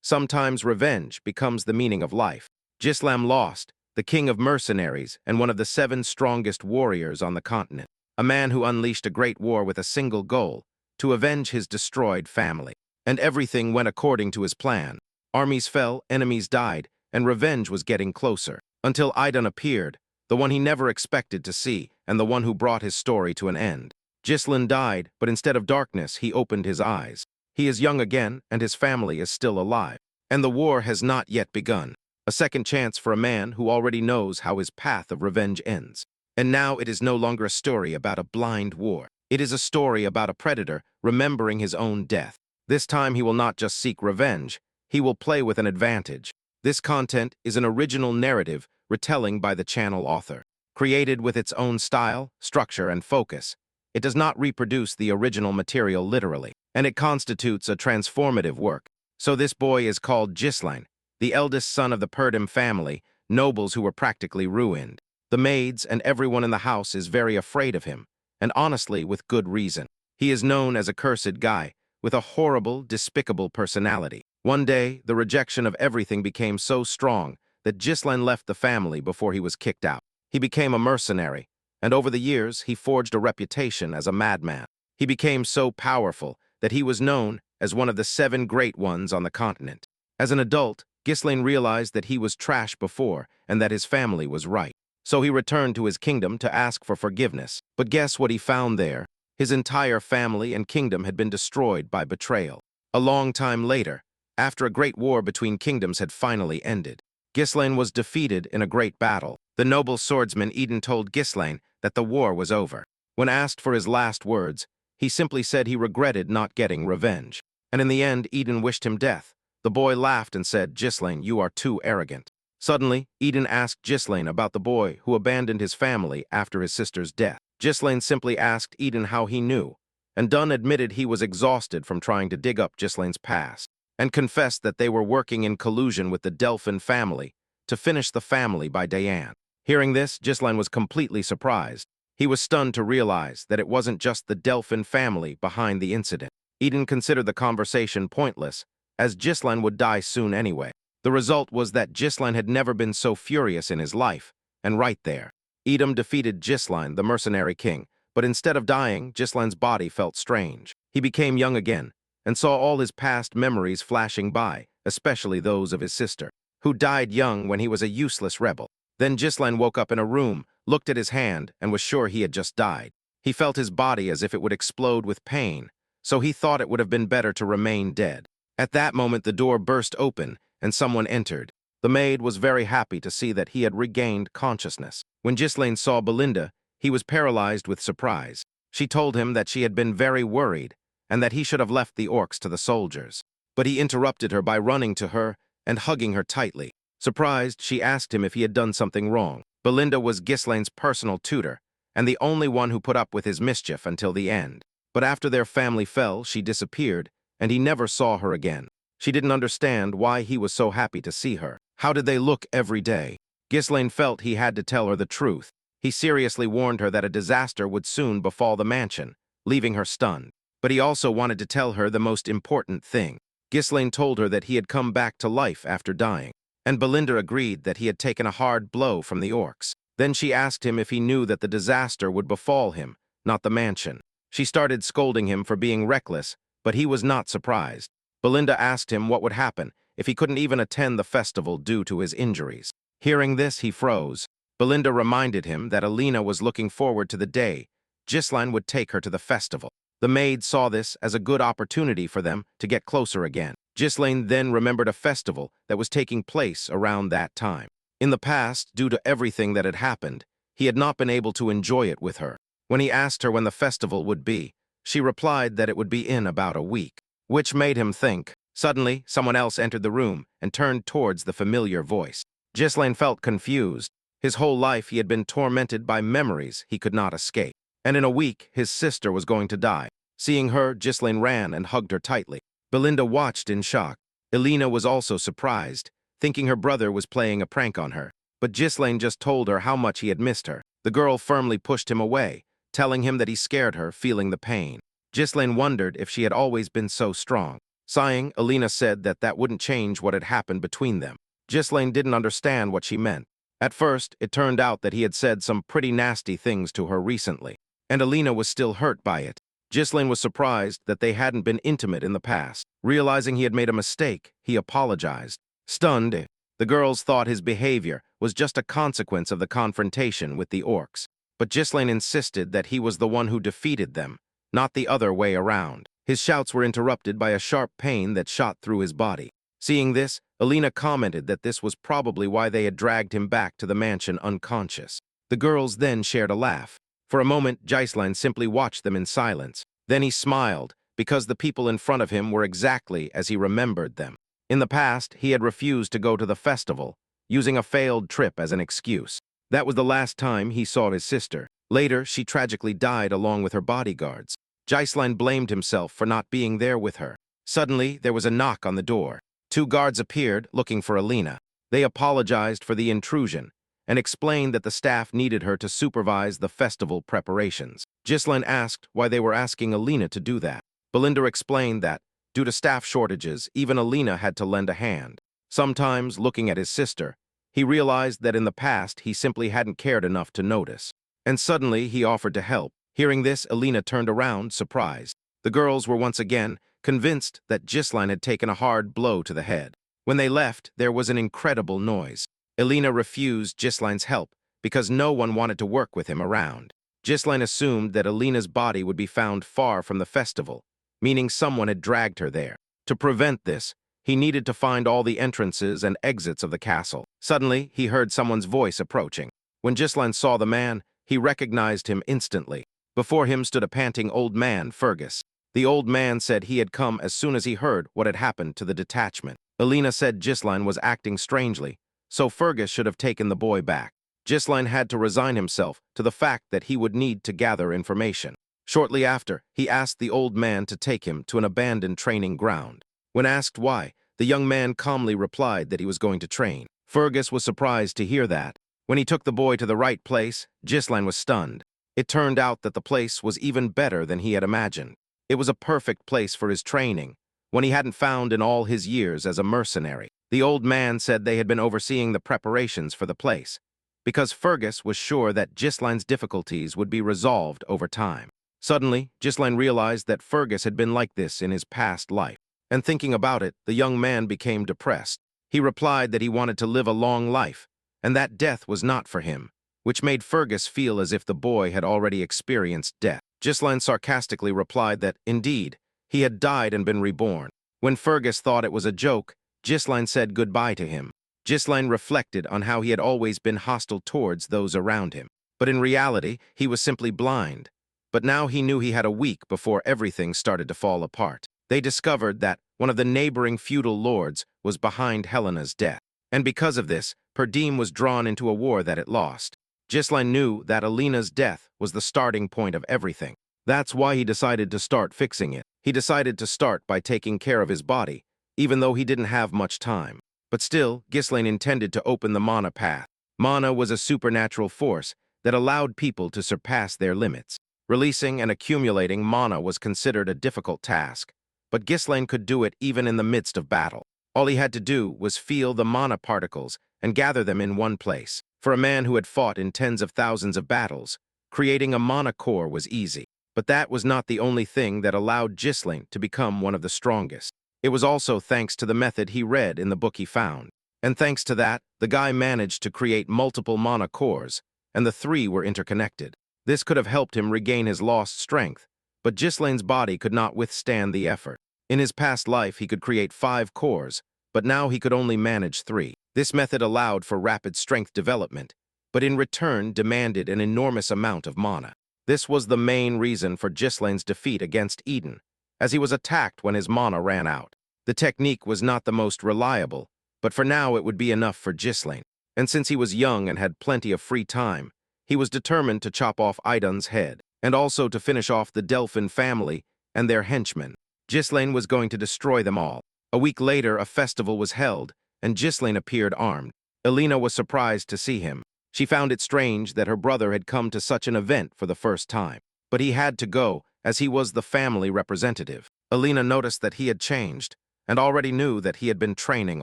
Sometimes revenge becomes the meaning of life. Gislam lost, the king of mercenaries and one of the 7 strongest warriors on the continent. A man who unleashed a great war with a single goal, to avenge his destroyed family. And everything went according to his plan. Armies fell, enemies died, and revenge was getting closer. Until Idun appeared, the one he never expected to see, and the one who brought his story to an end. Gislan died, but instead of darkness, he opened his eyes. He is young again, and his family is still alive. And the war has not yet begun. A second chance for a man who already knows how his path of revenge ends. And now it is no longer a story about a blind war. It is a story about a predator remembering his own death. This time he will not just seek revenge, he will play with an advantage. This content is an original narrative retelling by the channel author. Created with its own style, structure, and focus, it does not reproduce the original material literally, and it constitutes a transformative work. So this boy is called Gislan, the eldest son of the Purdom family, nobles who were practically ruined. The maids and everyone in the house is very afraid of him, and honestly with good reason. He is known as a cursed guy, with a horrible, despicable personality. One day, the rejection of everything became so strong that Gislan left the family before he was kicked out. He became a mercenary, and over the years, he forged a reputation as a madman. He became so powerful that he was known as one of the 7 great ones on the continent. As an adult, Gislan realized that he was trash before and that his family was right. So he returned to his kingdom to ask for forgiveness. But guess what he found there? His entire family and kingdom had been destroyed by betrayal. A long time later, after a great war between kingdoms had finally ended, Gislan was defeated in a great battle. The noble swordsman Idun told Gislan that the war was over. When asked for his last words, he simply said he regretted not getting revenge. And in the end, Idun wished him death. The boy laughed and said, "Gislan, you are too arrogant." Suddenly, Idun asked Gislan about the boy who abandoned his family after his sister's death. Gislan simply asked Idun how he knew, and Dunn admitted he was exhausted from trying to dig up Gislan's past, and confessed that they were working in collusion with the Delphin family to finish the family by Diane. Hearing this, Gislan was completely surprised. He was stunned to realize that it wasn't just the Delphin family behind the incident. Idun considered the conversation pointless, as Gislan would die soon anyway. The result was that Gislan had never been so furious in his life, and right there, Idun defeated Gislan, the mercenary king, but instead of dying, Gislan's body felt strange. He became young again, and saw all his past memories flashing by, especially those of his sister, who died young when he was a useless rebel. Then Gislan woke up in a room, looked at his hand, and was sure he had just died. He felt his body as if it would explode with pain, so he thought it would have been better to remain dead. At that moment, the door burst open, and someone entered. The maid was very happy to see that he had regained consciousness. When Gislan saw Belinda, he was paralyzed with surprise. She told him that she had been very worried, and that he should have left the orcs to the soldiers. But he interrupted her by running to her and hugging her tightly. Surprised, she asked him if he had done something wrong. Belinda was Gislan's personal tutor, and the only one who put up with his mischief until the end. But after their family fell, she disappeared, and he never saw her again. She didn't understand why he was so happy to see her. How did they look every day? Gislan felt he had to tell her the truth. He seriously warned her that a disaster would soon befall the mansion, leaving her stunned. But he also wanted to tell her the most important thing. Gislan told her that he had come back to life after dying, and Belinda agreed that he had taken a hard blow from the orcs. Then she asked him if he knew that the disaster would befall him, not the mansion. She started scolding him for being reckless, but he was not surprised. Belinda asked him what would happen if he couldn't even attend the festival due to his injuries. Hearing this, he froze. Belinda reminded him that Alina was looking forward to the day Gislan would take her to the festival. The maid saw this as a good opportunity for them to get closer again. Gislan then remembered a festival that was taking place around that time. In the past, due to everything that had happened, he had not been able to enjoy it with her. When he asked her when the festival would be, she replied that it would be in about a week, which made him think. Suddenly, someone else entered the room and turned towards the familiar voice. Gislan felt confused. His whole life he had been tormented by memories he could not escape. And in a week, his sister was going to die. Seeing her, Gislan ran and hugged her tightly. Belinda watched in shock. Alina was also surprised, thinking her brother was playing a prank on her. But Gislan just told her how much he had missed her. The girl firmly pushed him away, telling him that he scared her, feeling the pain. Gislan wondered if she had always been so strong. Sighing, Alina said that that wouldn't change what had happened between them. Ghislaine didn't understand what she meant. At first, it turned out that he had said some pretty nasty things to her recently, and Alina was still hurt by it. Ghislaine was surprised that they hadn't been intimate in the past. Realizing he had made a mistake, he apologized. Stunned, the girls thought his behavior was just a consequence of the confrontation with the orcs. But Ghislaine insisted that he was the one who defeated them, not the other way around. His shouts were interrupted by a sharp pain that shot through his body. Seeing this, Alina commented that this was probably why they had dragged him back to the mansion unconscious. The girls then shared a laugh. For a moment, Ghislaine simply watched them in silence. Then he smiled, because the people in front of him were exactly as he remembered them. In the past, he had refused to go to the festival, using a failed trip as an excuse. That was the last time he saw his sister. Later, she tragically died along with her bodyguards. Ghislaine blamed himself for not being there with her. Suddenly, there was a knock on the door. 2 guards appeared, looking for Alina. They apologized for the intrusion and explained that the staff needed her to supervise the festival preparations. Ghislaine asked why they were asking Alina to do that. Belinda explained that, due to staff shortages, even Alina had to lend a hand. Sometimes, looking at his sister, he realized that in the past he simply hadn't cared enough to notice. And suddenly, he offered to help. Hearing this, Alina turned around, surprised. The girls were once again convinced that Ghislaine had taken a hard blow to the head. When they left, there was an incredible noise. Alina refused Ghislaine's help because no one wanted to work with him around. Ghislaine assumed that Alina's body would be found far from the festival, meaning someone had dragged her there. To prevent this, he needed to find all the entrances and exits of the castle. Suddenly, he heard someone's voice approaching. When Ghislaine saw the man, he recognized him instantly. Before him stood a panting old man, Fergus. The old man said he had come as soon as he heard what had happened to the detachment. Alina said Ghislaine was acting strangely, so Fergus should have taken the boy back. Ghislaine had to resign himself to the fact that he would need to gather information. Shortly after, he asked the old man to take him to an abandoned training ground. When asked why, the young man calmly replied that he was going to train. Fergus was surprised to hear that. When he took the boy to the right place, Ghislaine was stunned. It turned out that the place was even better than he had imagined. It was a perfect place for his training, one he hadn't found in all his years as a mercenary. The old man said they had been overseeing the preparations for the place, because Fergus was sure that Ghislaine's difficulties would be resolved over time. Suddenly, Ghislaine realized that Fergus had been like this in his past life. And thinking about it, the young man became depressed. He replied that he wanted to live a long life, and that death was not for him, which made Fergus feel as if the boy had already experienced death. Ghislaine sarcastically replied that, indeed, he had died and been reborn. When Fergus thought it was a joke, Ghislaine said goodbye to him. Ghislaine reflected on how he had always been hostile towards those around him. But in reality, he was simply blind. But now he knew he had a week before everything started to fall apart. They discovered that one of the neighboring feudal lords was behind Helena's death. And because of this, Perdim was drawn into a war that it lost. Ghislaine knew that Alina's death was the starting point of everything. That's why he decided to start fixing it. He decided to start by taking care of his body, even though he didn't have much time. But still, Ghislaine intended to open the mana path. Mana was a supernatural force that allowed people to surpass their limits. Releasing and accumulating mana was considered a difficult task, but Ghislaine could do it even in the midst of battle. All he had to do was feel the mana particles and gather them in one place. For a man who had fought in tens of thousands of battles, creating a mana core was easy. But that was not the only thing that allowed Ghislaine to become one of the strongest. It was also thanks to the method he read in the book he found. And thanks to that, the guy managed to create multiple mana cores, and the 3 were interconnected. This could have helped him regain his lost strength, but Ghislaine's body could not withstand the effort. In his past life, he could create 5 cores, but now he could only manage 3. This method allowed for rapid strength development, but in return demanded an enormous amount of mana. This was the main reason for Ghislaine's defeat against Eden, as he was attacked when his mana ran out. The technique was not the most reliable, but for now it would be enough for Ghislaine. And since he was young and had plenty of free time, he was determined to chop off Idun's head, and also to finish off the Delphin family and their henchmen. Ghislaine was going to destroy them all. A week later, a festival was held, and Ghislaine appeared armed. Alina was surprised to see him. She found it strange that her brother had come to such an event for the first time. But he had to go, as he was the family representative. Alina noticed that he had changed, and already knew that he had been training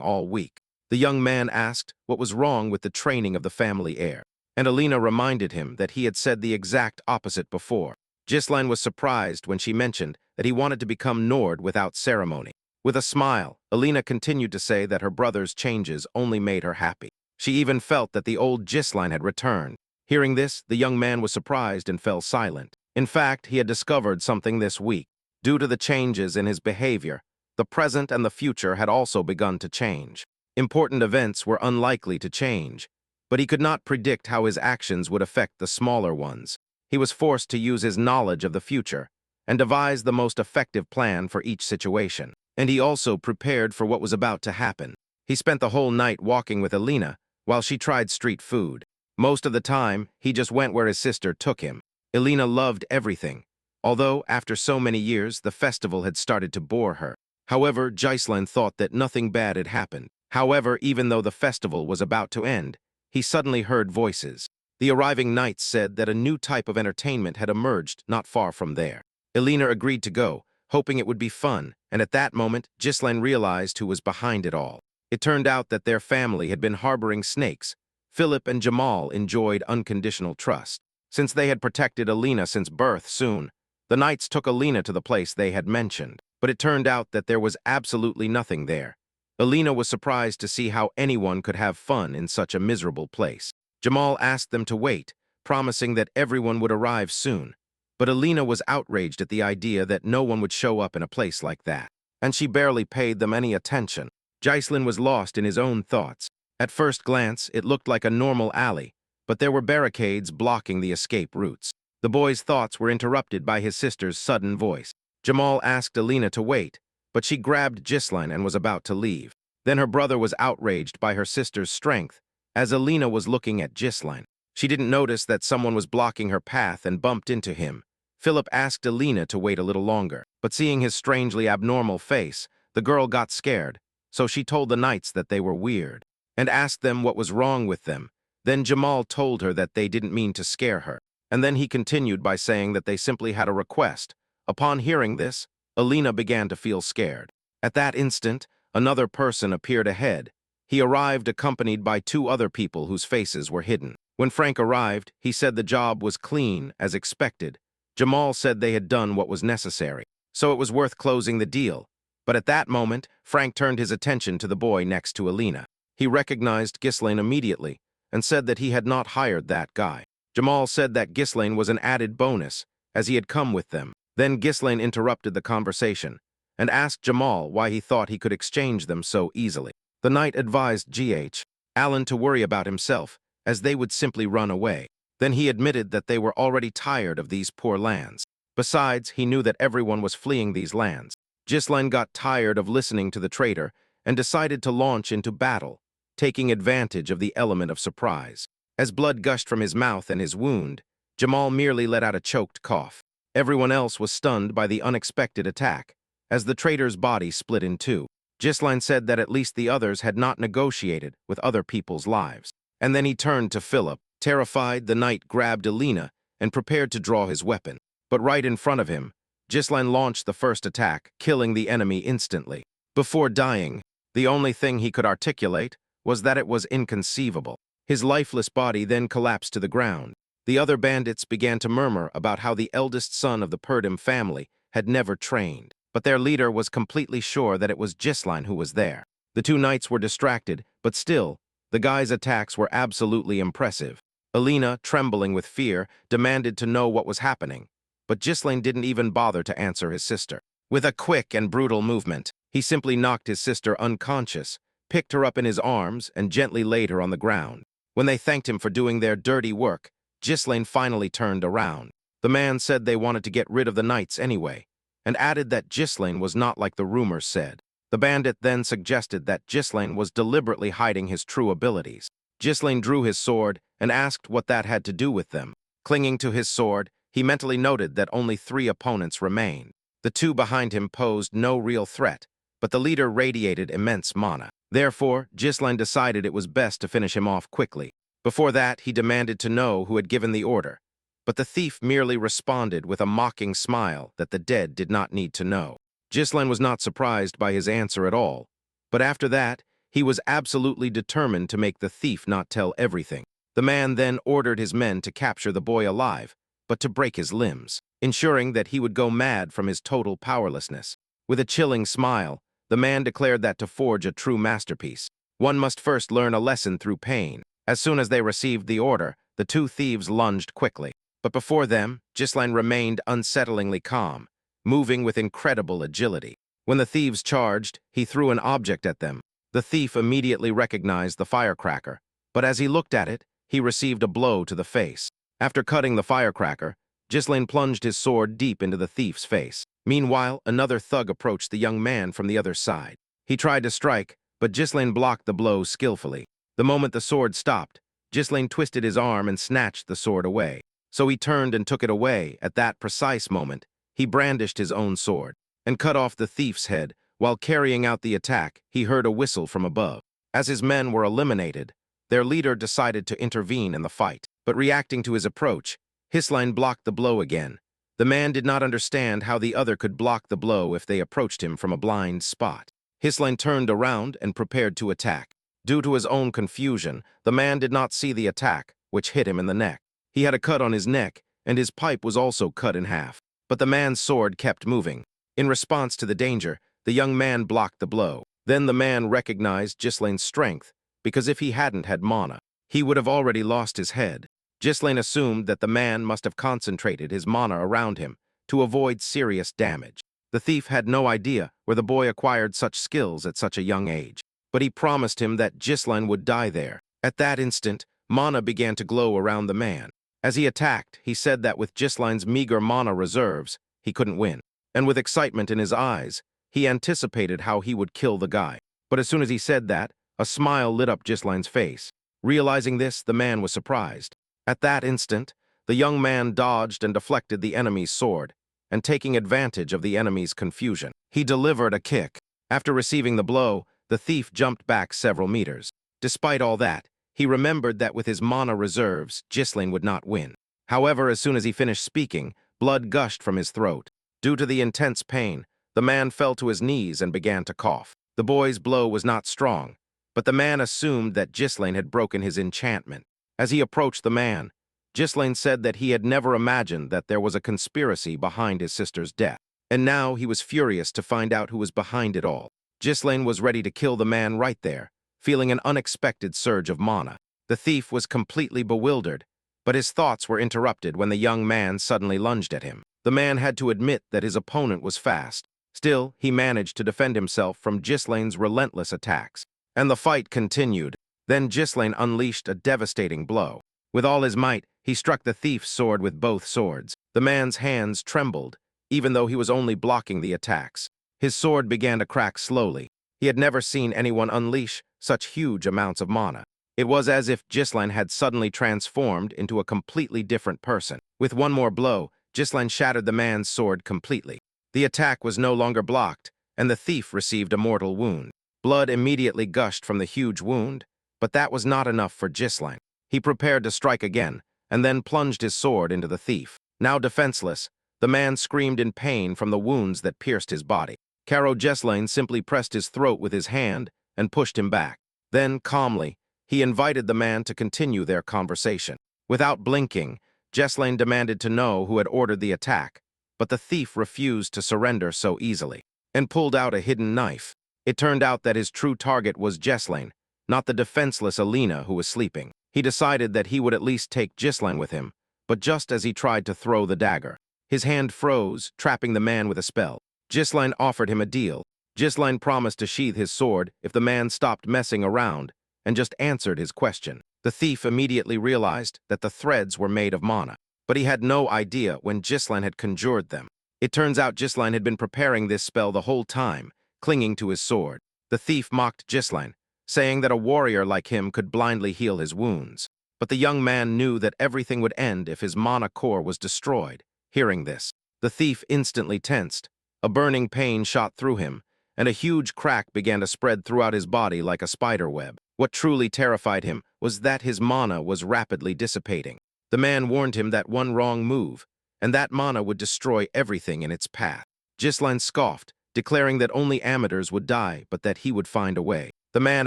all week. The young man asked what was wrong with the training of the family heir, and Alina reminded him that he had said the exact opposite before. Ghislaine was surprised when she mentioned that he wanted to become Nord without ceremony. With a smile, Alina continued to say that her brother's changes only made her happy. She even felt that the old Ghislaine had returned. Hearing this, the young man was surprised and fell silent. In fact, he had discovered something this week. Due to the changes in his behavior, the present and the future had also begun to change. Important events were unlikely to change, but he could not predict how his actions would affect the smaller ones. He was forced to use his knowledge of the future and devise the most effective plan for each situation. And he also prepared for what was about to happen. He spent the whole night walking with Alina while she tried street food. Most of the time, he just went where his sister took him. Alina loved everything, although after so many years, the festival had started to bore her. However, Ghislaine thought that nothing bad had happened. However, even though the festival was about to end, he suddenly heard voices. The arriving knights said that a new type of entertainment had emerged not far from there. Alina agreed to go, hoping it would be fun, and at that moment, Ghislaine realized who was behind it all. It turned out that their family had been harboring snakes. Philip and Jamal enjoyed unconditional trust. Since they had protected Alina since birth soon, the knights took Alina to the place they had mentioned, but it turned out that there was absolutely nothing there. Alina was surprised to see how anyone could have fun in such a miserable place. Jamal asked them to wait, promising that everyone would arrive soon. But Alina was outraged at the idea that no one would show up in a place like that, and she barely paid them any attention. Ghislaine was lost in his own thoughts. At first glance, it looked like a normal alley, but there were barricades blocking the escape routes. The boy's thoughts were interrupted by his sister's sudden voice. Jamal asked Alina to wait, but she grabbed Ghislaine and was about to leave. Then her brother was outraged by her sister's strength, as Alina was looking at Ghislaine. She didn't notice that someone was blocking her path and bumped into him. Philip asked Alina to wait a little longer, but seeing his strangely abnormal face, the girl got scared, so she told the knights that they were weird, and asked them what was wrong with them. Then Jamal told her that they didn't mean to scare her, and then he continued by saying that they simply had a request. Upon hearing this, Alina began to feel scared. At that instant, another person appeared ahead. He arrived accompanied by two other people whose faces were hidden. When Frank arrived, he said the job was clean, as expected. Jamal said they had done what was necessary, so it was worth closing the deal. But at that moment, Frank turned his attention to the boy next to Alina. He recognized Ghislaine immediately and said that he had not hired that guy. Jamal said that Ghislaine was an added bonus, as he had come with them. Then Ghislaine interrupted the conversation and asked Jamal why he thought he could exchange them so easily. The knight advised G.H. Allen to worry about himself, as they would simply run away. Then he admitted that they were already tired of these poor lands. Besides, he knew that everyone was fleeing these lands. Ghislaine got tired of listening to the traitor and decided to launch into battle, taking advantage of the element of surprise. As blood gushed from his mouth and his wound, Jamal merely let out a choked cough. Everyone else was stunned by the unexpected attack, as the traitor's body split in two. Ghislaine said that at least the others had not negotiated with other people's lives. And then he turned to Philip. Terrified, the knight grabbed Alina and prepared to draw his weapon. But right in front of him, Ghislaine launched the first attack, killing the enemy instantly. Before dying, the only thing he could articulate was that it was inconceivable. His lifeless body then collapsed to the ground. The other bandits began to murmur about how the eldest son of the Perdim family had never trained, but their leader was completely sure that it was Ghislaine who was there. The two knights were distracted, but still, the guy's attacks were absolutely impressive. Alina, trembling with fear, demanded to know what was happening, but Ghislaine didn't even bother to answer his sister. With a quick and brutal movement, he simply knocked his sister unconscious, picked her up in his arms, and gently laid her on the ground. When they thanked him for doing their dirty work, Ghislaine finally turned around. The man said they wanted to get rid of the knights anyway, and added that Ghislaine was not like the rumors said. The bandit then suggested that Ghislaine was deliberately hiding his true abilities. Ghislaine drew his sword and asked what that had to do with them. Clinging to his sword, he mentally noted that only 3 opponents remained. The 2 behind him posed no real threat, but the leader radiated immense mana. Therefore, Ghislaine decided it was best to finish him off quickly. Before that, he demanded to know who had given the order, but the thief merely responded with a mocking smile that the dead did not need to know. Ghislain was not surprised by his answer at all, but after that, he was absolutely determined to make the thief not tell everything. The man then ordered his men to capture the boy alive, but to break his limbs, ensuring that he would go mad from his total powerlessness. With a chilling smile, the man declared that to forge a true masterpiece, one must first learn a lesson through pain. As soon as they received the order, the two thieves lunged quickly. But before them, Ghislain remained unsettlingly calm, moving with incredible agility. When the thieves charged, he threw an object at them. The thief immediately recognized the firecracker, but as he looked at it, he received a blow to the face. After cutting the firecracker, Ghislain plunged his sword deep into the thief's face. Meanwhile, another thug approached the young man from the other side. He tried to strike, but Ghislain blocked the blow skillfully. The moment the sword stopped, Ghislain twisted his arm and snatched the sword away. So he turned and took it away. At that precise moment, he brandished his own sword and cut off the thief's head. While carrying out the attack, he heard a whistle from above. As his men were eliminated, their leader decided to intervene in the fight. But reacting to his approach, Ghislain blocked the blow again. The man did not understand how the other could block the blow if they approached him from a blind spot. Ghislain turned around and prepared to attack. Due to his own confusion, the man did not see the attack, which hit him in the neck. He had a cut on his neck, and his pipe was also cut in half. But the man's sword kept moving. In response to the danger, the young man blocked the blow. Then the man recognized Ghislain's strength, because if he hadn't had mana, he would have already lost his head. Ghislain assumed that the man must have concentrated his mana around him to avoid serious damage. The thief had no idea where the boy acquired such skills at such a young age, but he promised him that Ghislain would die there. At that instant, mana began to glow around the man. As he attacked, he said that with Ghislain's meager mana reserves, he couldn't win. And with excitement in his eyes, he anticipated how he would kill the guy. But as soon as he said that, a smile lit up Ghislain's face. Realizing this, the man was surprised. At that instant, the young man dodged and deflected the enemy's sword, and taking advantage of the enemy's confusion, he delivered a kick. After receiving the blow, the thief jumped back several meters. Despite all that, he remembered that with his mana reserves, Ghislain would not win. However, as soon as he finished speaking, blood gushed from his throat. Due to the intense pain, the man fell to his knees and began to cough. The boy's blow was not strong, but the man assumed that Ghislain had broken his enchantment. As he approached the man, Ghislain said that he had never imagined that there was a conspiracy behind his sister's death, and now he was furious to find out who was behind it all. Ghislain was ready to kill the man right there, feeling an unexpected surge of mana. The thief was completely bewildered, but his thoughts were interrupted when the young man suddenly lunged at him. The man had to admit that his opponent was fast. Still, he managed to defend himself from Ghislain's relentless attacks. And the fight continued. Then Ghislain unleashed a devastating blow. With all his might, he struck the thief's sword with both swords. The man's hands trembled, even though he was only blocking the attacks. His sword began to crack slowly. He had never seen anyone unleash such huge amounts of mana. It was as if Ghislain had suddenly transformed into a completely different person. With one more blow, Ghislain shattered the man's sword completely. The attack was no longer blocked, and the thief received a mortal wound. Blood immediately gushed from the huge wound, but that was not enough for Ghislain. He prepared to strike again, and then plunged his sword into the thief. Now defenseless, the man screamed in pain from the wounds that pierced his body. Ghislain simply pressed his throat with his hand and pushed him back. Then, calmly, he invited the man to continue their conversation. Without blinking, Ghislain demanded to know who had ordered the attack, but the thief refused to surrender so easily, and pulled out a hidden knife. It turned out that his true target was Ghislain, not the defenseless Alina who was sleeping. He decided that he would at least take Ghislain with him, but just as he tried to throw the dagger, his hand froze, trapping the man with a spell. Ghislain offered him a deal. Ghislain promised to sheath his sword if the man stopped messing around and just answered his question. The thief immediately realized that the threads were made of mana, but he had no idea when Ghislain had conjured them. It turns out Ghislain had been preparing this spell the whole time, clinging to his sword. The thief mocked Ghislain, saying that a warrior like him could blindly heal his wounds. But the young man knew that everything would end if his mana core was destroyed. Hearing this, the thief instantly tensed. A burning pain shot through him, and a huge crack began to spread throughout his body like a spider web. What truly terrified him was that his mana was rapidly dissipating. The man warned him that one wrong move, and that mana would destroy everything in its path. Ghislain scoffed, declaring that only amateurs would die but that he would find a way. The man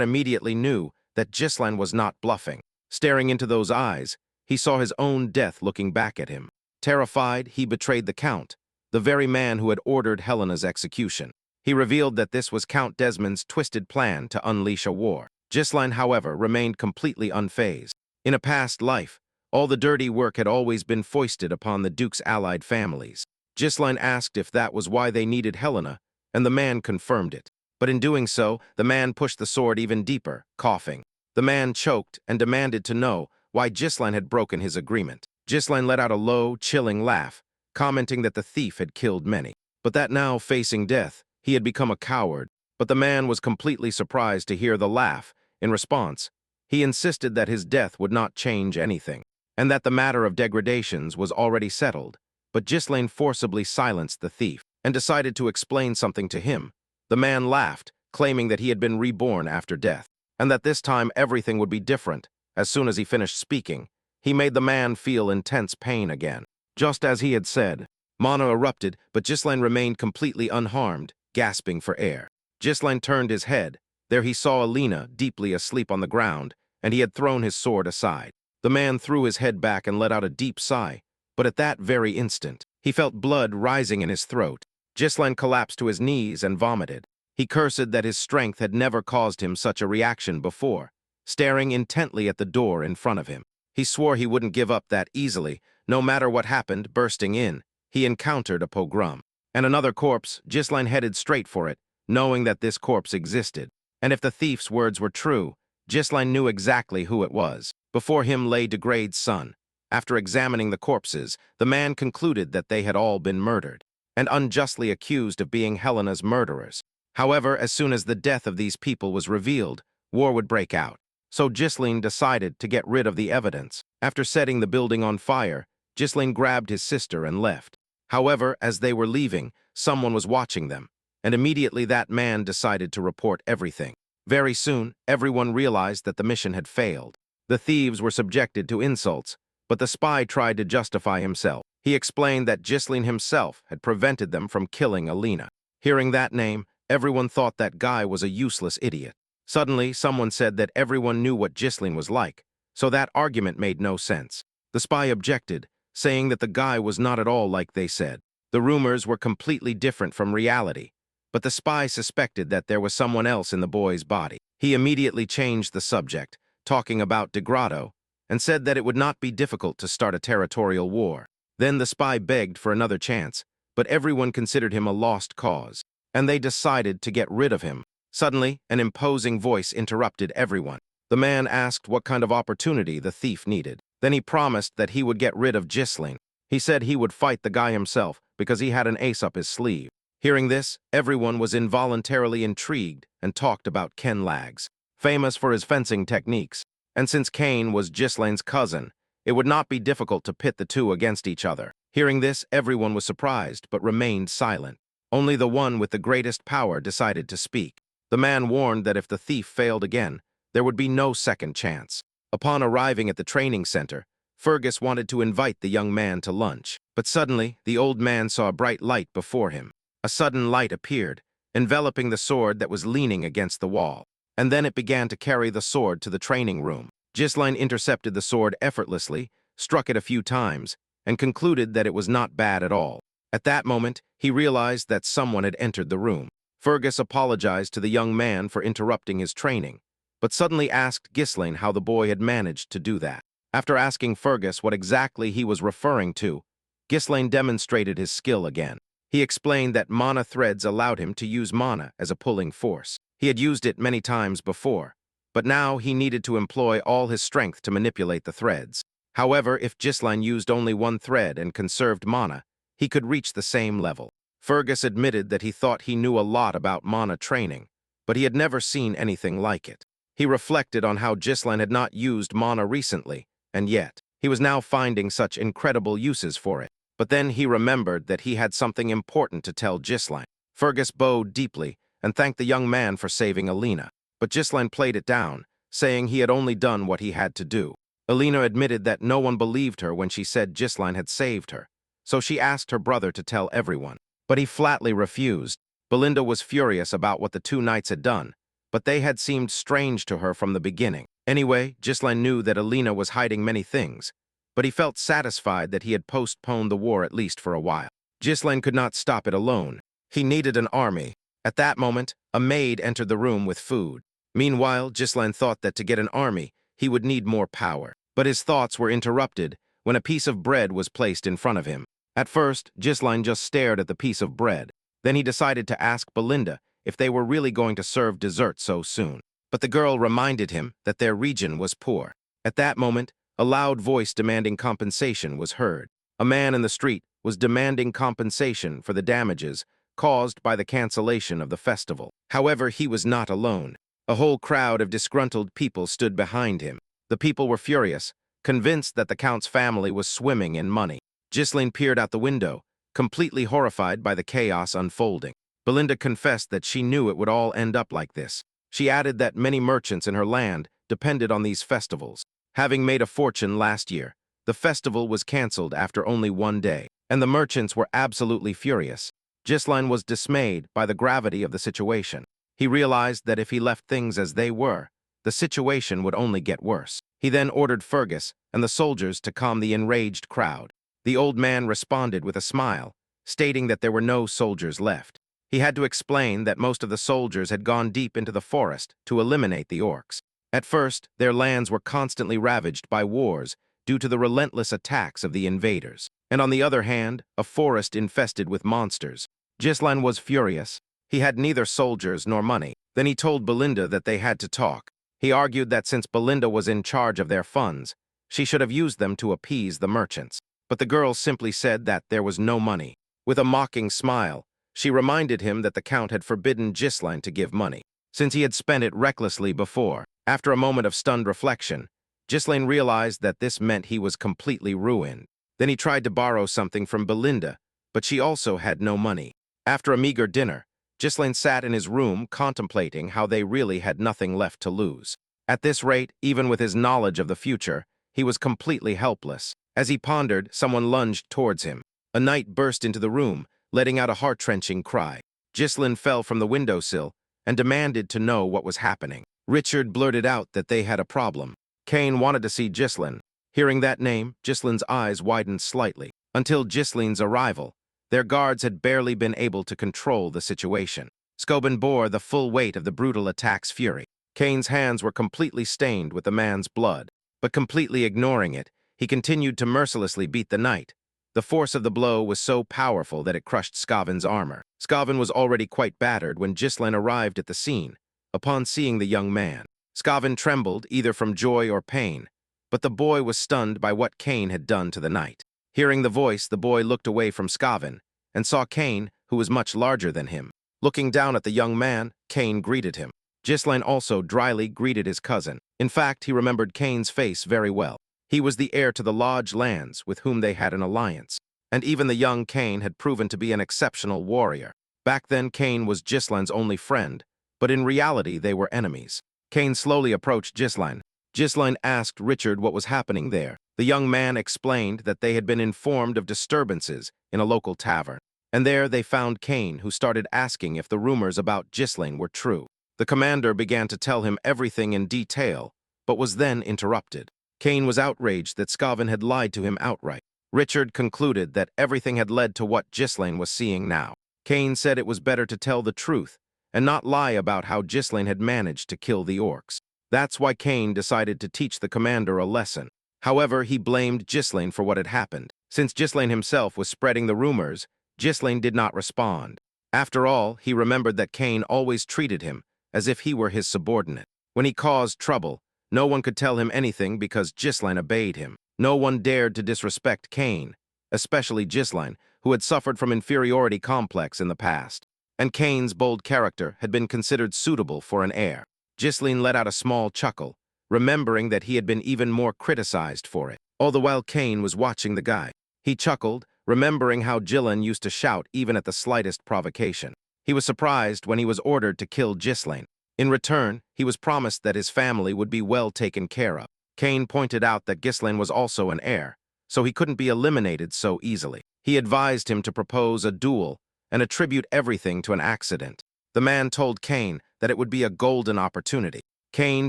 immediately knew that Gislan was not bluffing. Staring into those eyes, he saw his own death looking back at him. Terrified, he betrayed the Count, the very man who had ordered Helena's execution. He revealed that this was Count Desmond's twisted plan to unleash a war. Gislan, however, remained completely unfazed. In a past life, all the dirty work had always been foisted upon the Duke's allied families. Gislan asked if that was why they needed Helena, and the man confirmed it. But in doing so, the man pushed the sword even deeper, coughing. The man choked and demanded to know why Gislan had broken his agreement. Gislan let out a low, chilling laugh, commenting that the thief had killed many, but that now, facing death, he had become a coward. But the man was completely surprised to hear the laugh. In response, he insisted that his death would not change anything, and that the matter of degradations was already settled. But Gislan forcibly silenced the thief and decided to explain something to him. The man laughed, claiming that he had been reborn after death, and that this time everything would be different. As soon as he finished speaking, he made the man feel intense pain again. Just as he had said, Mana erupted, but Gislan remained completely unharmed, gasping for air. Gislan turned his head. There he saw Alina, deeply asleep on the ground, and he had thrown his sword aside. The man threw his head back and let out a deep sigh, but at that very instant, he felt blood rising in his throat. Gislan collapsed to his knees and vomited. He cursed that his strength had never caused him such a reaction before, staring intently at the door in front of him. He swore he wouldn't give up that easily, no matter what happened. Bursting in, he encountered a pogrom. And another corpse. Gislan headed straight for it, knowing that this corpse existed. And if the thief's words were true, Gislan knew exactly who it was. Before him lay Degrade's son. After examining the corpses, the man concluded that they had all been murdered, and unjustly accused of being Helena's murderers. However, as soon as the death of these people was revealed, war would break out. So Gislan decided to get rid of the evidence. After setting the building on fire, Gislan grabbed his sister and left. However, as they were leaving, someone was watching them, and immediately that man decided to report everything. Very soon, everyone realized that the mission had failed. The thieves were subjected to insults, but the spy tried to justify himself. He explained that Gislan himself had prevented them from killing Alina. Hearing that name, everyone thought that guy was a useless idiot. Suddenly, someone said that everyone knew what Gislan was like, so that argument made no sense. The spy objected, saying that the guy was not at all like they said. The rumors were completely different from reality, but the spy suspected that there was someone else in the boy's body. He immediately changed the subject, talking about Degrado, and said that it would not be difficult to start a territorial war. Then the spy begged for another chance, but everyone considered him a lost cause, and they decided to get rid of him. Suddenly, an imposing voice interrupted everyone. The man asked what kind of opportunity the thief needed. Then he promised that he would get rid of Gislan. He said he would fight the guy himself because he had an ace up his sleeve. Hearing this, everyone was involuntarily intrigued and talked about Ken Lags, famous for his fencing techniques. And since Kane was Gislan's cousin, it would not be difficult to pit the two against each other. Hearing this, everyone was surprised but remained silent. Only the one with the greatest power decided to speak. The man warned that if the thief failed again, there would be no second chance. Upon arriving at the training center, Fergus wanted to invite the young man to lunch. But suddenly, the old man saw a bright light before him. A sudden light appeared, enveloping the sword that was leaning against the wall. And then it began to carry the sword to the training room. Gislan intercepted the sword effortlessly, struck it a few times, and concluded that it was not bad at all. At that moment, he realized that someone had entered the room. Fergus apologized to the young man for interrupting his training, but suddenly asked Gislan how the boy had managed to do that. After asking Fergus what exactly he was referring to, Gislan demonstrated his skill again. He explained that mana threads allowed him to use mana as a pulling force. He had used it many times before, but now he needed to employ all his strength to manipulate the threads. However, if Gislan used only one thread and conserved mana, he could reach the same level. Fergus admitted that he thought he knew a lot about mana training, but he had never seen anything like it. He reflected on how Gislan had not used mana recently, and yet, he was now finding such incredible uses for it. But then he remembered that he had something important to tell Gislan. Fergus bowed deeply and thanked the young man for saving Alina, but Gislan played it down, saying he had only done what he had to do. Alina admitted that no one believed her when she said Gislan had saved her, so she asked her brother to tell everyone. But he flatly refused. Belinda was furious about what the two knights had done, but they had seemed strange to her from the beginning. Anyway, Ghislain knew that Alina was hiding many things, but he felt satisfied that he had postponed the war at least for a while. Ghislain could not stop it alone. He needed an army. At that moment, a maid entered the room with food. Meanwhile, Ghislain thought that to get an army, he would need more power. But his thoughts were interrupted when a piece of bread was placed in front of him. At first, Ghislain just stared at the piece of bread. Then he decided to ask Belinda if they were really going to serve dessert so soon. But the girl reminded him that their region was poor. At that moment, a loud voice demanding compensation was heard. A man in the street was demanding compensation for the damages caused by the cancellation of the festival. However, he was not alone. A whole crowd of disgruntled people stood behind him. The people were furious, convinced that the Count's family was swimming in money. Ghislain peered out the window, completely horrified by the chaos unfolding. Belinda confessed that she knew it would all end up like this. She added that many merchants in her land depended on these festivals. Having made a fortune last year, the festival was cancelled after only one day, and the merchants were absolutely furious. Ghislain was dismayed by the gravity of the situation. He realized that if he left things as they were, the situation would only get worse. He then ordered Fergus and the soldiers to calm the enraged crowd. The old man responded with a smile, stating that there were no soldiers left. He had to explain that most of the soldiers had gone deep into the forest to eliminate the orcs. At first, their lands were constantly ravaged by wars due to the relentless attacks of the invaders, and on the other hand, a forest infested with monsters. Ghislain was furious. He had neither soldiers nor money. Then he told Belinda that they had to talk. He argued that since Belinda was in charge of their funds, she should have used them to appease the merchants. But the girl simply said that there was no money. With a mocking smile, she reminded him that the Count had forbidden Ghislain to give money, since he had spent it recklessly before. After a moment of stunned reflection, Ghislain realized that this meant he was completely ruined. Then he tried to borrow something from Belinda, but she also had no money. After a meager dinner, Ghislain sat in his room contemplating how they really had nothing left to lose. At this rate, even with his knowledge of the future, he was completely helpless. As he pondered, someone lunged towards him. A knight burst into the room, letting out a heart-wrenching cry. Ghislain fell from the windowsill and demanded to know what was happening. Richard blurted out that they had a problem. Cain wanted to see Ghislain. Hearing that name, Ghislain's eyes widened slightly. Until Ghislain's arrival, their guards had barely been able to control the situation. Scobin bore the full weight of the brutal attack's fury. Cain's hands were completely stained with the man's blood, but completely ignoring it, he continued to mercilessly beat the knight. The force of the blow was so powerful that it crushed Scovin's armor. Scovin was already quite battered when Ghislain arrived at the scene. Upon seeing the young man, Scovin trembled either from joy or pain, but the boy was stunned by what Cain had done to the knight. Hearing the voice, the boy looked away from Scovin and saw Cain, who was much larger than him. Looking down at the young man, Cain greeted him. Ghislain also dryly greeted his cousin. In fact, he remembered Cain's face very well. He was the heir to the Lodge lands with whom they had an alliance, and even the young Cain had proven to be an exceptional warrior. Back then, Cain was Ghislain's only friend, but in reality they were enemies. Cain slowly approached Ghislain. Ghislain asked Richard what was happening there. The young man explained that they had been informed of disturbances in a local tavern, and there they found Cain, who started asking if the rumors about Ghislain were true. The commander began to tell him everything in detail, but was then interrupted. Cain was outraged that Scovin had lied to him outright. Richard concluded that everything had led to what Ghislain was seeing now. Cain said it was better to tell the truth and not lie about how Ghislain had managed to kill the orcs. That's why Cain decided to teach the commander a lesson. However, he blamed Ghislain for what had happened. Since Ghislain himself was spreading the rumors, Ghislain did not respond. After all, he remembered that Cain always treated him as if he were his subordinate. When he caused trouble, no one could tell him anything because Ghislain obeyed him. No one dared to disrespect Cain, especially Ghislain, who had suffered from inferiority complex in the past. And Cain's bold character had been considered suitable for an heir. Ghislain let out a small chuckle, remembering that he had been even more criticized for it. All the while Cain was watching the guy. He chuckled, remembering how Ghislain used to shout even at the slightest provocation. He was surprised when he was ordered to kill Ghislain. In return, he was promised that his family would be well taken care of. Cain pointed out that Ghislain was also an heir, so he couldn't be eliminated so easily. He advised him to propose a duel and attribute everything to an accident. The man told Cain that it would be a golden opportunity. Cain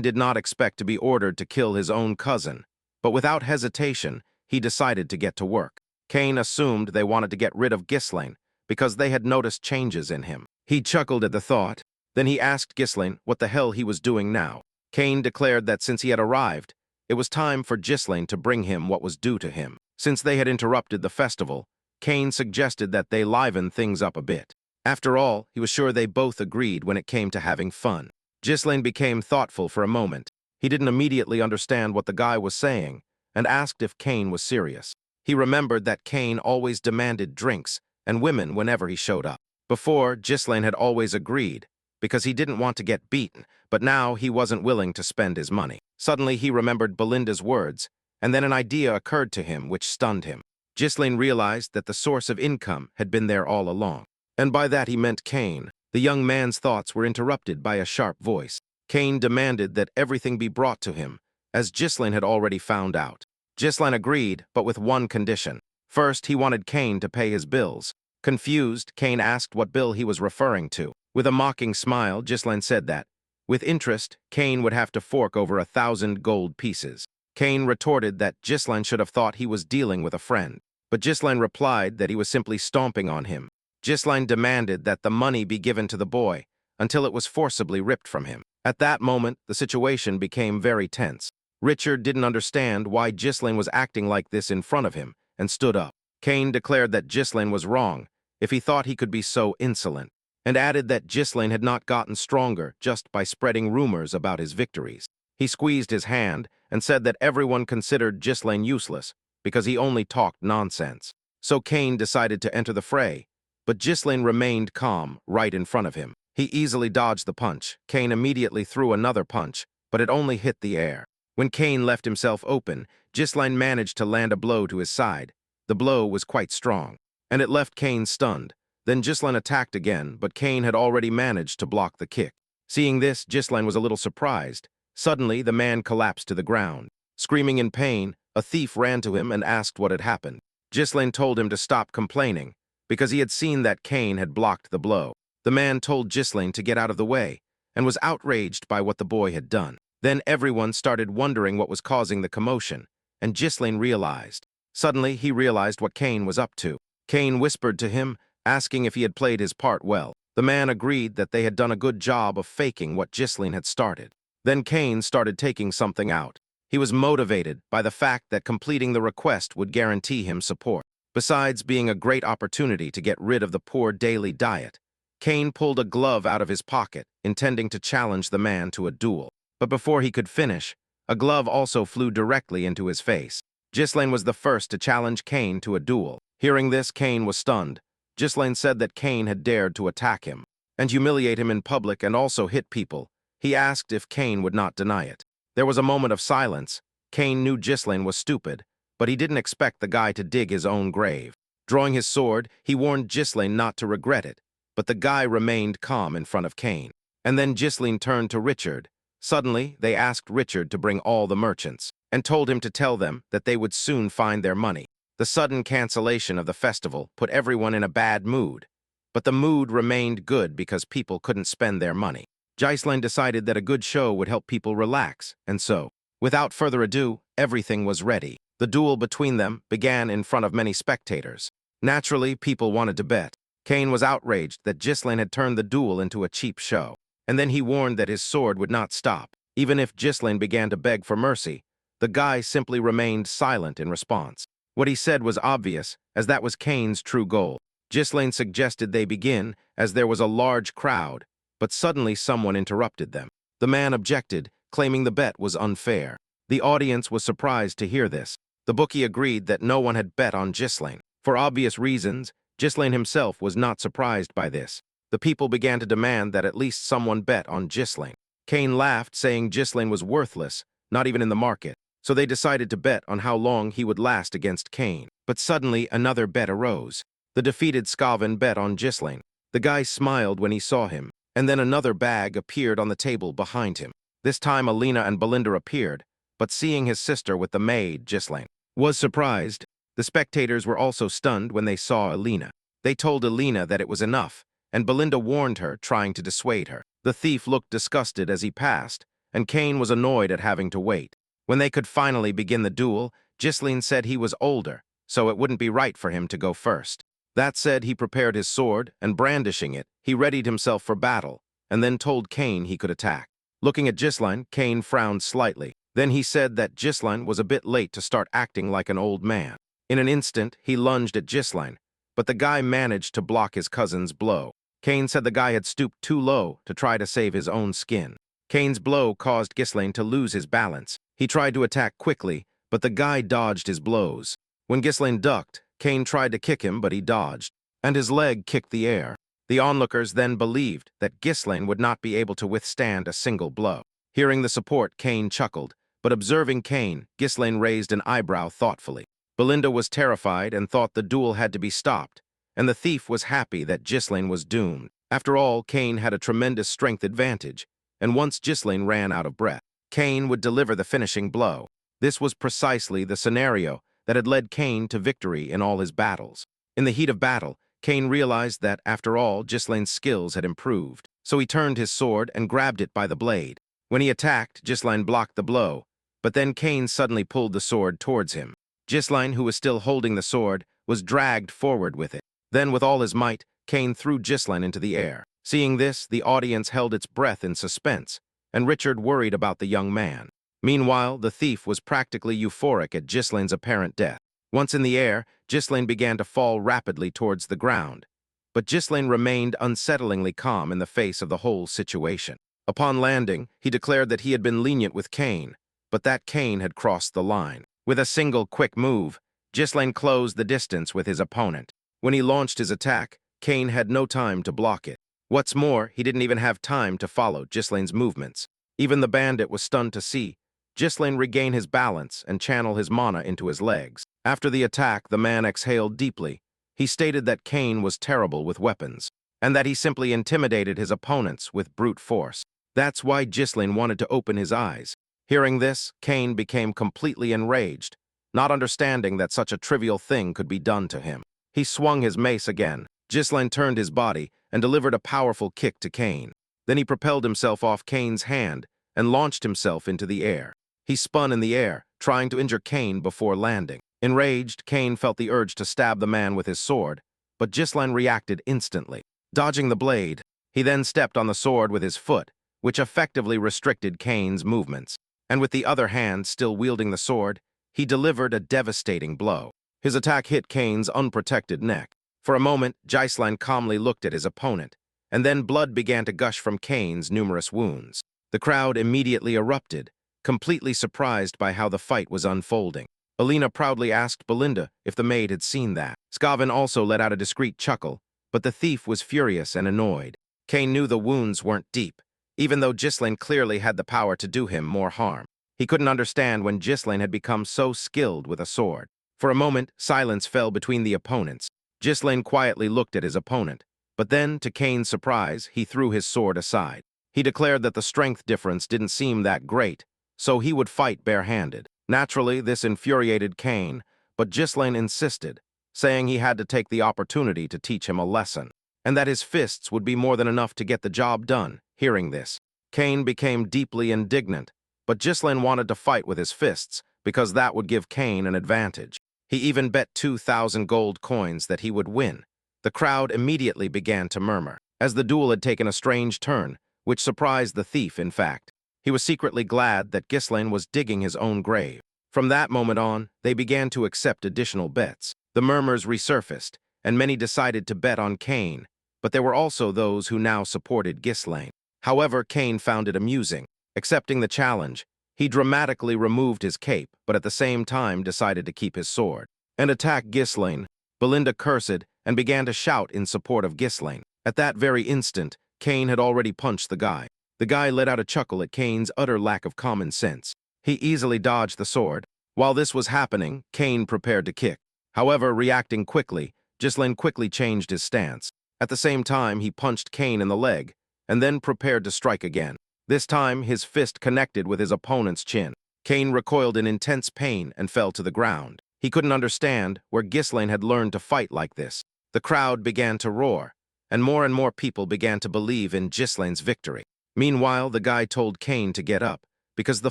did not expect to be ordered to kill his own cousin, but without hesitation, he decided to get to work. Cain assumed they wanted to get rid of Ghislaine because they had noticed changes in him. He chuckled at the thought. Then he asked Ghislaine what the hell he was doing now. Cain declared that since he had arrived, it was time for Ghislaine to bring him what was due to him. Since they had interrupted the festival, Cain suggested that they liven things up a bit. After all, he was sure they both agreed when it came to having fun. Ghislaine became thoughtful for a moment. He didn't immediately understand what the guy was saying and asked if Cain was serious. He remembered that Cain always demanded drinks and women whenever he showed up. Before, Ghislaine had always agreed because he didn't want to get beaten, but now he wasn't willing to spend his money. Suddenly, he remembered Belinda's words, and then an idea occurred to him which stunned him. Ghislaine realized that the source of income had been there all along. And by that he meant Cain. The young man's thoughts were interrupted by a sharp voice. Cain demanded that everything be brought to him, as Ghislaine had already found out. Ghislaine agreed, but with one condition. First, he wanted Cain to pay his bills. Confused, Cain asked what bill he was referring to. With a mocking smile, Ghislaine said that, with interest, Cain would have to fork over 1,000 gold pieces. Cain retorted that Ghislaine should have thought he was dealing with a friend. But Ghislaine replied that he was simply stomping on him. Ghislaine demanded that the money be given to the boy until it was forcibly ripped from him. At that moment, the situation became very tense. Richard didn't understand why Ghislaine was acting like this in front of him and stood up. Cain declared that Ghislaine was wrong if he thought he could be so insolent, and added that Ghislaine had not gotten stronger just by spreading rumors about his victories. He squeezed his hand and said that everyone considered Ghislaine useless because he only talked nonsense. So Cain decided to enter the fray, but Ghislaine remained calm right in front of him. He easily dodged the punch. Cain immediately threw another punch, but it only hit the air. When Cain left himself open, Ghislaine managed to land a blow to his side. The blow was quite strong, and it left Cain stunned. Then Ghislaine attacked again, but Cain had already managed to block the kick. Seeing this, Ghislaine was a little surprised. Suddenly, the man collapsed to the ground. Screaming in pain, a thief ran to him and asked what had happened. Ghislaine told him to stop complaining, because he had seen that Cain had blocked the blow. The man told Ghislaine to get out of the way, and was outraged by what the boy had done. Then everyone started wondering what was causing the commotion, and Ghislaine realized. Suddenly, he realized what Cain was up to. Cain whispered to him, asking if he had played his part well. The man agreed that they had done a good job of faking what Ghislaine had started. Then Cain started taking something out. He was motivated by the fact that completing the request would guarantee him support. Besides being a great opportunity to get rid of the poor daily diet, Cain pulled a glove out of his pocket, intending to challenge the man to a duel. But before he could finish, a glove also flew directly into his face. Ghislaine was the first to challenge Cain to a duel. Hearing this, Cain was stunned. Ghislaine said that Cain had dared to attack him and humiliate him in public and also hit people. He asked if Cain would not deny it. There was a moment of silence. Cain knew Ghislaine was stupid, but he didn't expect the guy to dig his own grave. Drawing his sword, he warned Ghislaine not to regret it, but the guy remained calm in front of Cain. And then Ghislaine turned to Richard. Suddenly, they asked Richard to bring all the merchants and told him to tell them that they would soon find their money. The sudden cancellation of the festival put everyone in a bad mood, but the mood remained good because people couldn't spend their money. Ghislaine decided that a good show would help people relax, and so, without further ado, everything was ready. The duel between them began in front of many spectators. Naturally, people wanted to bet. Cain was outraged that Ghislaine had turned the duel into a cheap show, and then he warned that his sword would not stop. Even if Ghislaine began to beg for mercy, the guy simply remained silent in response. What he said was obvious, as that was Cain's true goal. Ghislaine suggested they begin, as there was a large crowd, but suddenly someone interrupted them. The man objected, claiming the bet was unfair. The audience was surprised to hear this. The bookie agreed that no one had bet on Ghislaine. For obvious reasons, Ghislaine himself was not surprised by this. The people began to demand that at least someone bet on Ghislaine. Cain laughed, saying Ghislaine was worthless, not even in the market. So they decided to bet on how long he would last against Cain. But suddenly, another bet arose. The defeated Skaven bet on Ghislaine. The guy smiled when he saw him, and then another bag appeared on the table behind him. This time, Alina and Belinda appeared, but seeing his sister with the maid, Ghislaine was surprised. The spectators were also stunned when they saw Alina. They told Elena that it was enough, and Belinda warned her, trying to dissuade her. The thief looked disgusted as he passed, and Kane was annoyed at having to wait. When they could finally begin the duel, Ghislaine said he was older, so it wouldn't be right for him to go first. That said, he prepared his sword, and brandishing it, he readied himself for battle, and then told Kane he could attack. Looking at Ghislaine, Kane frowned slightly. Then he said that Ghislaine was a bit late to start acting like an old man. In an instant, he lunged at Ghislaine, but the guy managed to block his cousin's blow. Kane said the guy had stooped too low to try to save his own skin. Kane's blow caused Ghislaine to lose his balance. He tried to attack quickly, but the guy dodged his blows. When Ghislaine ducked, Kane tried to kick him, but he dodged, and his leg kicked the air. The onlookers then believed that Ghislaine would not be able to withstand a single blow. Hearing the support, Kane chuckled, but observing Kane, Ghislaine raised an eyebrow thoughtfully. Belinda was terrified and thought the duel had to be stopped, and the thief was happy that Ghislaine was doomed. After all, Kane had a tremendous strength advantage, and once Ghislaine ran out of breath, Kane would deliver the finishing blow. This was precisely the scenario that had led Kane to victory in all his battles. In the heat of battle, Kane realized that, after all, Ghislaine's skills had improved, so he turned his sword and grabbed it by the blade. When he attacked, Ghislaine blocked the blow, but then Kane suddenly pulled the sword towards him. Ghislaine, who was still holding the sword, was dragged forward with it. Then, with all his might, Kane threw Ghislaine into the air. Seeing this, the audience held its breath in suspense, and Richard worried about the young man. Meanwhile, the thief was practically euphoric at Ghislaine's apparent death. Once in the air, Ghislaine began to fall rapidly towards the ground, but Ghislaine remained unsettlingly calm in the face of the whole situation. Upon landing, he declared that he had been lenient with Kane, but that Kane had crossed the line. With a single quick move, Ghislaine closed the distance with his opponent. When he launched his attack, Kane had no time to block it. What's more, he didn't even have time to follow Ghislaine's movements. Even the bandit was stunned to see Ghislaine regain his balance and channel his mana into his legs. After the attack, the man exhaled deeply. He stated that Kane was terrible with weapons, and that he simply intimidated his opponents with brute force. That's why Ghislaine wanted to open his eyes. Hearing this, Kane became completely enraged, not understanding that such a trivial thing could be done to him. He swung his mace again. Ghislaine turned his body and delivered a powerful kick to Kane. Then he propelled himself off Kane's hand and launched himself into the air. He spun in the air, trying to injure Kane before landing. Enraged, Kane felt the urge to stab the man with his sword, but Ghislaine reacted instantly. Dodging the blade, he then stepped on the sword with his foot, which effectively restricted Kane's movements. And with the other hand still wielding the sword, he delivered a devastating blow. His attack hit Kane's unprotected neck. For a moment, Ghislaine calmly looked at his opponent, and then blood began to gush from Kane's numerous wounds. The crowd immediately erupted, completely surprised by how the fight was unfolding. Elena proudly asked Belinda if the maid had seen that. Skavin also let out a discreet chuckle, but the thief was furious and annoyed. Kane knew the wounds weren't deep, even though Ghislaine clearly had the power to do him more harm. He couldn't understand when Ghislaine had become so skilled with a sword. For a moment, silence fell between the opponents. Ghislaine quietly looked at his opponent, but then, to Kane's surprise, he threw his sword aside. He declared that the strength difference didn't seem that great, so he would fight barehanded. Naturally, this infuriated Kane, but Ghislaine insisted, saying he had to take the opportunity to teach him a lesson, and that his fists would be more than enough to get the job done. Hearing this, Kane became deeply indignant, but Ghislaine wanted to fight with his fists because that would give Kane an advantage. He even bet 2,000 gold coins that he would win. The crowd immediately began to murmur, as the duel had taken a strange turn, which surprised the thief, in fact. He was secretly glad that Ghislaine was digging his own grave. From that moment on, they began to accept additional bets. The murmurs resurfaced, and many decided to bet on Kane, but there were also those who now supported Ghislaine. However, Kane found it amusing. Accepting the challenge, he dramatically removed his cape, but at the same time decided to keep his sword and attack Ghislaine. Belinda cursed and began to shout in support of Ghislaine. At that very instant, Kane had already punched the guy. The guy let out a chuckle at Kane's utter lack of common sense. He easily dodged the sword. While this was happening, Kane prepared to kick. However, reacting quickly, Ghislaine quickly changed his stance. At the same time, he punched Kane in the leg, and then prepared to strike again. This time, his fist connected with his opponent's chin. Kane recoiled in intense pain and fell to the ground. He couldn't understand where Ghislaine had learned to fight like this. The crowd began to roar, and more people began to believe in Ghislaine's victory. Meanwhile, the guy told Kane to get up, because the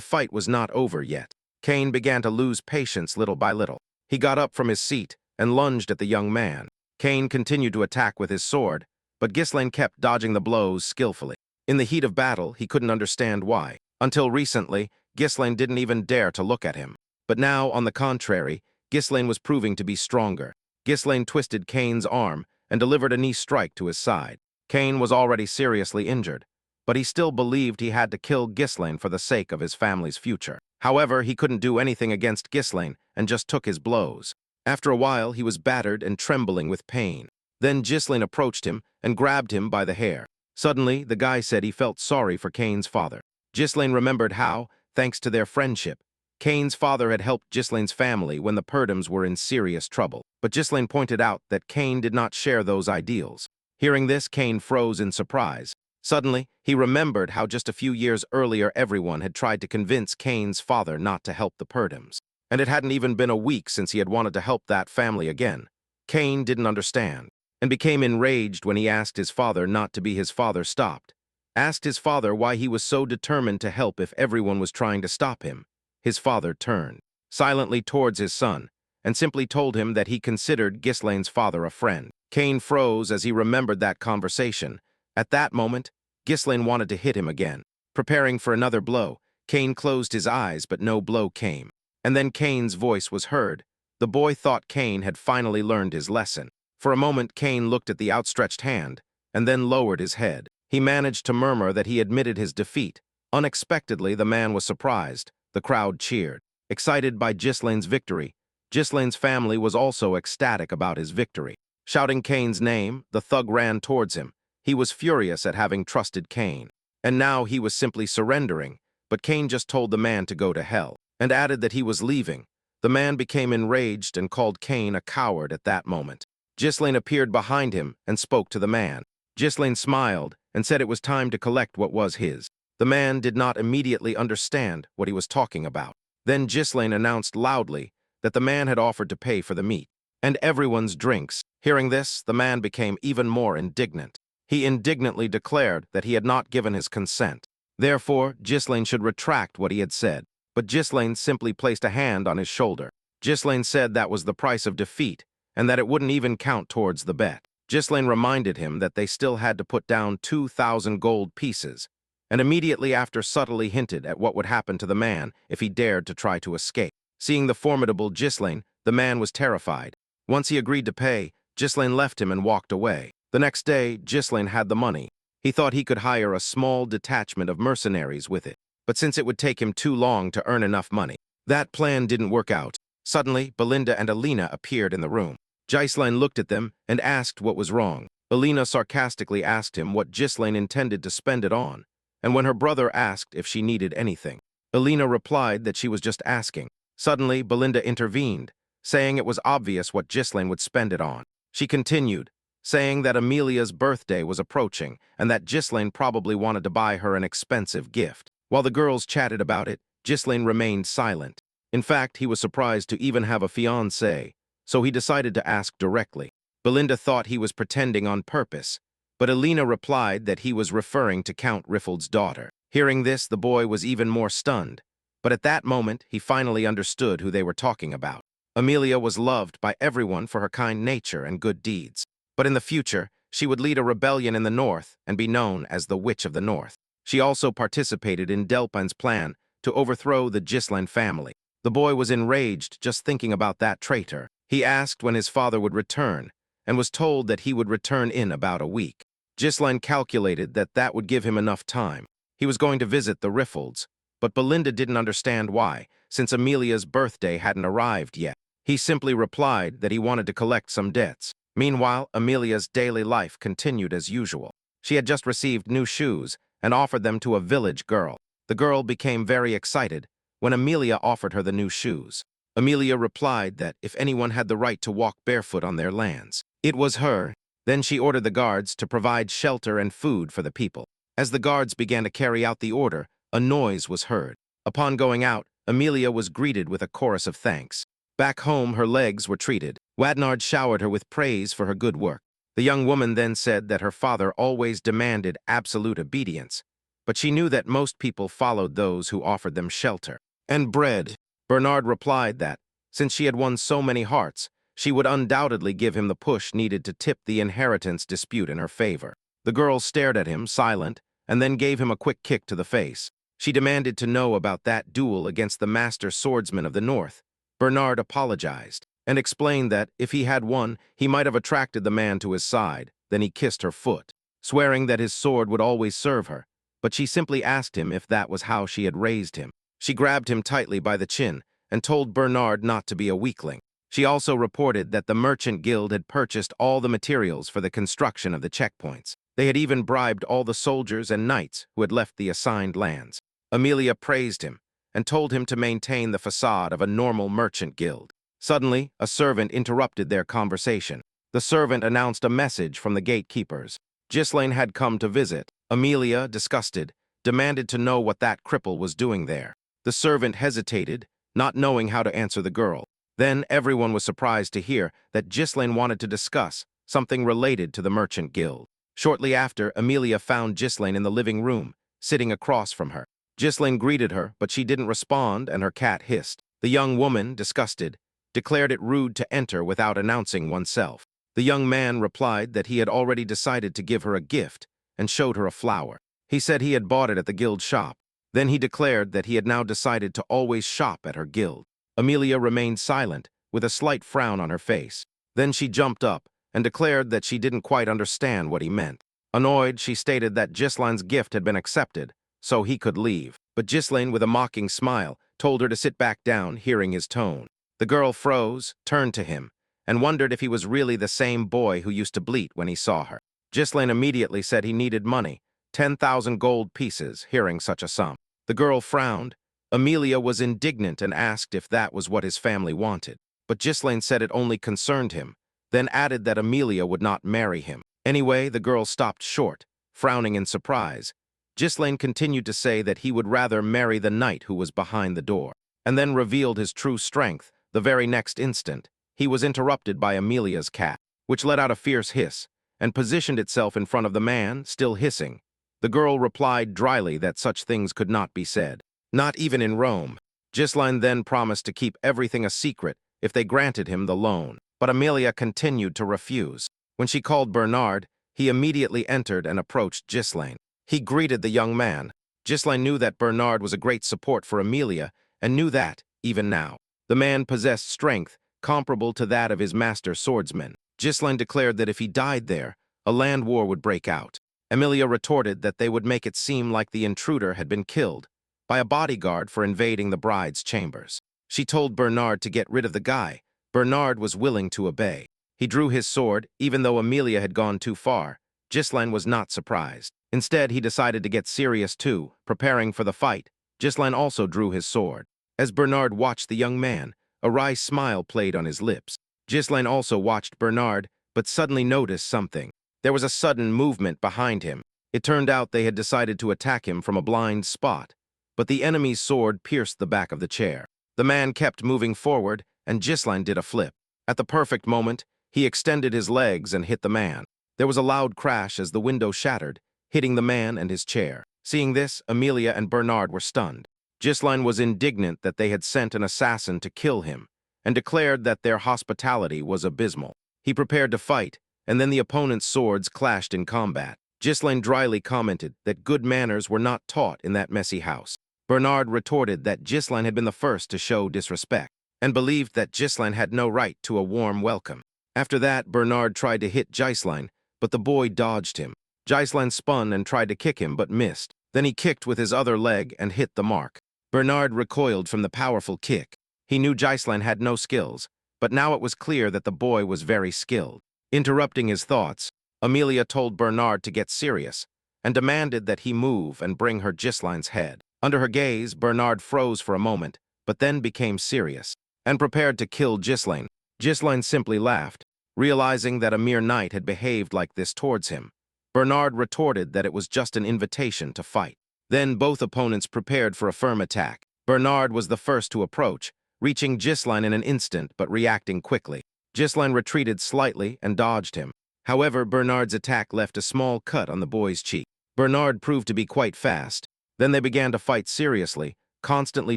fight was not over yet. Kane began to lose patience little by little. He got up from his seat and lunged at the young man. Kane continued to attack with his sword, but Ghislaine kept dodging the blows skillfully. In the heat of battle, he couldn't understand why. Until recently, Ghislaine didn't even dare to look at him. But now, on the contrary, Ghislaine was proving to be stronger. Ghislaine twisted Kane's arm and delivered a knee strike to his side. Kane was already seriously injured, but he still believed he had to kill Ghislaine for the sake of his family's future. However, he couldn't do anything against Ghislaine and just took his blows. After a while, he was battered and trembling with pain. Then Ghislaine approached him and grabbed him by the hair. Suddenly, the guy said he felt sorry for Kane's father. Ghislaine remembered how, thanks to their friendship, Kane's father had helped Ghislaine's family when the Purdams were in serious trouble. But Ghislaine pointed out that Kane did not share those ideals. Hearing this, Kane froze in surprise. Suddenly, he remembered how just a few years earlier everyone had tried to convince Kane's father not to help the Purdams. And it hadn't even been a week since he had wanted to help that family again. Kane didn't understand, and became enraged when he asked his father not to be his father stopped. Asked his father why he was so determined to help if everyone was trying to stop him. His father turned silently towards his son and simply told him that he considered Ghislaine's father a friend. Kane froze as he remembered that conversation. At that moment, Ghislaine wanted to hit him again. Preparing for another blow, Kane closed his eyes, but no blow came. And then Kane's voice was heard. The boy thought Kane had finally learned his lesson. For a moment, Kane looked at the outstretched hand, and then lowered his head. He managed to murmur that he admitted his defeat. Unexpectedly, the man was surprised. The crowd cheered. Excited by Ghislaine's victory, Ghislaine's family was also ecstatic about his victory. Shouting Kane's name, the thug ran towards him. He was furious at having trusted Kane. And now he was simply surrendering, but Kane just told the man to go to hell, and added that he was leaving. The man became enraged and called Kane a coward at that moment. Ghislaine appeared behind him and spoke to the man. Ghislaine smiled and said it was time to collect what was his. The man did not immediately understand what he was talking about. Then Ghislaine announced loudly that the man had offered to pay for the meat and everyone's drinks. Hearing this, the man became even more indignant. He indignantly declared that he had not given his consent. Therefore, Ghislaine should retract what he had said. But Ghislaine simply placed a hand on his shoulder. Ghislaine said that was the price of defeat and that it wouldn't even count towards the bet. Ghislaine reminded him that they still had to put down 2,000 gold pieces, and immediately after subtly hinted at what would happen to the man if he dared to try to escape. Seeing the formidable Ghislaine, the man was terrified. Once he agreed to pay, Ghislaine left him and walked away. The next day, Ghislaine had the money. He thought he could hire a small detachment of mercenaries with it, but since it would take him too long to earn enough money, that plan didn't work out. Suddenly, Belinda and Alina appeared in the room. Ghislaine looked at them and asked what was wrong. Alina sarcastically asked him what Ghislaine intended to spend it on, and when her brother asked if she needed anything, Alina replied that she was just asking. Suddenly, Belinda intervened, saying it was obvious what Ghislaine would spend it on. She continued, saying that Amelia's birthday was approaching and that Ghislaine probably wanted to buy her an expensive gift. While the girls chatted about it, Ghislaine remained silent. In fact, he was surprised to even have a fiancée, so he decided to ask directly. Belinda thought he was pretending on purpose, but Alina replied that he was referring to Count Riffeld's daughter. Hearing this, the boy was even more stunned, but at that moment, he finally understood who they were talking about. Amelia was loved by everyone for her kind nature and good deeds, but in the future, she would lead a rebellion in the north and be known as the Witch of the North. She also participated in Delpin's plan to overthrow the Ghislaine family. The boy was enraged just thinking about that traitor. He asked when his father would return, and was told that he would return in about a week. Ghislaine calculated that that would give him enough time. He was going to visit the Riffelds, but Belinda didn't understand why, since Amelia's birthday hadn't arrived yet. He simply replied that he wanted to collect some debts. Meanwhile, Amelia's daily life continued as usual. She had just received new shoes and offered them to a village girl. The girl became very excited when Amelia offered her the new shoes. Amelia replied that if anyone had the right to walk barefoot on their lands, it was her. Then she ordered the guards to provide shelter and food for the people. As the guards began to carry out the order, a noise was heard. Upon going out, Amelia was greeted with a chorus of thanks. Back home, her legs were treated. Wadnard showered her with praise for her good work. The young woman then said that her father always demanded absolute obedience, but she knew that most people followed those who offered them shelter and bread. Bernard replied that, since she had won so many hearts, she would undoubtedly give him the push needed to tip the inheritance dispute in her favor. The girl stared at him, silent, and then gave him a quick kick to the face. She demanded to know about that duel against the master swordsman of the North. Bernard apologized and explained that if he had won, he might have attracted the man to his side. Then he kissed her foot, swearing that his sword would always serve her, but she simply asked him if that was how she had raised him. She grabbed him tightly by the chin and told Bernard not to be a weakling. She also reported that the Merchant Guild had purchased all the materials for the construction of the checkpoints. They had even bribed all the soldiers and knights who had left the assigned lands. Amelia praised him and told him to maintain the facade of a normal merchant guild. Suddenly, a servant interrupted their conversation. The servant announced a message from the gatekeepers. Ghislaine had come to visit. Amelia, disgusted, demanded to know what that cripple was doing there. The servant hesitated, not knowing how to answer the girl. Then everyone was surprised to hear that Ghislaine wanted to discuss something related to the Merchant Guild. Shortly after, Amelia found Ghislaine in the living room, sitting across from her. Ghislaine greeted her, but she didn't respond and her cat hissed. The young woman, disgusted, declared it rude to enter without announcing oneself. The young man replied that he had already decided to give her a gift and showed her a flower. He said he had bought it at the guild shop. Then he declared that he had now decided to always shop at her guild. Amelia remained silent, with a slight frown on her face. Then she jumped up and declared that she didn't quite understand what he meant. Annoyed, she stated that Ghislaine's gift had been accepted, so he could leave. But Ghislaine, with a mocking smile, told her to sit back down, hearing his tone. The girl froze, turned to him, and wondered if he was really the same boy who used to bleat when he saw her. Ghislaine immediately said he needed money, 10,000 gold pieces, hearing such a sum. The girl frowned. Amelia was indignant and asked if that was what his family wanted. But Ghislaine said it only concerned him, then added that Amelia would not marry him. Anyway, the girl stopped short, frowning in surprise. Ghislaine continued to say that he would rather marry the knight who was behind the door, and then revealed his true strength. The very next instant, he was interrupted by Amelia's cat, which let out a fierce hiss and positioned itself in front of the man, still hissing. The girl replied dryly that such things could not be said, not even in Rome. Ghislaine then promised to keep everything a secret if they granted him the loan, but Amelia continued to refuse. When she called Bernard, he immediately entered and approached Ghislaine. He greeted the young man. Ghislaine knew that Bernard was a great support for Amelia and knew that, even now, the man possessed strength comparable to that of his master swordsman. Ghislaine declared that if he died there, a land war would break out. Amelia retorted that they would make it seem like the intruder had been killed by a bodyguard for invading the bride's chambers. She told Bernard to get rid of the guy. Bernard was willing to obey. He drew his sword, even though Amelia had gone too far. Ghislaine was not surprised. Instead, he decided to get serious too, preparing for the fight. Ghislaine also drew his sword. As Bernard watched the young man, a wry smile played on his lips. Ghislaine also watched Bernard, but suddenly noticed something. There was a sudden movement behind him. It turned out they had decided to attack him from a blind spot, but the enemy's sword pierced the back of the chair. The man kept moving forward, and Ghislaine did a flip. At the perfect moment, he extended his legs and hit the man. There was a loud crash as the window shattered, hitting the man and his chair. Seeing this, Amelia and Bernard were stunned. Ghislaine was indignant that they had sent an assassin to kill him, and declared that their hospitality was abysmal. He prepared to fight, and then the opponent's swords clashed in combat. Ghislaine dryly commented that good manners were not taught in that messy house. Bernard retorted that Ghislaine had been the first to show disrespect, and believed that Ghislaine had no right to a warm welcome. After that, Bernard tried to hit Ghislaine, but the boy dodged him. Ghislaine spun and tried to kick him, but missed. Then he kicked with his other leg and hit the mark. Bernard recoiled from the powerful kick. He knew Ghislaine had no skills, but now it was clear that the boy was very skilled. Interrupting his thoughts, Amelia told Bernard to get serious and demanded that he move and bring her Ghislaine's head. Under her gaze, Bernard froze for a moment, but then became serious and prepared to kill Ghislaine. Ghislaine simply laughed, realizing that a mere knight had behaved like this towards him. Bernard retorted that it was just an invitation to fight. Then both opponents prepared for a firm attack. Bernard was the first to approach, reaching Ghislaine in an instant but reacting quickly. Ghislaine retreated slightly and dodged him. However, Bernard's attack left a small cut on the boy's cheek. Bernard proved to be quite fast. Then they began to fight seriously, constantly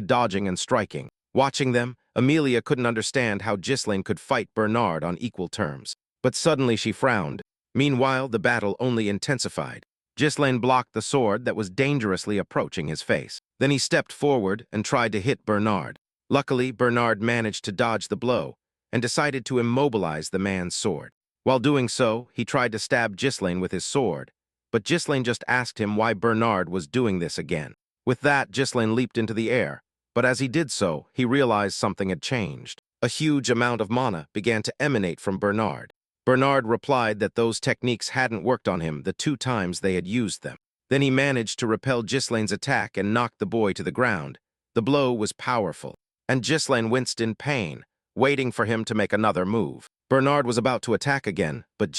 dodging and striking. Watching them, Amelia couldn't understand how Ghislaine could fight Bernard on equal terms. But suddenly she frowned. Meanwhile, the battle only intensified. Ghislaine blocked the sword that was dangerously approaching his face. Then he stepped forward and tried to hit Bernard. Luckily, Bernard managed to dodge the blow and decided to immobilize the man's sword. While doing so, he tried to stab Ghislaine with his sword, but Ghislaine just asked him why Bernard was doing this again. With that, Ghislaine leaped into the air, but as he did so, he realized something had changed. A huge amount of mana began to emanate from Bernard. Bernard replied that those techniques hadn't worked on him the 2 times they had used them. Then he managed to repel Ghislaine's attack and knocked the boy to the ground. The blow was powerful, and Ghislaine winced in pain, waiting for him to make another move. Bernard was about to attack again, but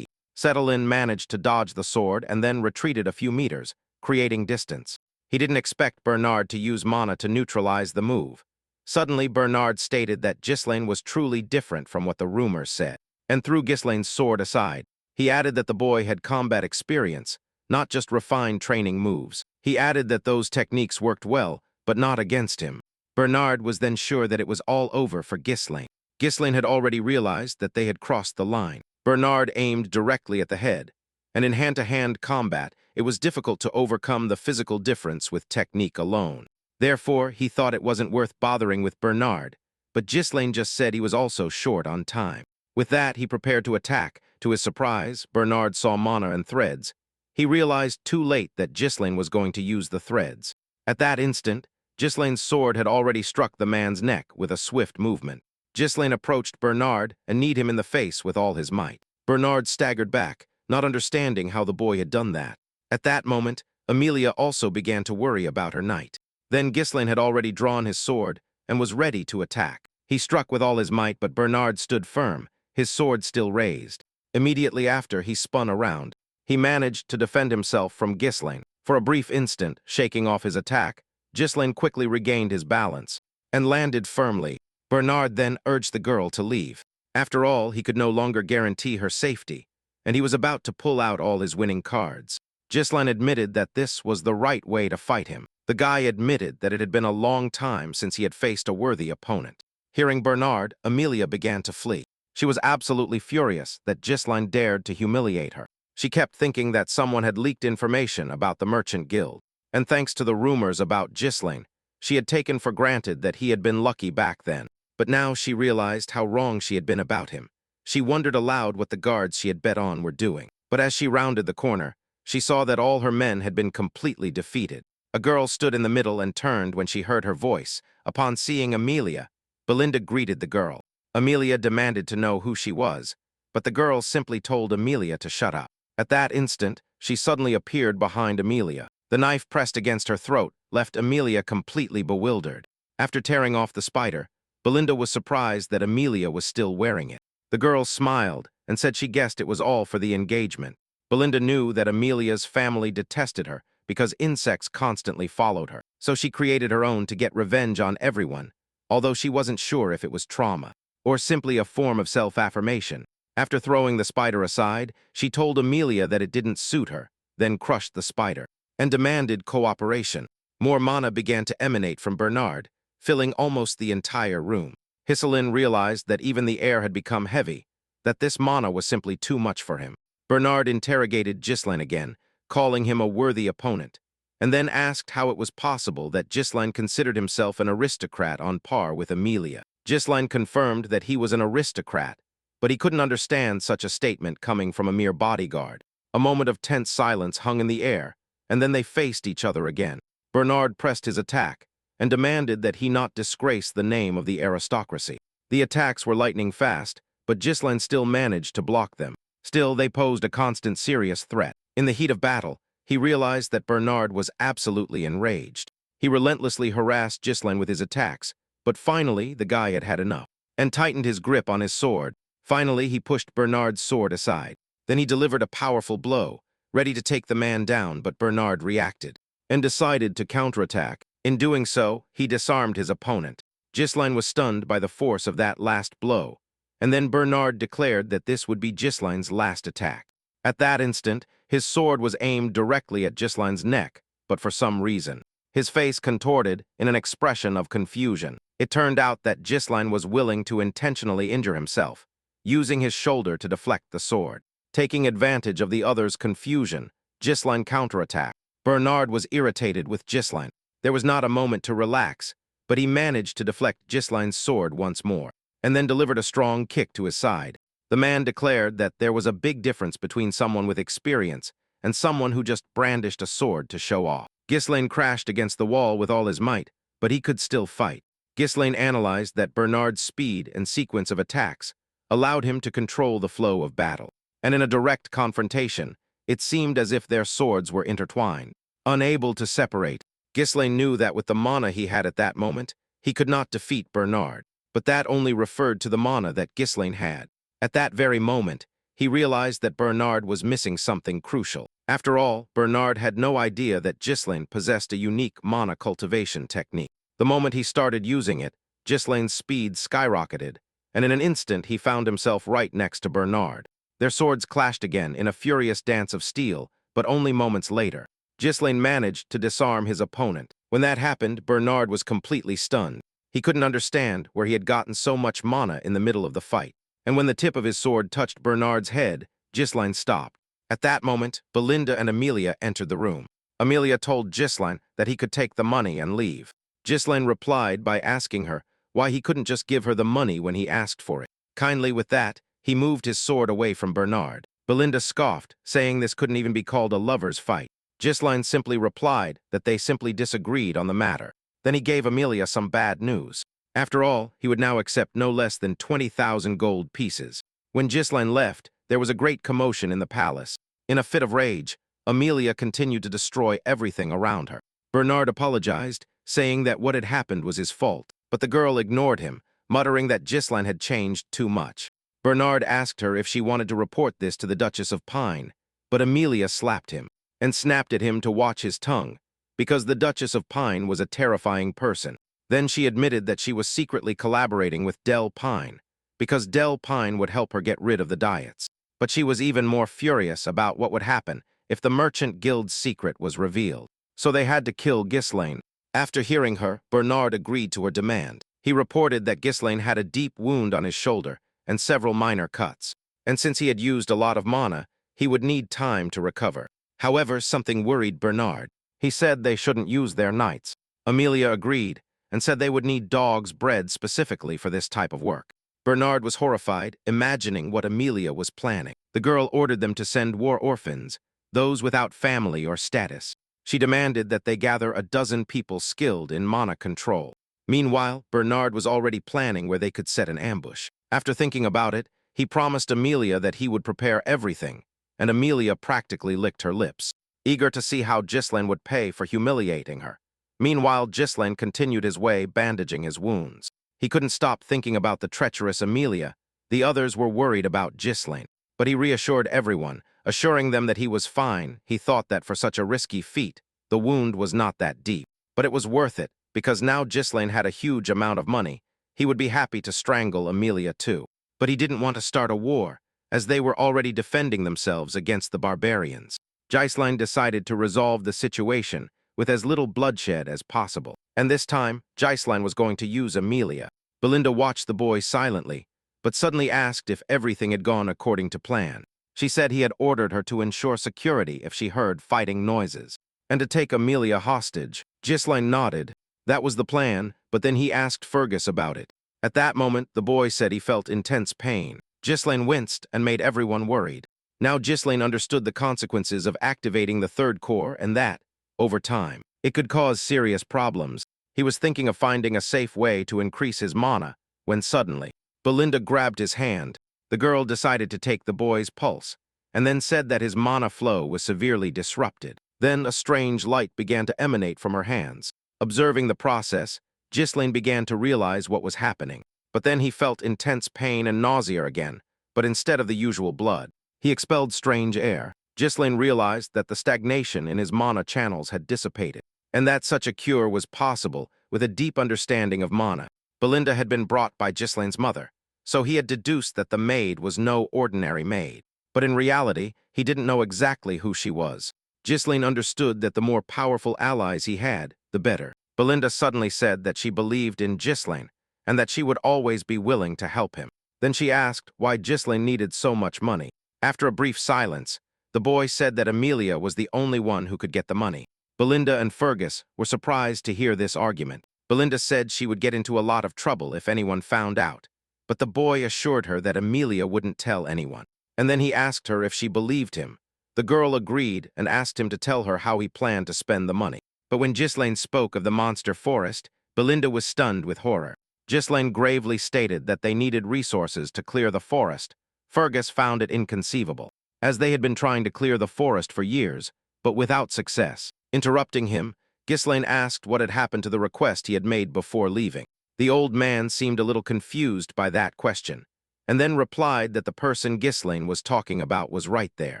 Settlin managed to dodge the sword and then retreated a few meters, creating distance. He didn't expect Bernard to use mana to neutralize the move. Suddenly, Bernard stated that Ghislaine was truly different from what the rumors said, and threw Ghislaine's sword aside. He added that the boy had combat experience, not just refined training moves. He added that those techniques worked well, but not against him. Bernard was then sure that it was all over for Ghislaine. Ghislaine had already realized that they had crossed the line. Bernard aimed directly at the head, and in hand-to-hand combat, it was difficult to overcome the physical difference with technique alone. Therefore, he thought it wasn't worth bothering with Bernard, but Ghislaine just said he was also short on time. With that, he prepared to attack. To his surprise, Bernard saw mana and threads. He realized too late that Ghislaine was going to use the threads. At that instant, Ghislaine's sword had already struck the man's neck with a swift movement. Ghislaine approached Bernard and kneed him in the face with all his might. Bernard staggered back, not understanding how the boy had done that. At that moment, Amelia also began to worry about her knight. Then Ghislaine had already drawn his sword and was ready to attack. He struck with all his might, but Bernard stood firm, his sword still raised. Immediately after, he spun around. He managed to defend himself from Ghislaine. For a brief instant, shaking off his attack, Ghislaine quickly regained his balance and landed firmly. Bernard then urged the girl to leave. After all, he could no longer guarantee her safety, and he was about to pull out all his winning cards. Ghislaine admitted that this was the right way to fight him. The guy admitted that it had been a long time since he had faced a worthy opponent. Hearing Bernard, Amelia began to flee. She was absolutely furious that Ghislaine dared to humiliate her. She kept thinking that someone had leaked information about the Merchant Guild, and thanks to the rumors about Ghislaine, she had taken for granted that he had been lucky back then. But now she realized how wrong she had been about him. She wondered aloud what the guards she had bet on were doing. But as she rounded the corner, she saw that all her men had been completely defeated. A girl stood in the middle and turned when she heard her voice. Upon seeing Amelia, Belinda greeted the girl. Amelia demanded to know who she was, but the girl simply told Amelia to shut up. At that instant, she suddenly appeared behind Amelia. The knife pressed against her throat left Amelia completely bewildered. After tearing off the spider, Belinda was surprised that Amelia was still wearing it. The girl smiled and said she guessed it was all for the engagement. Belinda knew that Amelia's family detested her because insects constantly followed her, so she created her own to get revenge on everyone, although she wasn't sure if it was trauma or simply a form of self-affirmation. After throwing the spider aside, she told Amelia that it didn't suit her, then crushed the spider, and demanded cooperation. More mana began to emanate from Bernard, filling almost the entire room. Ghislaine realized that even the air had become heavy, that this mana was simply too much for him. Bernard interrogated Ghislaine again, calling him a worthy opponent, and then asked how it was possible that Ghislaine considered himself an aristocrat on par with Amelia. Ghislaine confirmed that he was an aristocrat, but he couldn't understand such a statement coming from a mere bodyguard. A moment of tense silence hung in the air, and then they faced each other again. Bernard pressed his attack and demanded that he not disgrace the name of the aristocracy. The attacks were lightning fast, but Ghislaine still managed to block them. Still, they posed a constant serious threat. In the heat of battle, he realized that Bernard was absolutely enraged. He relentlessly harassed Ghislaine with his attacks, but finally the guy had had enough, and tightened his grip on his sword. Finally, he pushed Bernard's sword aside. Then he delivered a powerful blow, ready to take the man down, but Bernard reacted and decided to counterattack. In doing so, he disarmed his opponent. Ghislaine was stunned by the force of that last blow, and then Bernard declared that this would be Ghislaine's last attack. At that instant, his sword was aimed directly at Ghislaine's neck, but for some reason, his face contorted in an expression of confusion. It turned out that Ghislaine was willing to intentionally injure himself, using his shoulder to deflect the sword. Taking advantage of the other's confusion, Ghislaine counterattacked. Bernard was irritated with Ghislaine. There was not a moment to relax, but he managed to deflect Ghislaine's sword once more, and then delivered a strong kick to his side. The man declared that there was a big difference between someone with experience and someone who just brandished a sword to show off. Ghislaine crashed against the wall with all his might, but he could still fight. Ghislaine analyzed that Bernard's speed and sequence of attacks allowed him to control the flow of battle, and in a direct confrontation, it seemed as if their swords were intertwined. Unable to separate, Ghislaine knew that with the mana he had at that moment, he could not defeat Bernard, but that only referred to the mana that Ghislaine had. At that very moment, he realized that Bernard was missing something crucial. After all, Bernard had no idea that Ghislaine possessed a unique mana cultivation technique. The moment he started using it, Ghislaine's speed skyrocketed, and in an instant he found himself right next to Bernard. Their swords clashed again in a furious dance of steel, but only moments later. Ghislaine managed to disarm his opponent. When that happened, Bernard was completely stunned. He couldn't understand where he had gotten so much mana in the middle of the fight. And when the tip of his sword touched Bernard's head, Ghislaine stopped. At that moment, Belinda and Amelia entered the room. Amelia told Ghislaine that he could take the money and leave. Ghislaine replied by asking her why he couldn't just give her the money when he asked for it. Kindly with that, he moved his sword away from Bernard. Belinda scoffed, saying this couldn't even be called a lover's fight. Ghislaine simply replied that they simply disagreed on the matter. Then he gave Amelia some bad news. After all, he would now accept no less than 20,000 gold pieces. When Ghislaine left, there was a great commotion in the palace. In a fit of rage, Amelia continued to destroy everything around her. Bernard apologized, saying that what had happened was his fault, but the girl ignored him, muttering that Ghislaine had changed too much. Bernard asked her if she wanted to report this to the Duchess of Pine, but Amelia slapped him and snapped at him to watch his tongue, because the Duchess of Pine was a terrifying person. Then she admitted that she was secretly collaborating with Del Pine, because Del Pine would help her get rid of the diets. But she was even more furious about what would happen if the Merchant Guild's secret was revealed. So they had to kill Ghislaine. After hearing her, Bernard agreed to her demand. He reported that Ghislaine had a deep wound on his shoulder and several minor cuts, and since he had used a lot of mana, he would need time to recover. However, something worried Bernard. He said they shouldn't use their knights. Amelia agreed, and said they would need dogs bred specifically for this type of work. Bernard was horrified, imagining what Amelia was planning. The girl ordered them to send war orphans, those without family or status. She demanded that they gather a dozen people skilled in mana control. Meanwhile, Bernard was already planning where they could set an ambush. After thinking about it, he promised Amelia that he would prepare everything, and Amelia practically licked her lips, eager to see how Ghislaine would pay for humiliating her. Meanwhile, Ghislaine continued his way, bandaging his wounds. He couldn't stop thinking about the treacherous Amelia. The others were worried about Ghislaine, but he reassured everyone, assuring them that he was fine. He thought that for such a risky feat, the wound was not that deep. But it was worth it, because now Ghislaine had a huge amount of money. He would be happy to strangle Amelia too. But he didn't want to start a war, as they were already defending themselves against the barbarians. Ghislaine decided to resolve the situation with as little bloodshed as possible. And this time, Ghislaine was going to use Amelia. Belinda watched the boy silently, but suddenly asked if everything had gone according to plan. She said he had ordered her to ensure security if she heard fighting noises, and to take Amelia hostage. Ghislaine nodded. That was the plan, but then he asked Fergus about it. At that moment, the boy said he felt intense pain. Ghislaine winced and made everyone worried. Now Ghislaine understood the consequences of activating the third core, and that, over time, it could cause serious problems. He was thinking of finding a safe way to increase his mana, when suddenly, Belinda grabbed his hand. The girl decided to take the boy's pulse, and then said that his mana flow was severely disrupted. Then a strange light began to emanate from her hands. Observing the process, Ghislaine began to realize what was happening. But then he felt intense pain and nausea again, but instead of the usual blood, he expelled strange air. Ghislaine realized that the stagnation in his mana channels had dissipated, and that such a cure was possible with a deep understanding of mana. Belinda had been brought by Ghislaine's mother, so he had deduced that the maid was no ordinary maid. But in reality, he didn't know exactly who she was. Ghislaine understood that the more powerful allies he had, the better. Belinda suddenly said that she believed in Ghislaine, and that she would always be willing to help him. Then she asked why Ghislaine needed so much money. After a brief silence, the boy said that Amelia was the only one who could get the money. Belinda and Fergus were surprised to hear this argument. Belinda said she would get into a lot of trouble if anyone found out, but the boy assured her that Amelia wouldn't tell anyone. And then he asked her if she believed him. The girl agreed and asked him to tell her how he planned to spend the money. But when Ghislaine spoke of the monster forest, Belinda was stunned with horror. Ghislaine gravely stated that they needed resources to clear the forest. Fergus found it inconceivable, as they had been trying to clear the forest for years, but without success. Interrupting him, Ghislaine asked what had happened to the request he had made before leaving. The old man seemed a little confused by that question, and then replied that the person Ghislaine was talking about was right there.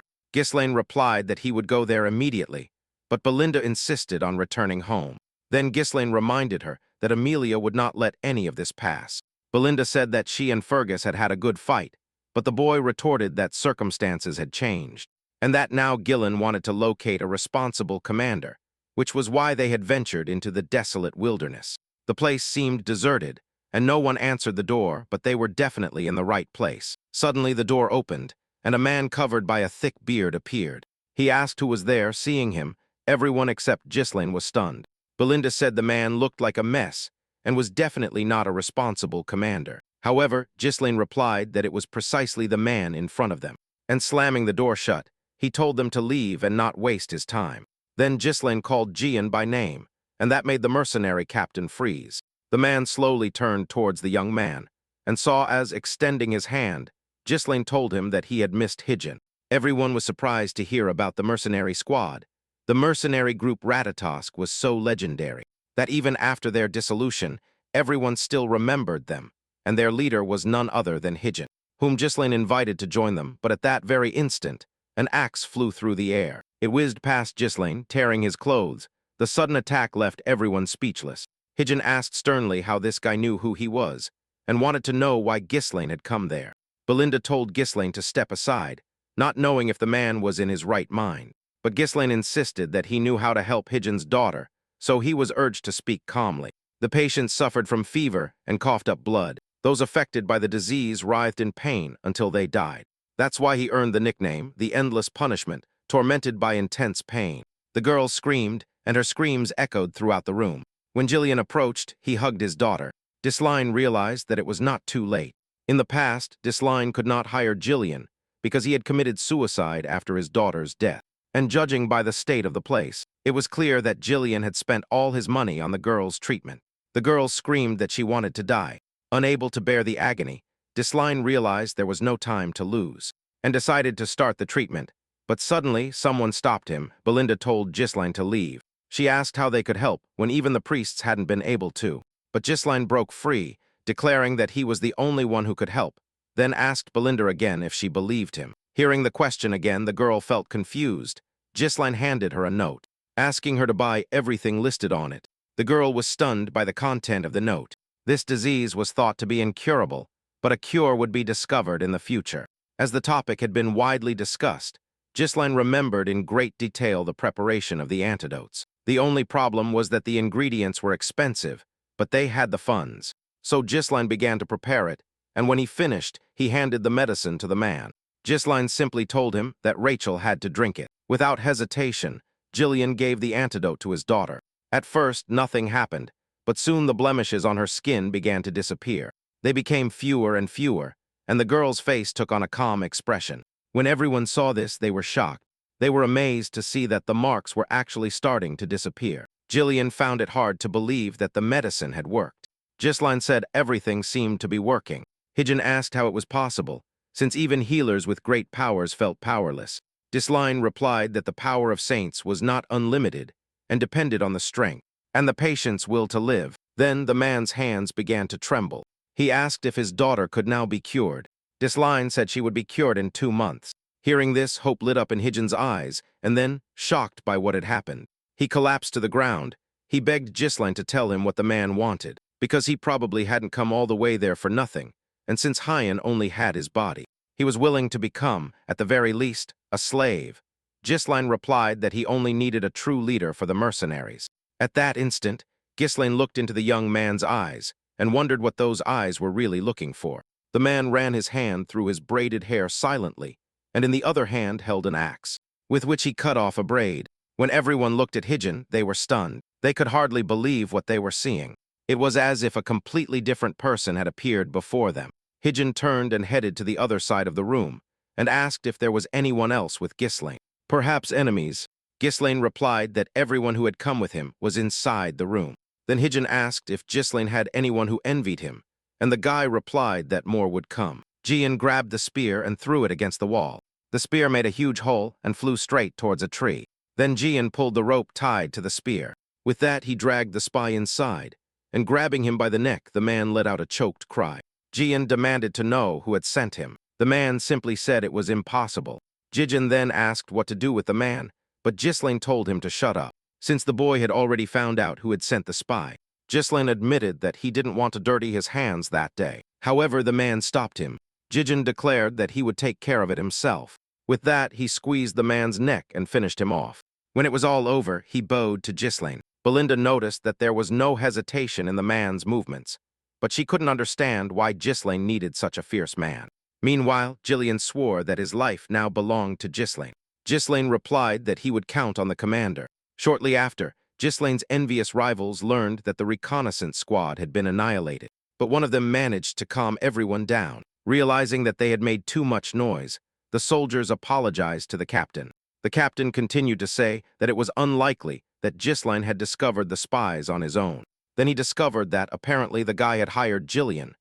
Ghislaine replied that he would go there immediately, but Belinda insisted on returning home. Then Ghislaine reminded her that Amelia would not let any of this pass. Belinda said that she and Fergus had had a good fight, but the boy retorted that circumstances had changed, and that now Gillen wanted to locate a responsible commander, which was why they had ventured into the desolate wilderness. The place seemed deserted, and no one answered the door, but they were definitely in the right place. Suddenly the door opened, and a man covered by a thick beard appeared. He asked who was there. Seeing him, everyone except Ghislaine was stunned. Belinda said the man looked like a mess and was definitely not a responsible commander. However, Ghislaine replied that it was precisely the man in front of them. And slamming the door shut, he told them to leave and not waste his time. Then Ghislaine called Gian by name, and that made the mercenary captain freeze. The man slowly turned towards the young man, and saw as extending his hand, Ghislaine told him that he had missed Hijin. Everyone was surprised to hear about the mercenary squad. The mercenary group Ratatosk was so legendary that even after their dissolution, everyone still remembered them, and their leader was none other than Hijin, whom Ghislaine invited to join them. But at that very instant, an axe flew through the air. It whizzed past Ghislaine, tearing his clothes. The sudden attack left everyone speechless. Hijin asked sternly how this guy knew who he was, and wanted to know why Ghislaine had come there. Belinda told Ghislaine to step aside, not knowing if the man was in his right mind. But Ghislaine insisted that he knew how to help Hijin's daughter, so he was urged to speak calmly. The patient suffered from fever and coughed up blood. Those affected by the disease writhed in pain until they died. That's why he earned the nickname, the Endless Punishment, tormented by intense pain. The girl screamed, and her screams echoed throughout the room. When Gillian approached, he hugged his daughter. Ghislaine realized that it was not too late. In the past, Ghislaine could not hire Gillian because he had committed suicide after his daughter's death. And judging by the state of the place, it was clear that Gillian had spent all his money on the girl's treatment. The girl screamed that she wanted to die. Unable to bear the agony, Ghislaine realized there was no time to lose, and decided to start the treatment. But suddenly, someone stopped him. Belinda told Ghislaine to leave. She asked how they could help when even the priests hadn't been able to. But Ghislaine broke free, declaring that he was the only one who could help, then asked Belinda again if she believed him. Hearing the question again, the girl felt confused. Ghislaine handed her a note, asking her to buy everything listed on it. The girl was stunned by the content of the note. This disease was thought to be incurable, but a cure would be discovered in the future. As the topic had been widely discussed, Ghislaine remembered in great detail the preparation of the antidotes. The only problem was that the ingredients were expensive, but they had the funds. So Ghislaine began to prepare it, and when he finished, he handed the medicine to the man. Ghislaine simply told him that Rachel had to drink it. Without hesitation, Gillian gave the antidote to his daughter. At first, nothing happened, but soon the blemishes on her skin began to disappear. They became fewer and fewer, and the girl's face took on a calm expression. When everyone saw this, they were shocked. They were amazed to see that the marks were actually starting to disappear. Gillian found it hard to believe that the medicine had worked. Ghislaine said everything seemed to be working. Hijin asked how it was possible, since even healers with great powers felt powerless. Ghislaine replied that the power of saints was not unlimited and depended on the strength and the patient's will to live. Then the man's hands began to tremble. He asked if his daughter could now be cured. Ghislaine said she would be cured in 2 months. Hearing this, hope lit up in Hijin's eyes, and then, shocked by what had happened, he collapsed to the ground. He begged Ghislaine to tell him what the man wanted, because he probably hadn't come all the way there for nothing, and since Hyan only had his body, he was willing to become, at the very least, a slave. Ghislaine replied that he only needed a true leader for the mercenaries. At that instant, Ghislaine looked into the young man's eyes and wondered what those eyes were really looking for. The man ran his hand through his braided hair silently, and in the other hand held an axe, with which he cut off a braid. When everyone looked at Hijin, they were stunned. They could hardly believe what they were seeing. It was as if a completely different person had appeared before them. Hijin turned and headed to the other side of the room, and asked if there was anyone else with Ghislaine. Perhaps enemies. Ghislaine replied that everyone who had come with him was inside the room. Then Hijin asked if Ghislaine had anyone who envied him, and the guy replied that more would come. Jian grabbed the spear and threw it against the wall. The spear made a huge hole and flew straight towards a tree. Then Jian pulled the rope tied to the spear. With that, he dragged the spy inside, and grabbing him by the neck, the man let out a choked cry. Jian demanded to know who had sent him. The man simply said it was impossible. Jian then asked what to do with the man, but Ghislaine told him to shut up, since the boy had already found out who had sent the spy. Ghislaine admitted that he didn't want to dirty his hands that day. However, the man stopped him. Jian declared that he would take care of it himself. With that, he squeezed the man's neck and finished him off. When it was all over, he bowed to Ghislaine. Belinda noticed that there was no hesitation in the man's movements, but she couldn't understand why Ghislaine needed such a fierce man. Meanwhile, Jillian swore that his life now belonged to Ghislaine. Ghislaine replied that he would count on the commander. Shortly after, Ghislaine's envious rivals learned that the reconnaissance squad had been annihilated, but one of them managed to calm everyone down. Realizing that they had made too much noise, the soldiers apologized to the captain. The captain continued to say that it was unlikely that Ghislaine had discovered the spies on his own. Then he discovered that apparently the guy had hired Jillian.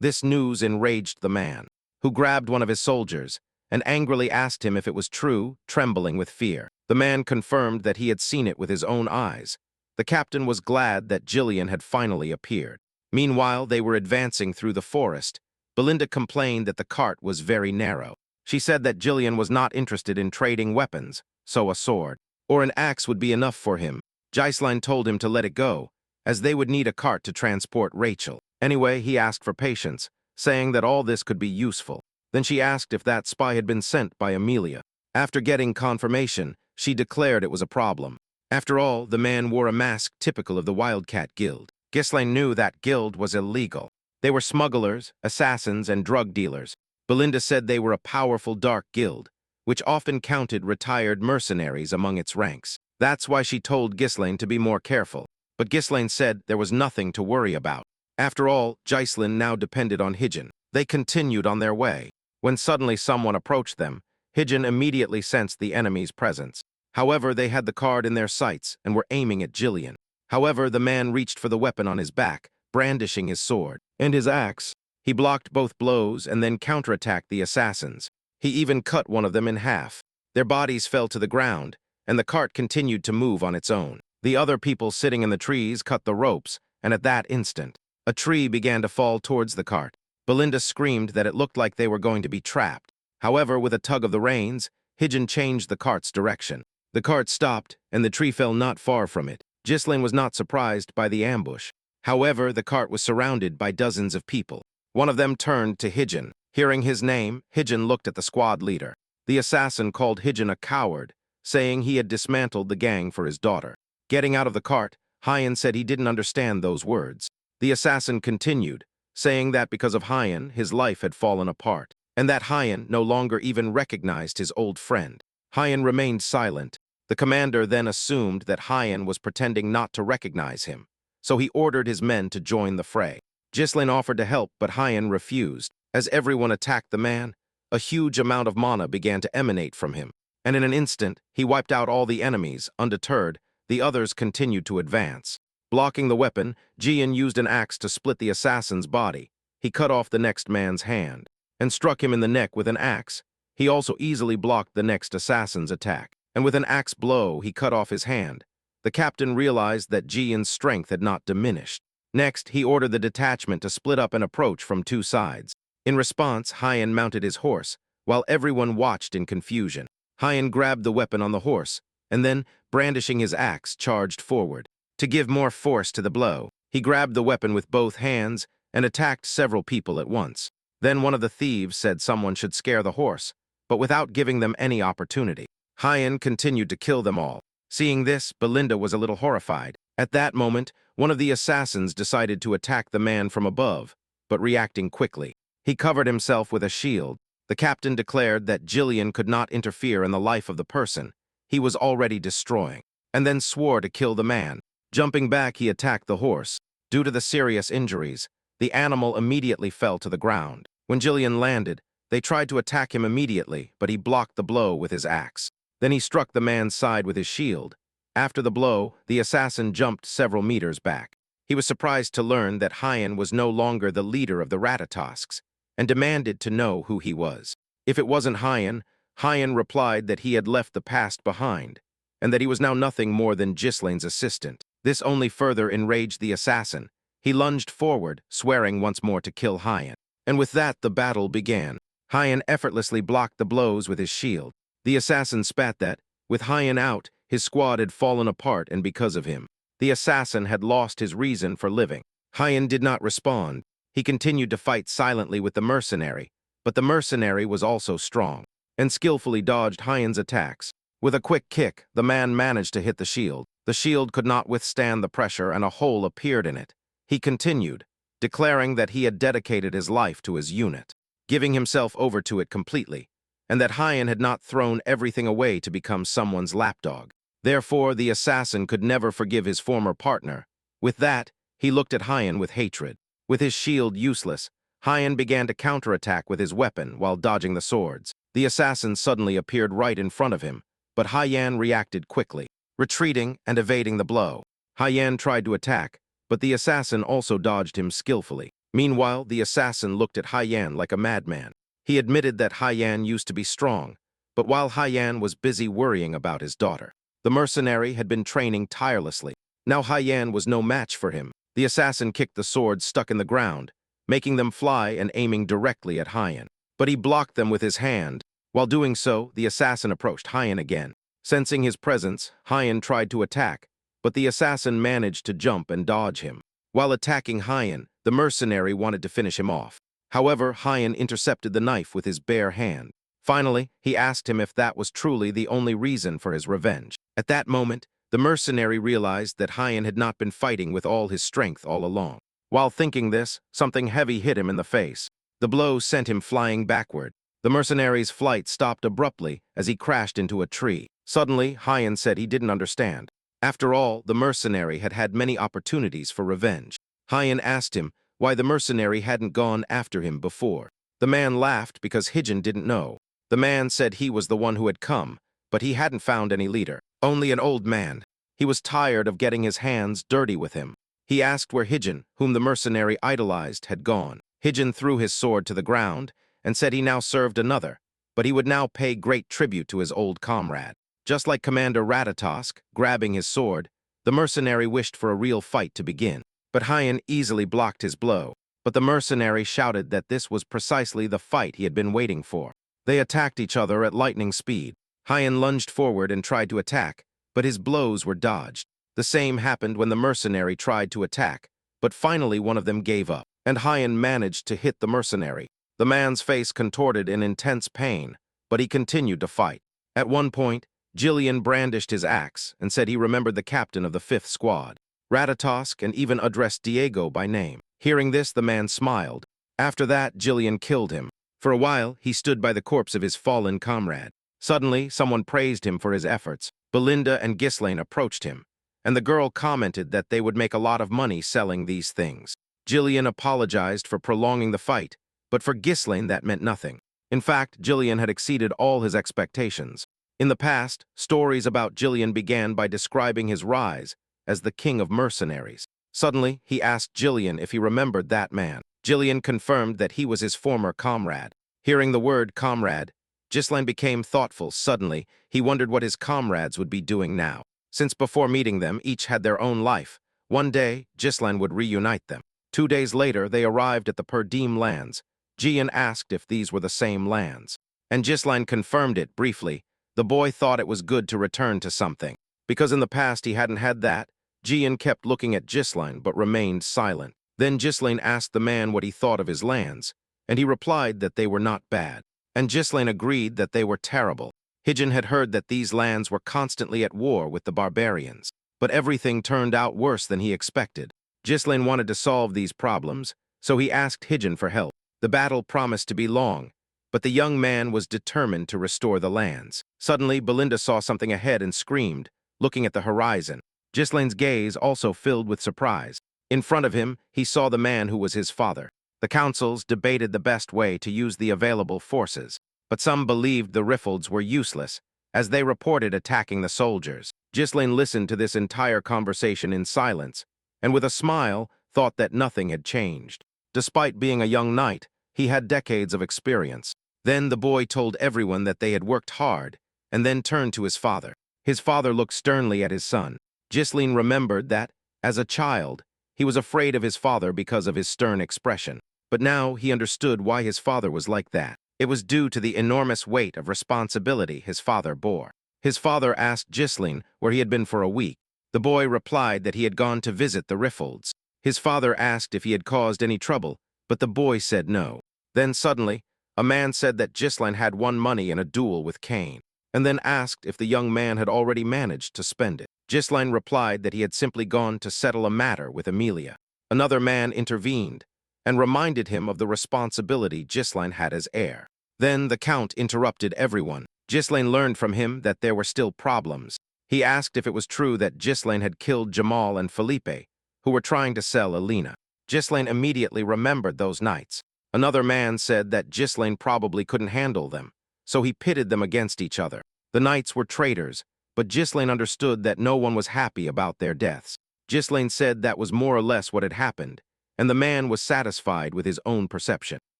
This news enraged the man, who grabbed one of his soldiers and angrily asked him if it was true, trembling with fear. The man confirmed that he had seen it with his own eyes. The captain was glad that Jillian had finally appeared. Meanwhile, they were advancing through the forest. Belinda complained that the cart was very narrow. She said that Jillian was not interested in trading weapons, so a sword or an axe would be enough for him. Ghislaine told him to let it go, as they would need a cart to transport Rachel. Anyway, he asked for patience, saying that all this could be useful. Then she asked if that spy had been sent by Amelia. After getting confirmation, she declared it was a problem. After all, the man wore a mask typical of the Wildcat Guild. Ghislaine knew that guild was illegal. They were smugglers, assassins, and drug dealers. Belinda said they were a powerful dark guild, which often counted retired mercenaries among its ranks. That's why she told Ghislaine to be more careful. But Ghislaine said there was nothing to worry about. After all, Ghislaine now depended on Hijin. They continued on their way. When suddenly someone approached them, Hijin immediately sensed the enemy's presence. However, they had the card in their sights and were aiming at Jillian. However, the man reached for the weapon on his back, brandishing his sword and his axe. He blocked both blows and then counterattacked the assassins. He even cut one of them in half. Their bodies fell to the ground, and the cart continued to move on its own. The other people sitting in the trees cut the ropes, and at that instant, a tree began to fall towards the cart. Belinda screamed that it looked like they were going to be trapped. However, with a tug of the reins, Hijin changed the cart's direction. The cart stopped, and the tree fell not far from it. Ghislaine was not surprised by the ambush. However, the cart was surrounded by dozens of people. One of them turned to Hijin. Hearing his name, Hijin looked at the squad leader. The assassin called Hijin a coward, saying he had dismantled the gang for his daughter. Getting out of the cart, Hyan said he didn't understand those words. The assassin continued, saying that because of Hyan, his life had fallen apart, and that Hyan no longer even recognized his old friend. Hyan remained silent. The commander then assumed that Hyan was pretending not to recognize him, so he ordered his men to join the fray. Ghislaine offered to help, but Hyan refused. As everyone attacked the man, a huge amount of mana began to emanate from him, and in an instant, he wiped out all the enemies. Undeterred, the others continued to advance. Blocking the weapon, Jian used an axe to split the assassin's body. He cut off the next man's hand and struck him in the neck with an axe. He also easily blocked the next assassin's attack, and with an axe blow, he cut off his hand. The captain realized that Jian's strength had not diminished. Next, he ordered the detachment to split up and approach from two sides. In response, Hyan mounted his horse, while everyone watched in confusion. Hyan grabbed the weapon on the horse, and then, brandishing his axe, charged forward. To give more force to the blow, He grabbed the weapon with both hands and attacked several people at once. Then one of the thieves said someone should scare the horse, but without giving them any opportunity. Hyen continued to kill them all. Seeing this, Belinda was a little horrified. At that moment, one of the assassins decided to attack the man from above, but reacting quickly. He covered himself with a shield. The captain declared that Jillian could not interfere in the life of the person he was already destroying, and then swore to kill the man. Jumping back, he attacked the horse. Due to the serious injuries, the animal immediately fell to the ground. When Jillian landed, they tried to attack him immediately, but he blocked the blow with his axe. Then he struck the man's side with his shield. After the blow, the assassin jumped several meters back. He was surprised to learn that Hyen was no longer the leader of the Ratatasks, and demanded to know who he was. If it wasn't Hyen, Hyen replied that he had left the past behind, and that he was now nothing more than Ghislaine's assistant. This only further enraged the assassin. He lunged forward, swearing once more to kill Hyen. And with that, the battle began. Hyen effortlessly blocked the blows with his shield. The assassin spat that, with Hyen out, his squad had fallen apart, and because of him, the assassin had lost his reason for living. Hyen did not respond. He continued to fight silently with the mercenary, but the mercenary was also strong, and skillfully dodged Hyen's attacks. With a quick kick, the man managed to hit the shield. The shield could not withstand the pressure, and a hole appeared in it. He continued, declaring that he had dedicated his life to his unit, giving himself over to it completely, and that Hyen had not thrown everything away to become someone's lapdog. Therefore, the assassin could never forgive his former partner. With that, he looked at Hyen with hatred. With his shield useless, Hyen began to counterattack with his weapon while dodging the swords. The assassin suddenly appeared right in front of him, but Hyen reacted quickly, retreating and evading the blow. Hyen tried to attack, but the assassin also dodged him skillfully. Meanwhile, the assassin looked at Hyen like a madman. He admitted that Hyen used to be strong, but while Hyen was busy worrying about his daughter, the mercenary had been training tirelessly. Now Hyen was no match for him. The assassin kicked the swords stuck in the ground, making them fly and aiming directly at Hyen. But he blocked them with his hand. While doing so, the assassin approached Hyen again. Sensing his presence, Hyen tried to attack, but the assassin managed to jump and dodge him. While attacking Hyen, the mercenary wanted to finish him off. However, Hyen intercepted the knife with his bare hand. Finally, he asked him if that was truly the only reason for his revenge. At that moment, the mercenary realized that Hyen had not been fighting with all his strength all along. While thinking this, something heavy hit him in the face. The blow sent him flying backward. The mercenary's flight stopped abruptly as he crashed into a tree. Suddenly, Hyen said he didn't understand. After all, the mercenary had had many opportunities for revenge. Hyen asked him why the mercenary hadn't gone after him before. The man laughed because Hijin didn't know. The man said he was the one who had come, but he hadn't found any leader. Only an old man. He was tired of getting his hands dirty with him. He asked where Hijin, whom the mercenary idolized, had gone. Hijin threw his sword to the ground and said he now served another, but he would now pay great tribute to his old comrade. Just like Commander Ratatosk, grabbing his sword, the mercenary wished for a real fight to begin. But Hyen easily blocked his blow. But the mercenary shouted that this was precisely the fight he had been waiting for. They attacked each other at lightning speed. Hyen lunged forward and tried to attack, but his blows were dodged. The same happened when the mercenary tried to attack, but finally one of them gave up, and Hyen managed to hit the mercenary. The man's face contorted in intense pain, but he continued to fight. At one point, Jillian brandished his axe and said he remembered the captain of the 5th Squad, Ratatosk, and even addressed Diego by name. Hearing this, the man smiled. After that, Jillian killed him. For a while, he stood by the corpse of his fallen comrade. Suddenly, someone praised him for his efforts. Belinda and Ghislaine approached him, and the girl commented that they would make a lot of money selling these things. Jillian apologized for prolonging the fight, but for Ghislaine that meant nothing. In fact, Jillian had exceeded all his expectations. In the past, stories about Jillian began by describing his rise as the king of mercenaries. Suddenly, he asked Jillian if he remembered that man. Jillian confirmed that he was his former comrade. Hearing the word comrade, Ghislaine became thoughtful. Suddenly, he wondered what his comrades would be doing now. Since before meeting them, each had their own life. One day, Ghislaine would reunite them. 2 days later, they arrived at the Perdim lands. Jian asked if these were the same lands, and Ghislaine confirmed it briefly. The boy thought it was good to return to something, because in the past he hadn't had that, Jian kept looking at Ghislaine but remained silent. Then Ghislaine asked the man what he thought of his lands, and he replied that they were not bad. And Ghislaine agreed that they were terrible. Hijin had heard that these lands were constantly at war with the barbarians, but everything turned out worse than he expected. Ghislaine wanted to solve these problems, so he asked Hijin for help. The battle promised to be long, but the young man was determined to restore the lands. Suddenly, Belinda saw something ahead and screamed, looking at the horizon. Ghislaine's gaze also filled with surprise. In front of him, he saw the man who was his father. The councils debated the best way to use the available forces, but some believed the Riffolds were useless, as they reported attacking the soldiers. Ghislaine listened to this entire conversation in silence, and with a smile, thought that nothing had changed. Despite being a young knight, he had decades of experience. Then the boy told everyone that they had worked hard, and then turned to his father. His father looked sternly at his son. Ghislaine remembered that, as a child, he was afraid of his father because of his stern expression. But now he understood why his father was like that. It was due to the enormous weight of responsibility his father bore. His father asked Ghislaine where he had been for a week. The boy replied that he had gone to visit the Riffolds. His father asked if he had caused any trouble, but the boy said no. Then suddenly, a man said that Ghislaine had won money in a duel with Cain, and then asked if the young man had already managed to spend it. Ghislaine replied that he had simply gone to settle a matter with Amelia. Another man intervened and reminded him of the responsibility Ghislaine had as heir. Then the Count interrupted everyone. Ghislaine learned from him that there were still problems. He asked if it was true that Ghislaine had killed Jamal and Felipe, who were trying to sell Alina. Ghislaine immediately remembered those nights. Another man said that Ghislaine probably couldn't handle them, so he pitted them against each other. The knights were traitors, but Ghislaine understood that no one was happy about their deaths. Ghislaine said that was more or less what had happened, and the man was satisfied with his own perception.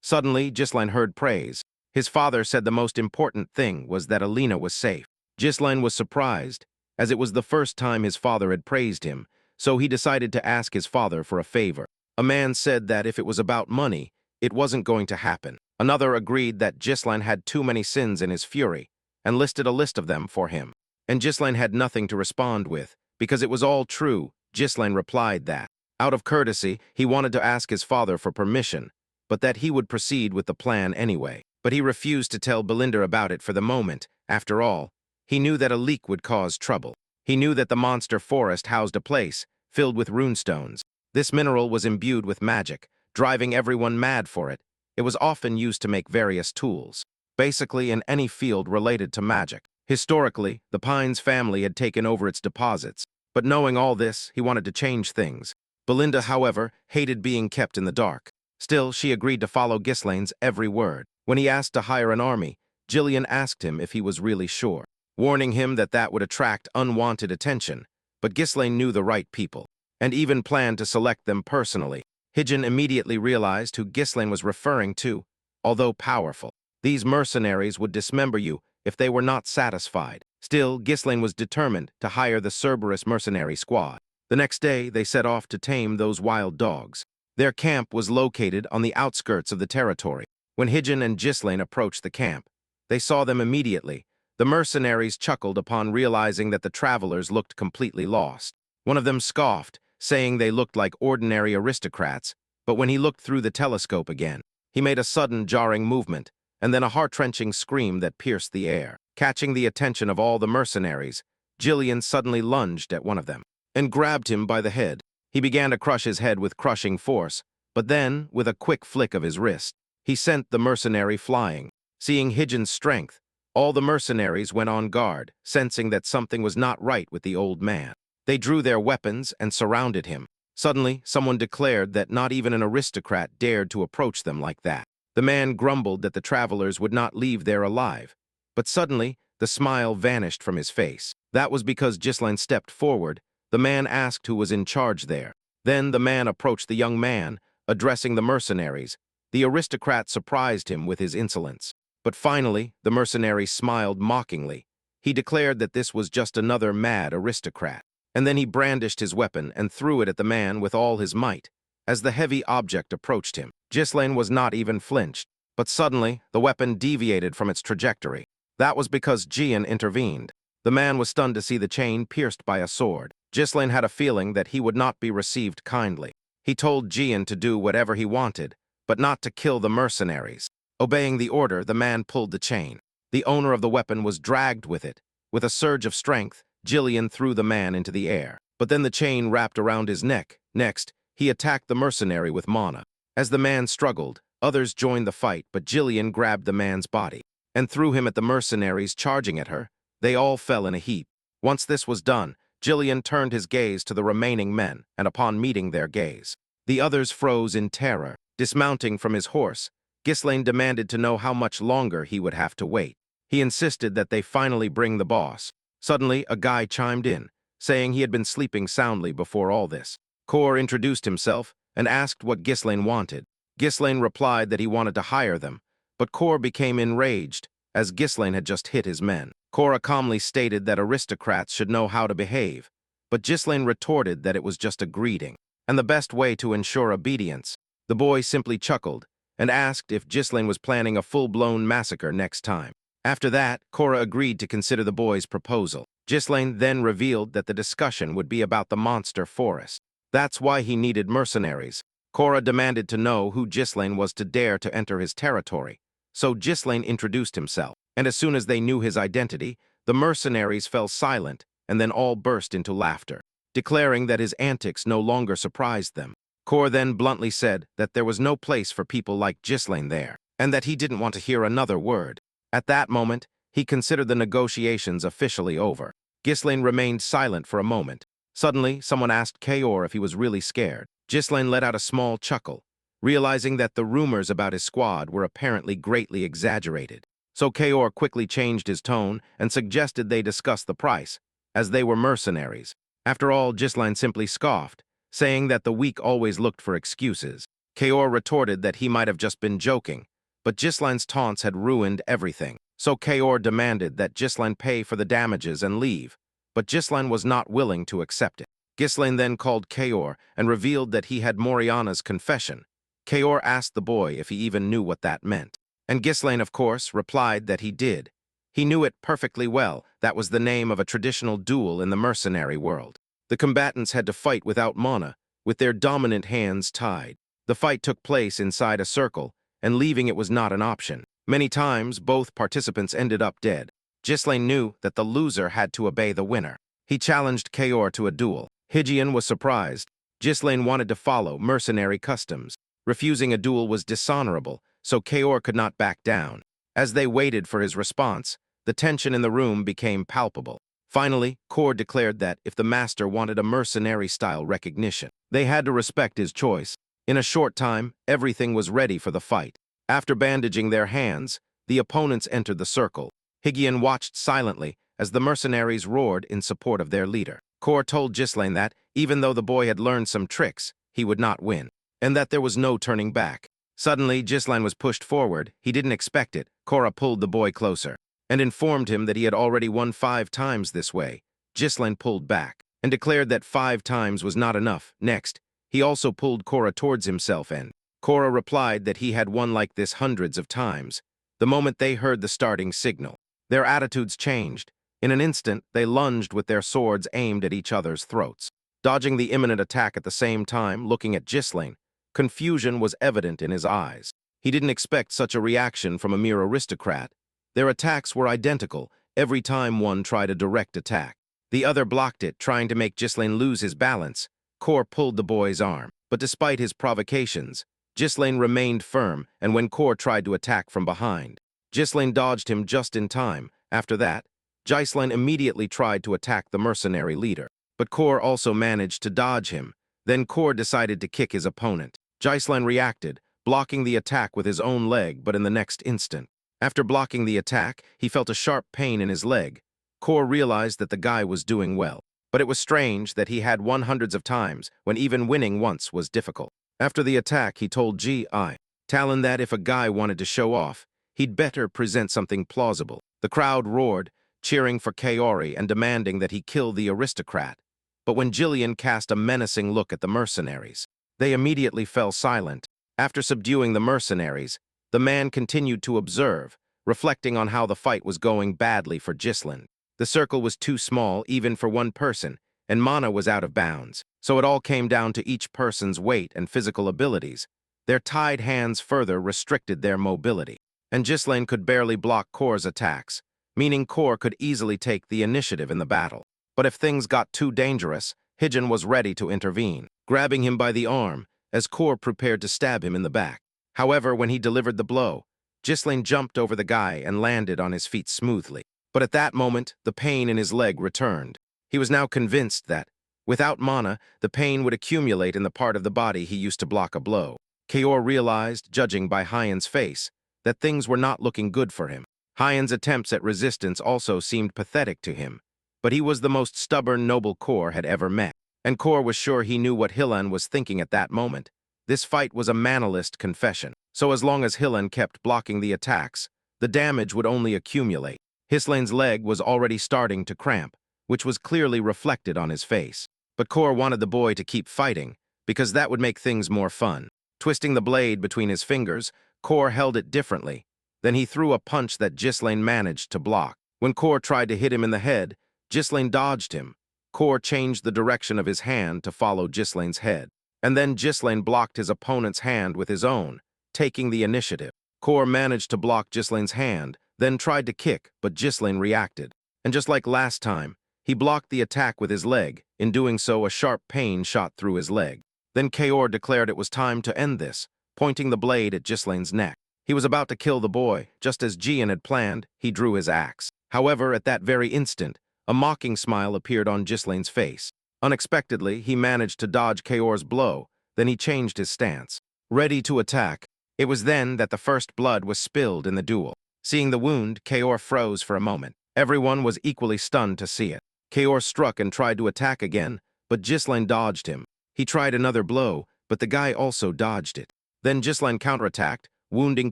Suddenly, Ghislaine heard praise. His father said the most important thing was that Alina was safe. Ghislaine was surprised, as it was the first time his father had praised him, so he decided to ask his father for a favor. A man said that if it was about money, it wasn't going to happen. Another agreed that Ghislaine had too many sins in his fury, and listed a list of them for him. And Ghislaine had nothing to respond with, because it was all true. Ghislaine replied that, out of courtesy, he wanted to ask his father for permission, but that he would proceed with the plan anyway. But he refused to tell Belinda about it for the moment. After all, he knew that a leak would cause trouble. He knew that the monster forest housed a place filled with runestones. This mineral was imbued with magic, driving everyone mad for it. It was often used to make various tools, basically in any field related to magic. Historically, the Pines family had taken over its deposits, but knowing all this, he wanted to change things. Belinda, however, hated being kept in the dark. Still, she agreed to follow Ghislaine's every word. When he asked to hire an army, Gillian asked him if he was really sure, warning him that that would attract unwanted attention. But Ghislaine knew the right people, and even planned to select them personally. Hijin immediately realized who Ghislaine was referring to. Although powerful, these mercenaries would dismember you if they were not satisfied. Still, Ghislaine was determined to hire the Cerberus mercenary squad. The next day, they set off to tame those wild dogs. Their camp was located on the outskirts of the territory. When Hijin and Ghislaine approached the camp, they saw them immediately. The mercenaries chuckled upon realizing that the travelers looked completely lost. One of them scoffed, saying they looked like ordinary aristocrats, but when he looked through the telescope again, he made a sudden jarring movement, and then a heart-wrenching scream that pierced the air. Catching the attention of all the mercenaries, Gillian suddenly lunged at one of them and grabbed him by the head. He began to crush his head with crushing force, but then, with a quick flick of his wrist, he sent the mercenary flying. Seeing Hijin's strength, all the mercenaries went on guard, sensing that something was not right with the old man. They drew their weapons and surrounded him. Suddenly, someone declared that not even an aristocrat dared to approach them like that. The man grumbled that the travelers would not leave there alive, but suddenly, the smile vanished from his face. That was because Ghislaine stepped forward. The man asked who was in charge there. Then the man approached the young man, addressing the mercenaries. The aristocrat surprised him with his insolence. But finally, the mercenary smiled mockingly. He declared that this was just another mad aristocrat. And then he brandished his weapon and threw it at the man with all his might. As the heavy object approached him, Ghislaine was not even flinched. But suddenly, the weapon deviated from its trajectory. That was because Jian intervened. The man was stunned to see the chain pierced by a sword. Ghislain had a feeling that he would not be received kindly. He told Jian to do whatever he wanted, but not to kill the mercenaries. Obeying the order, the man pulled the chain. The owner of the weapon was dragged with it. With a surge of strength, Jillian threw the man into the air. But then the chain wrapped around his neck. Next, he attacked the mercenary with mana. As the man struggled, others joined the fight, but Jillian grabbed the man's body and threw him at the mercenaries charging at her. They all fell in a heap. Once this was done, Jillian turned his gaze to the remaining men, and upon meeting their gaze, the others froze in terror. Dismounting from his horse, Ghislain demanded to know how much longer he would have to wait. He insisted that they finally bring the boss. Suddenly, a guy chimed in, saying he had been sleeping soundly before all this. Kor introduced himself and asked what Ghislain wanted. Ghislain replied that he wanted to hire them, but Kor became enraged, as Ghislain had just hit his men. Kor calmly stated that aristocrats should know how to behave, but Ghislain retorted that it was just a greeting, and the best way to ensure obedience. The boy simply chuckled and asked if Ghislain was planning a full-blown massacre next time. After that, Cora agreed to consider the boy's proposal. Ghislain then revealed that the discussion would be about the monster forest. That's why he needed mercenaries. Cora demanded to know who Ghislain was to dare to enter his territory, so Ghislain introduced himself, and as soon as they knew his identity, the mercenaries fell silent and then all burst into laughter, declaring that his antics no longer surprised them. Kor then bluntly said that there was no place for people like Ghislain there, and that he didn't want to hear another word. At that moment, he considered the negotiations officially over. Ghislain remained silent for a moment. Suddenly, someone asked Kaor if he was really scared. Ghislain let out a small chuckle, realizing that the rumors about his squad were apparently greatly exaggerated. So Kaor quickly changed his tone and suggested they discuss the price, as they were mercenaries. After all, Ghislain simply scoffed, saying that the weak always looked for excuses. Kaor retorted that he might have just been joking, but Ghislain's taunts had ruined everything. So Kaor demanded that Ghislain pay for the damages and leave, but Ghislain was not willing to accept it. Ghislain then called Kaor and revealed that he had Moriana's confession. Kaor asked the boy if he even knew what that meant, and Ghislain, of course, replied that he did. He knew it perfectly well. That was the name of a traditional duel in the mercenary world. The combatants had to fight without mana, with their dominant hands tied. The fight took place inside a circle, and leaving it was not an option. Many times, both participants ended up dead. Ghislain knew that the loser had to obey the winner. He challenged Kaor to a duel. Hygiene was surprised. Ghislain wanted to follow mercenary customs. Refusing a duel was dishonorable, so Kaor could not back down. As they waited for his response, the tension in the room became palpable. Finally, Kor declared that if the master wanted a mercenary-style recognition, they had to respect his choice. In a short time, everything was ready for the fight. After bandaging their hands, the opponents entered the circle. Hygien watched silently as the mercenaries roared in support of their leader. Kor told Ghislain that, even though the boy had learned some tricks, he would not win, and that there was no turning back. Suddenly, Ghislain was pushed forward. He didn't expect it. Kora pulled the boy closer and informed him that he had already won 5 times this way. Ghislain pulled back and declared that 5 times was not enough. Next, he also pulled Kora towards himself and Kora replied that he had won like this hundreds of times. The moment they heard the starting signal, their attitudes changed. In an instant, they lunged with their swords aimed at each other's throats. Dodging the imminent attack at the same time, looking at Ghislain, confusion was evident in his eyes. He didn't expect such a reaction from a mere aristocrat. Their attacks were identical every time one tried a direct attack. The other blocked it, trying to make Ghislain lose his balance. Kor pulled the boy's arm, but despite his provocations, Ghislain remained firm, and when Kor tried to attack from behind, Ghislain dodged him just in time. After that, Ghislain immediately tried to attack the mercenary leader, but Kor also managed to dodge him. Then Kor decided to kick his opponent. Ghislain reacted, blocking the attack with his own leg, but in the next instant, after blocking the attack, he felt a sharp pain in his leg. Kor realized that the guy was doing well, but it was strange that he had won hundreds of times when even winning once was difficult. After the attack, he told G.I. Talon that if a guy wanted to show off, he'd better present something plausible. The crowd roared, cheering for Kaori and demanding that he kill the aristocrat. But when Jillian cast a menacing look at the mercenaries, they immediately fell silent. After subduing the mercenaries, the man continued to observe, reflecting on how the fight was going badly for Ghislain. The circle was too small even for one person. and mana was out of bounds. So it all came down to each person's weight and physical abilities. Their tied hands further restricted their mobility. And Ghislaine could barely block Kor's attacks, meaning Kor could easily take the initiative in the battle. But if things got too dangerous, Hijin was ready to intervene, grabbing him by the arm as Kor prepared to stab him in the back. However, when he delivered the blow, Ghislaine jumped over the guy and landed on his feet smoothly. But at that moment, the pain in his leg returned. He was now convinced that, without mana, the pain would accumulate in the part of the body he used to block a blow. Kaor realized, judging by Hyen's face, that things were not looking good for him. Hyen's attempts at resistance also seemed pathetic to him, but he was the most stubborn noble Kor had ever met. And Kor was sure he knew what Hillen was thinking at that moment. This fight was a manalist confession, so as long as Hillen kept blocking the attacks, the damage would only accumulate. Ghislaine's leg was already starting to cramp, which was clearly reflected on his face. But Kor wanted the boy to keep fighting, because that would make things more fun. Twisting the blade between his fingers, Kor held it differently. Then he threw a punch that Ghislaine managed to block. When Kor tried to hit him in the head, Ghislaine dodged him. Kor changed the direction of his hand to follow Ghislaine's head. And then Ghislaine blocked his opponent's hand with his own, taking the initiative. Kor managed to block Ghislaine's hand, then tried to kick, but Ghislaine reacted. And just like last time, he blocked the attack with his leg. In doing so, a sharp pain shot through his leg. Then Kaor declared it was time to end this, pointing the blade at Ghislaine's neck. He was about to kill the boy. Just as Jian had planned, he drew his axe. However, at that very instant, a mocking smile appeared on Ghislaine's face. Unexpectedly, he managed to dodge Kaor's blow, then he changed his stance, ready to attack. It was then that the first blood was spilled in the duel. Seeing the wound, Kaor froze for a moment. Everyone was equally stunned to see it. Kaor struck and tried to attack again, but Ghislaine dodged him. He tried another blow, but the guy also dodged it. Then Ghislaine counterattacked, wounding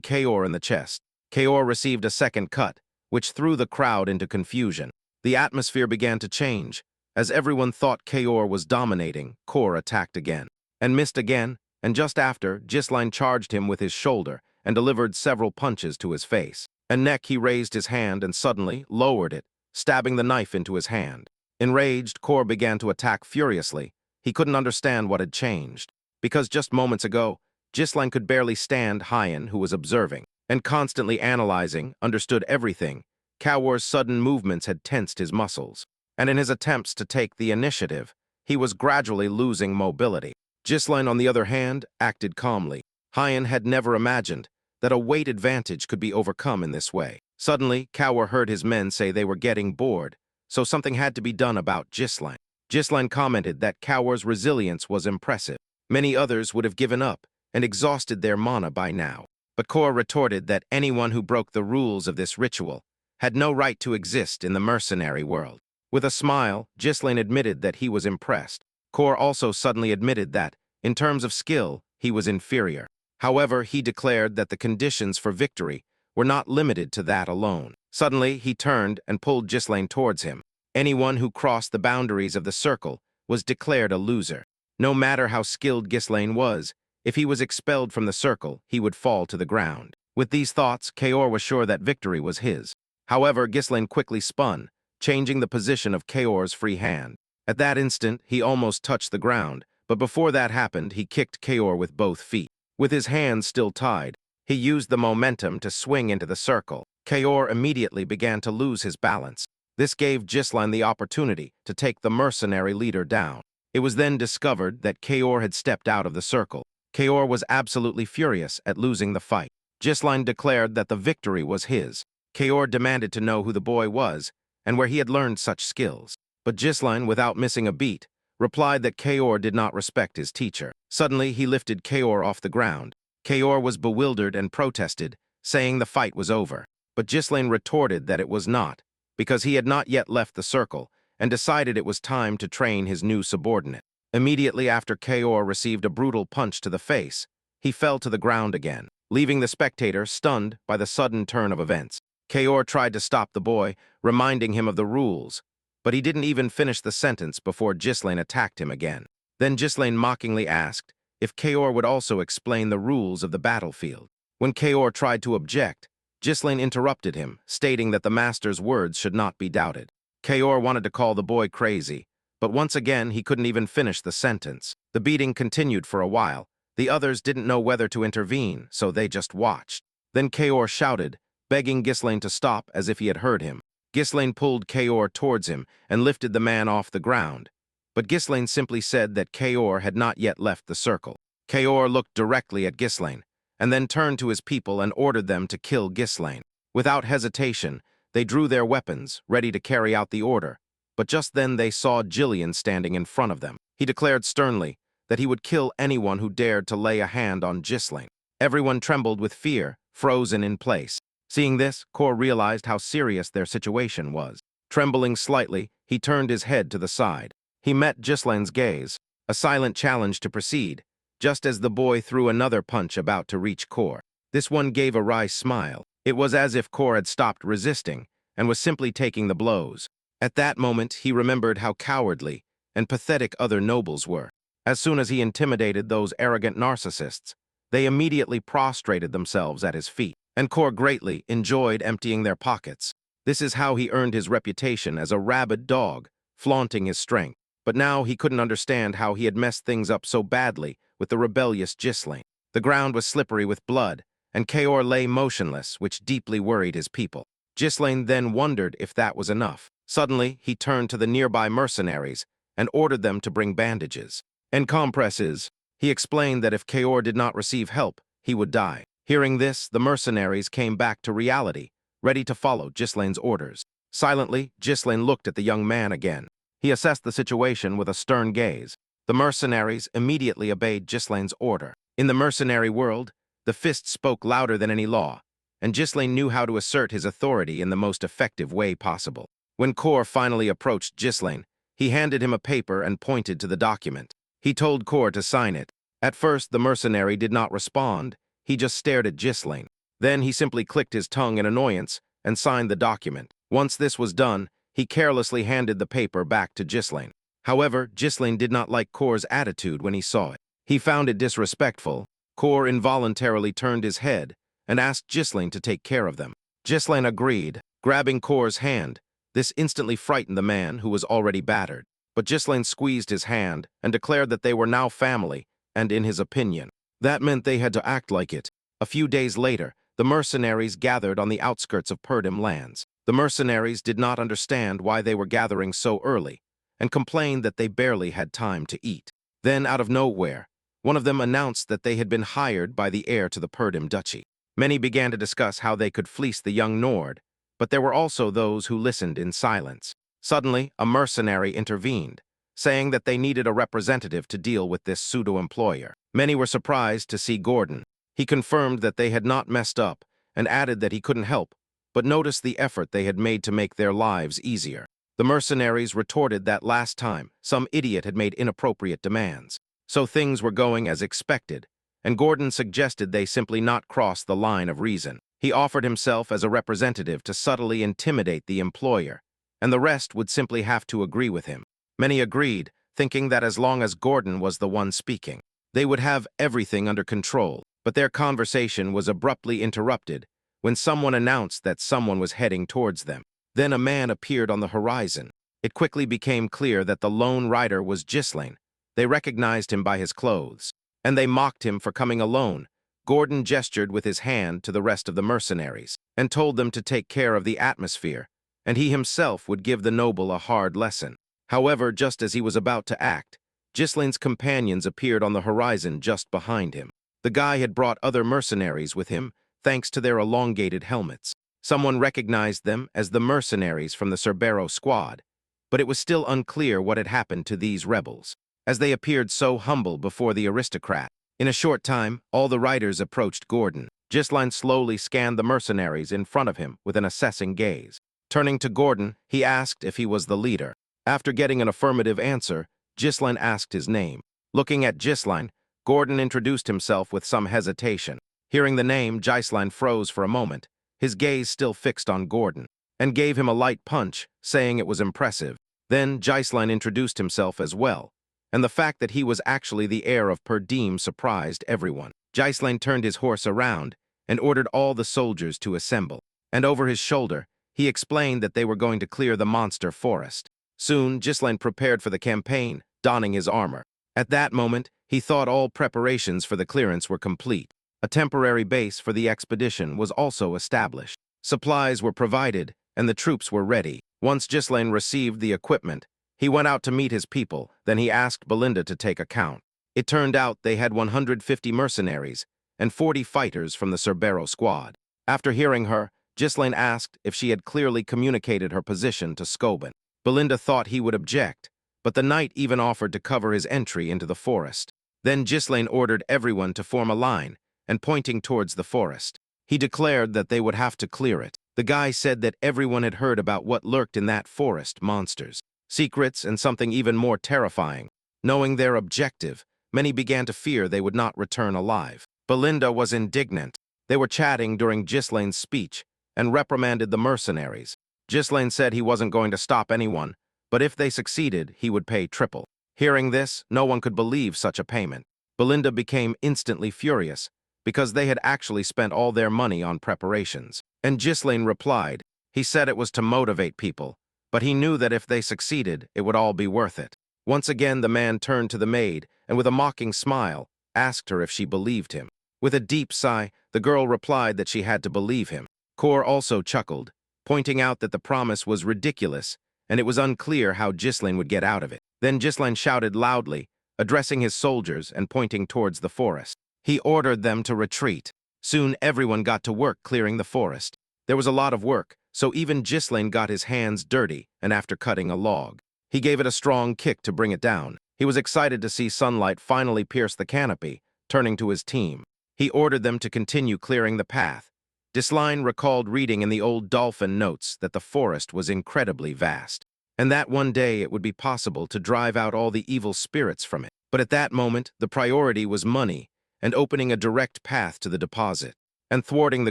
Kaor in the chest. Kaor received a second cut, which threw the crowd into confusion. The atmosphere began to change. As everyone thought Kaor was dominating, Kor attacked again, and missed again, and just after, Ghislaine charged him with his shoulder and delivered several punches to his face. And neck he raised his hand and suddenly lowered it, stabbing the knife into his hand. Enraged, Kor began to attack furiously. He couldn't understand what had changed, because just moments ago, Ghislaine could barely stand Hyen, who was observing, and constantly analyzing, understood everything. Kaor's sudden movements had tensed his muscles, and in his attempts to take the initiative, he was gradually losing mobility. Ghislaine, on the other hand, acted calmly. Hyen had never imagined that a weight advantage could be overcome in this way. Suddenly, Kaor heard his men say they were getting bored, so something had to be done about Ghislaine. Ghislaine commented that Kaor's resilience was impressive. Many others would have given up and exhausted their mana by now. But Kor retorted that anyone who broke the rules of this ritual had no right to exist in the mercenary world. With a smile, Ghislaine admitted that he was impressed. Kor also suddenly admitted that, in terms of skill, he was inferior. However, he declared that the conditions for victory were not limited to that alone. Suddenly, he turned and pulled Ghislaine towards him. Anyone who crossed the boundaries of the circle was declared a loser. No matter how skilled Ghislaine was, if he was expelled from the circle, he would fall to the ground. With these thoughts, Kaor was sure that victory was his. However, Ghislaine quickly spun, changing the position of Kaor's free hand. At that instant, he almost touched the ground, but before that happened, he kicked Kaor with both feet. With his hands still tied, he used the momentum to swing into the circle. Kaor immediately began to lose his balance. This gave Ghislaine the opportunity to take the mercenary leader down. It was then discovered that Kaor had stepped out of the circle. Kaor was absolutely furious at losing the fight. Ghislaine declared that the victory was his. Kaor demanded to know who the boy was and where he had learned such skills. But Ghislaine, without missing a beat, replied that Kaor did not respect his teacher. Suddenly, he lifted Kaor off the ground. Kaor was bewildered and protested, saying the fight was over. But Ghislaine retorted that it was not, because he had not yet left the circle, and decided it was time to train his new subordinate. Immediately after Kaor received a brutal punch to the face, he fell to the ground again, leaving the spectator stunned by the sudden turn of events. Kaor tried to stop the boy, reminding him of the rules, but he didn't even finish the sentence before Ghislaine attacked him again. Then Ghislaine mockingly asked if Kaor would also explain the rules of the battlefield. When Kaor tried to object, Ghislaine interrupted him, stating that the master's words should not be doubted. Kaor wanted to call the boy crazy, But once again, he couldn't even finish the sentence. The beating continued for a while. The others didn't know whether to intervene, so they just watched. Then Kaor shouted, begging Ghislaine to stop as if he had heard him. Ghislaine pulled Kaor towards him and lifted the man off the ground. But Ghislaine simply said that Kaor had not yet left the circle. Kaor looked directly at Ghislaine, and then turned to his people and ordered them to kill Ghislaine. Without hesitation, they drew their weapons, ready to carry out the order. But just then they saw Jillian standing in front of them. He declared sternly that he would kill anyone who dared to lay a hand on Ghislaine. Everyone trembled with fear, frozen in place. Seeing this, Kor realized how serious their situation was. Trembling slightly, he turned his head to the side. He met Ghislaine's gaze, a silent challenge to proceed, just as the boy threw another punch about to reach Kor. This one gave a wry smile. It was as if Kor had stopped resisting and was simply taking the blows. At that moment, he remembered how cowardly and pathetic other nobles were. As soon as he intimidated those arrogant narcissists, they immediately prostrated themselves at his feet, and Kor greatly enjoyed emptying their pockets. This is how he earned his reputation as a rabid dog, flaunting his strength. But now he couldn't understand how he had messed things up so badly with the rebellious Ghislaine. The ground was slippery with blood, and Kaor lay motionless, which deeply worried his people. Ghislaine then wondered if that was enough. Suddenly, he turned to the nearby mercenaries and ordered them to bring bandages and compresses. He explained that if Kaor did not receive help, he would die. Hearing this, the mercenaries came back to reality, ready to follow Ghislaine's orders. Silently, Ghislaine looked at the young man again. He assessed the situation with a stern gaze. The mercenaries immediately obeyed Ghislaine's order. In the mercenary world, the fist spoke louder than any law, and Ghislaine knew how to assert his authority in the most effective way possible. When Kor finally approached Ghislaine, he handed him a paper and pointed to the document. He told Kor to sign it. At first, the mercenary did not respond. He just stared at Ghislaine. Then he simply clicked his tongue in annoyance and signed the document. Once this was done, he carelessly handed the paper back to Ghislaine. However, Ghislaine did not like Kor's attitude when he saw it. He found it disrespectful. Kor involuntarily turned his head and asked Ghislaine to take care of them. Ghislaine agreed, grabbing Kor's hand. This instantly frightened the man, who was already battered. But Ghislaine squeezed his hand and declared that they were now family, and in his opinion, that meant they had to act like it. A few days later, the mercenaries gathered on the outskirts of Perdim lands. The mercenaries did not understand why they were gathering so early, and complained that they barely had time to eat. Then, out of nowhere, one of them announced that they had been hired by the heir to the Perdim duchy. Many began to discuss how they could fleece the young Nord, but there were also those who listened in silence. Suddenly, a mercenary intervened, saying that they needed a representative to deal with this pseudo-employer. Many were surprised to see Gordon. He confirmed that they had not messed up and added that he couldn't help, but noticed the effort they had made to make their lives easier. The mercenaries retorted that last time, some idiot had made inappropriate demands. So things were going as expected, and Gordon suggested they simply not cross the line of reason. He offered himself as a representative to subtly intimidate the employer, and the rest would simply have to agree with him. Many agreed, thinking that as long as Gordon was the one speaking, they would have everything under control. But their conversation was abruptly interrupted when someone announced that someone was heading towards them. Then a man appeared on the horizon. It quickly became clear that the lone rider was Ghislaine. They recognized him by his clothes, and they mocked him for coming alone. Gordon gestured with his hand to the rest of the mercenaries and told them to take care of the atmosphere, and he himself would give the noble a hard lesson. However, just as he was about to act, Ghislaine's companions appeared on the horizon just behind him. The guy had brought other mercenaries with him, thanks to their elongated helmets. Someone recognized them as the mercenaries from the Cerbero squad, but it was still unclear what had happened to these rebels, as they appeared so humble before the aristocrat. In a short time, all the riders approached Gordon. Ghislaine slowly scanned the mercenaries in front of him with an assessing gaze. Turning to Gordon, he asked if he was the leader. After getting an affirmative answer, Ghislaine asked his name. Looking at Ghislaine, Gordon introduced himself with some hesitation. Hearing the name, Ghislaine froze for a moment, his gaze still fixed on Gordon, and gave him a light punch, saying it was impressive. Then Ghislaine introduced himself as well, and the fact that he was actually the heir of Perdim surprised everyone. Ghislaine turned his horse around and ordered all the soldiers to assemble, and over his shoulder, he explained that they were going to clear the monster forest. Soon, Ghislain prepared for the campaign, donning his armor. At that moment, he thought all preparations for the clearance were complete. A temporary base for the expedition was also established. Supplies were provided, and the troops were ready. Once Ghislain received the equipment, he went out to meet his people, then he asked Belinda to take account. It turned out they had 150 mercenaries and 40 fighters from the Cerbero squad. After hearing her, Ghislain asked if she had clearly communicated her position to Scobin. Belinda thought he would object, but the knight even offered to cover his entry into the forest. Then Ghislain ordered everyone to form a line, and pointing towards the forest. He declared that they would have to clear it. The guy said that everyone had heard about what lurked in that forest: monsters, secrets, and something even more terrifying. Knowing their objective, many began to fear they would not return alive. Belinda was indignant. They were chatting during Ghislain's speech and reprimanded the mercenaries. Ghislain said he wasn't going to stop anyone, but if they succeeded, he would pay triple. Hearing this, no one could believe such a payment. Belinda became instantly furious, because they had actually spent all their money on preparations. And Ghislain replied. He said it was to motivate people, but he knew that if they succeeded, it would all be worth it. Once again, the man turned to the maid, and with a mocking smile, asked her if she believed him. With a deep sigh, the girl replied that she had to believe him. Kor also chuckled, pointing out that the promise was ridiculous, and it was unclear how Ghislain would get out of it. Then Ghislain shouted loudly, addressing his soldiers and pointing towards the forest. He ordered them to retreat. Soon everyone got to work clearing the forest. There was a lot of work, so even Ghislain got his hands dirty, and after cutting a log, he gave it a strong kick to bring it down. He was excited to see sunlight finally pierce the canopy. Turning to his team, he ordered them to continue clearing the path. Ghislain recalled reading in the old dolphin notes that the forest was incredibly vast, and that one day it would be possible to drive out all the evil spirits from it. But at that moment, the priority was money and opening a direct path to the deposit, and thwarting the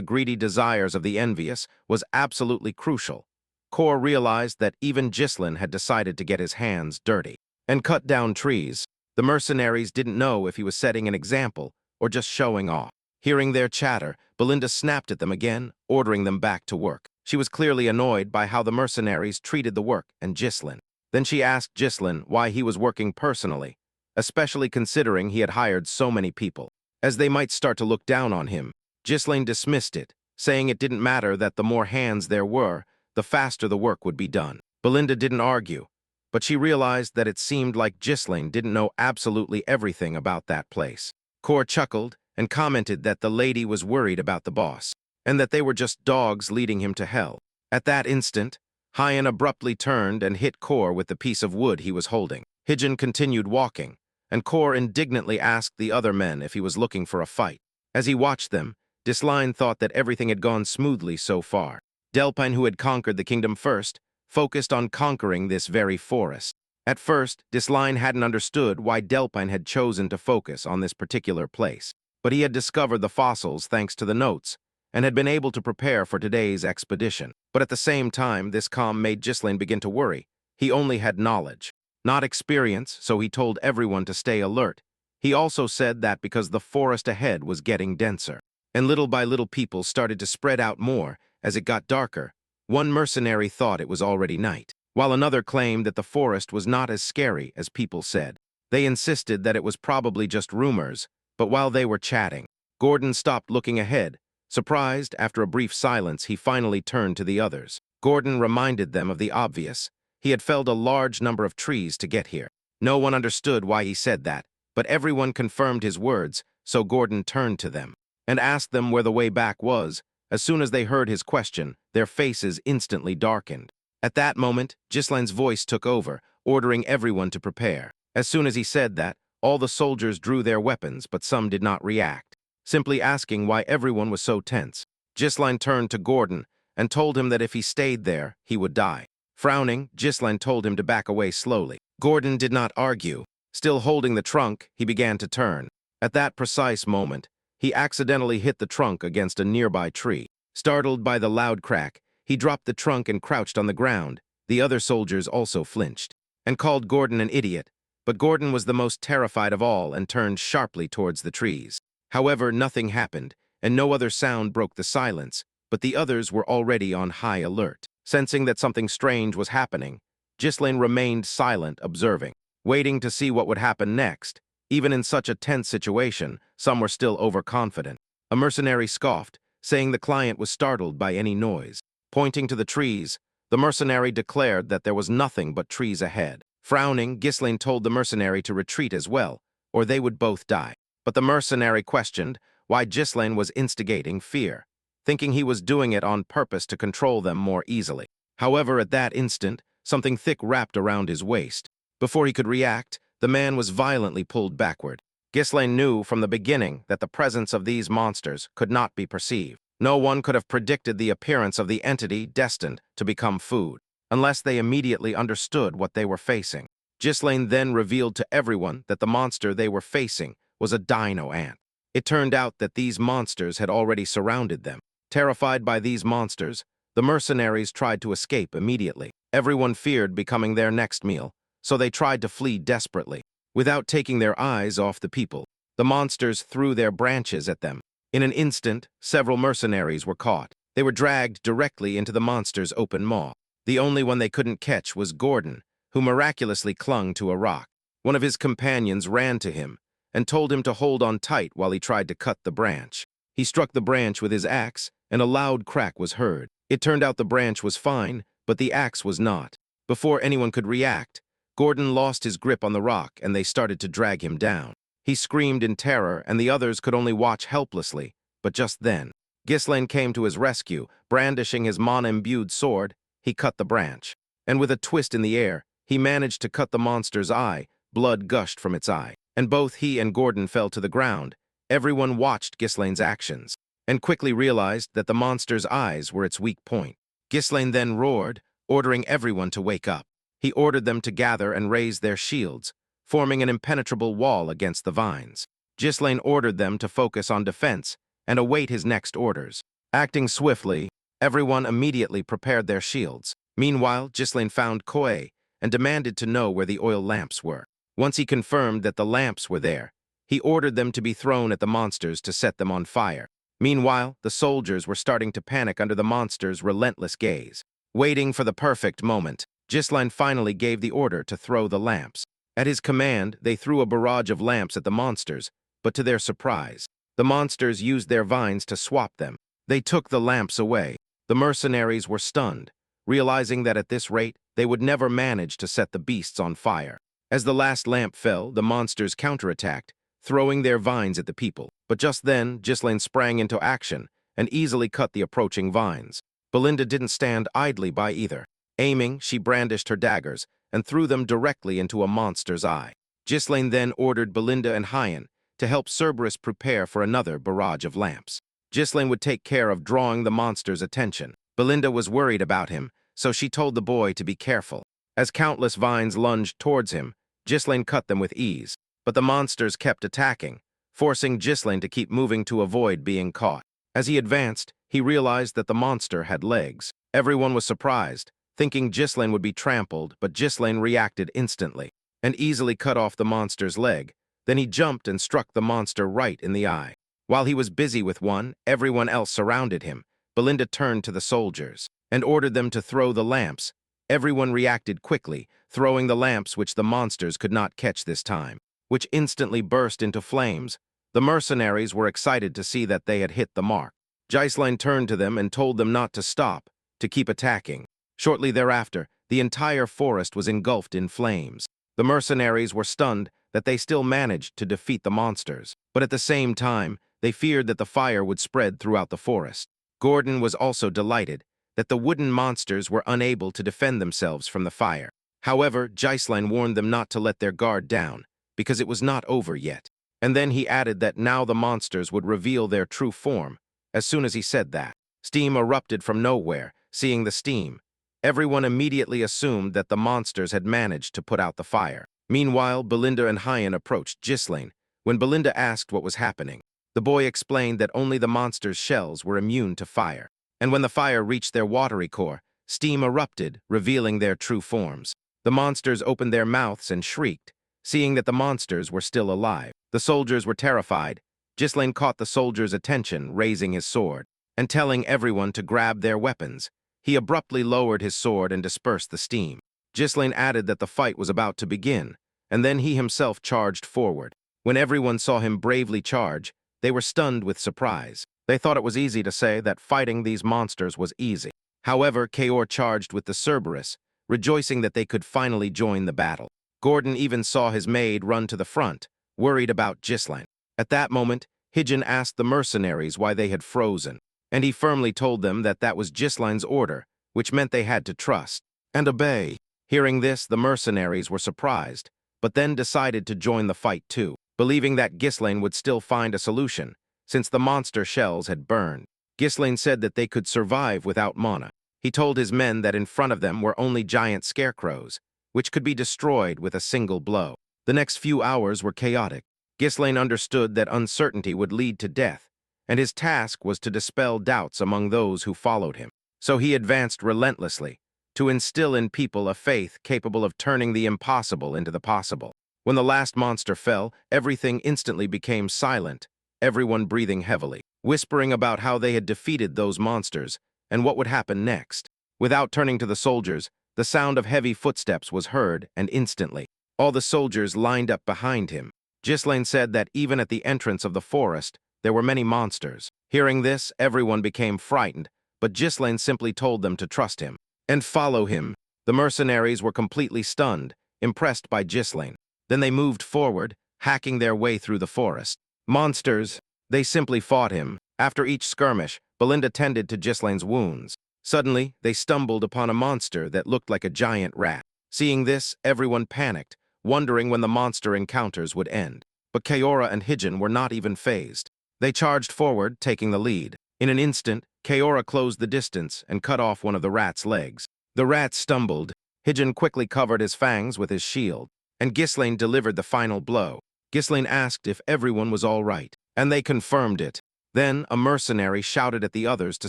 greedy desires of the envious was absolutely crucial. Kor realized that even Ghislain had decided to get his hands dirty and cut down trees. The mercenaries didn't know if he was setting an example or just showing off. Hearing their chatter, Belinda snapped at them again, ordering them back to work. She was clearly annoyed by how the mercenaries treated the work and Ghislain. Then she asked Ghislain why he was working personally, especially considering he had hired so many people. As they might start to look down on him, Ghislain dismissed it, saying it didn't matter that the more hands there were, the faster the work would be done. Belinda didn't argue, but she realized that it seemed like Ghislain didn't know absolutely everything about that place. Kor chuckled and commented that the lady was worried about the boss, and that they were just dogs leading him to hell. At that instant, Hyan abruptly turned and hit Kor with the piece of wood he was holding. Hijin continued walking, and Kor indignantly asked the other men if he was looking for a fight. As he watched them, Ghislain thought that everything had gone smoothly so far. Delpine, who had conquered the kingdom first, focused on conquering this very forest. At first, Ghislain hadn't understood why Delpine had chosen to focus on this particular place, but he had discovered the fossils thanks to the notes, and had been able to prepare for today's expedition. But at the same time, this calm made Ghislain begin to worry. He only had knowledge, not experience, so he told everyone to stay alert. He also said that because the forest ahead was getting denser, and little by little people started to spread out more as it got darker. One mercenary thought it was already night, while another claimed that the forest was not as scary as people said. They insisted that it was probably just rumors, but while they were chatting, Gordon stopped looking ahead. Surprised, after a brief silence, he finally turned to the others. Gordon reminded them of the obvious. He had felled a large number of trees to get here. No one understood why he said that, but everyone confirmed his words, so Gordon turned to them and asked them where the way back was. As soon as they heard his question, their faces instantly darkened. At that moment, Ghislain's voice took over, ordering everyone to prepare. As soon as he said that, all the soldiers drew their weapons, but some did not react, simply asking why everyone was so tense. Ghislain turned to Gordon and told him that if he stayed there, he would die. Frowning, Ghislain told him to back away slowly. Gordon did not argue. Still holding the trunk, he began to turn. At that precise moment, he accidentally hit the trunk against a nearby tree. Startled by the loud crack, he dropped the trunk and crouched on the ground. The other soldiers also flinched and called Gordon an idiot, but Gordon was the most terrified of all and turned sharply towards the trees. However, nothing happened, and no other sound broke the silence, but the others were already on high alert. Sensing that something strange was happening, Ghislaine remained silent, observing, waiting to see what would happen next. Even in such a tense situation, some were still overconfident. A mercenary scoffed, saying the client was startled by any noise. Pointing to the trees, the mercenary declared that there was nothing but trees ahead. Frowning, Ghislaine told the mercenary to retreat as well, or they would both die. But the mercenary questioned why Ghislaine was instigating fear, thinking he was doing it on purpose to control them more easily. However, at that instant, something thick wrapped around his waist. Before he could react, the man was violently pulled backward. Ghislaine knew from the beginning that the presence of these monsters could not be perceived. No one could have predicted the appearance of the entity destined to become food, unless they immediately understood what they were facing. Ghislaine then revealed to everyone that the monster they were facing was a dino ant. It turned out that these monsters had already surrounded them. Terrified by these monsters, the mercenaries tried to escape immediately. Everyone feared becoming their next meal, so they tried to flee desperately. Without taking their eyes off the people, the monsters threw their branches at them. In an instant, several mercenaries were caught. They were dragged directly into the monster's open maw. The only one they couldn't catch was Gordon, who miraculously clung to a rock. One of his companions ran to him and told him to hold on tight while he tried to cut the branch. He struck the branch with his axe, and a loud crack was heard. It turned out the branch was fine, but the axe was not. Before anyone could react, Gordon lost his grip on the rock and they started to drag him down. He screamed in terror and the others could only watch helplessly, but just then, Ghislaine came to his rescue. Brandishing his mana-imbued sword, he cut the branch. And with a twist in the air, he managed to cut the monster's eye. Blood gushed from its eye, and both he and Gordon fell to the ground. Everyone watched Ghislaine's actions, and quickly realized that the monster's eyes were its weak point. Ghislaine then roared, ordering everyone to wake up. He ordered them to gather and raise their shields, forming an impenetrable wall against the vines. Ghislaine ordered them to focus on defense and await his next orders. Acting swiftly, everyone immediately prepared their shields. Meanwhile, Ghislaine found Koi and demanded to know where the oil lamps were. Once he confirmed that the lamps were there, he ordered them to be thrown at the monsters to set them on fire. Meanwhile, the soldiers were starting to panic under the monster's relentless gaze. Waiting for the perfect moment, Ghislaine finally gave the order to throw the lamps. At his command, they threw a barrage of lamps at the monsters, but to their surprise, the monsters used their vines to swap them. They took the lamps away. The mercenaries were stunned, realizing that at this rate, they would never manage to set the beasts on fire. As the last lamp fell, the monsters counterattacked, throwing their vines at the people. But just then, Ghislaine sprang into action and easily cut the approaching vines. Belinda didn't stand idly by either. Aiming, she brandished her daggers and threw them directly into a monster's eye. Ghislaine then ordered Belinda and Hyan to help Cerberus prepare for another barrage of lamps. Ghislaine would take care of drawing the monster's attention. Belinda was worried about him, so she told the boy to be careful. As countless vines lunged towards him, Ghislaine cut them with ease. But the monsters kept attacking, forcing Ghislaine to keep moving to avoid being caught. As he advanced, he realized that the monster had legs. Everyone was surprised, thinking Ghislaine would be trampled, but Ghislaine reacted instantly and easily cut off the monster's leg. Then he jumped and struck the monster right in the eye. While he was busy with one, everyone else surrounded him. Belinda turned to the soldiers and ordered them to throw the lamps. Everyone reacted quickly, throwing the lamps which the monsters could not catch this time, which instantly burst into flames. The mercenaries were excited to see that they had hit the mark. Ghislaine turned to them and told them not to stop, to keep attacking. Shortly thereafter, the entire forest was engulfed in flames. The mercenaries were stunned that they still managed to defeat the monsters, but at the same time, they feared that the fire would spread throughout the forest. Gordon was also delighted that the wooden monsters were unable to defend themselves from the fire. However, Ghislaine warned them not to let their guard down, because it was not over yet. And then he added that now the monsters would reveal their true form. As soon as he said that, steam erupted from nowhere. Seeing the steam, everyone immediately assumed that the monsters had managed to put out the fire. Meanwhile, Belinda and Hyan approached Ghislaine. When Belinda asked what was happening, the boy explained that only the monsters' shells were immune to fire. And when the fire reached their watery core, steam erupted, revealing their true forms. The monsters opened their mouths and shrieked, seeing that the monsters were still alive. The soldiers were terrified. Ghislaine caught the soldiers' attention, raising his sword, and telling everyone to grab their weapons. He abruptly lowered his sword and dispersed the steam. Ghislaine added that the fight was about to begin, and then he himself charged forward. When everyone saw him bravely charge, they were stunned with surprise. They thought it was easy to say that fighting these monsters was easy. However, Kaor charged with the Cerberus, rejoicing that they could finally join the battle. Gordon even saw his maid run to the front, worried about Ghislaine. At that moment, Hijin asked the mercenaries why they had frozen, and he firmly told them that that was Ghislaine's order, which meant they had to trust and obey. Hearing this, the mercenaries were surprised, but then decided to join the fight too, believing that Ghislaine would still find a solution, since the monster shells had burned. Ghislaine said that they could survive without mana. He told his men that in front of them were only giant scarecrows, which could be destroyed with a single blow. The next few hours were chaotic. Ghislaine understood that uncertainty would lead to death, and his task was to dispel doubts among those who followed him. So he advanced relentlessly, to instill in people a faith capable of turning the impossible into the possible. When the last monster fell, everything instantly became silent, everyone breathing heavily, whispering about how they had defeated those monsters and what would happen next. Without turning to the soldiers, the sound of heavy footsteps was heard, and instantly, all the soldiers lined up behind him. Ghislaine said that even at the entrance of the forest, there were many monsters. Hearing this, everyone became frightened, but Ghislaine simply told them to trust him and follow him. The mercenaries were completely stunned, impressed by Ghislaine. Then they moved forward, hacking their way through the forest. Monsters, they simply fought him. After each skirmish, Belinda tended to Ghislaine's wounds. Suddenly, they stumbled upon a monster that looked like a giant rat. Seeing this, everyone panicked, wondering when the monster encounters would end. But Kaora and Hijin were not even fazed. They charged forward, taking the lead. In an instant, Kaora closed the distance and cut off one of the rat's legs. The rat stumbled. Hijin quickly covered his fangs with his shield, and Ghislaine delivered the final blow. Ghislaine asked if everyone was all right, and they confirmed it. Then, a mercenary shouted at the others to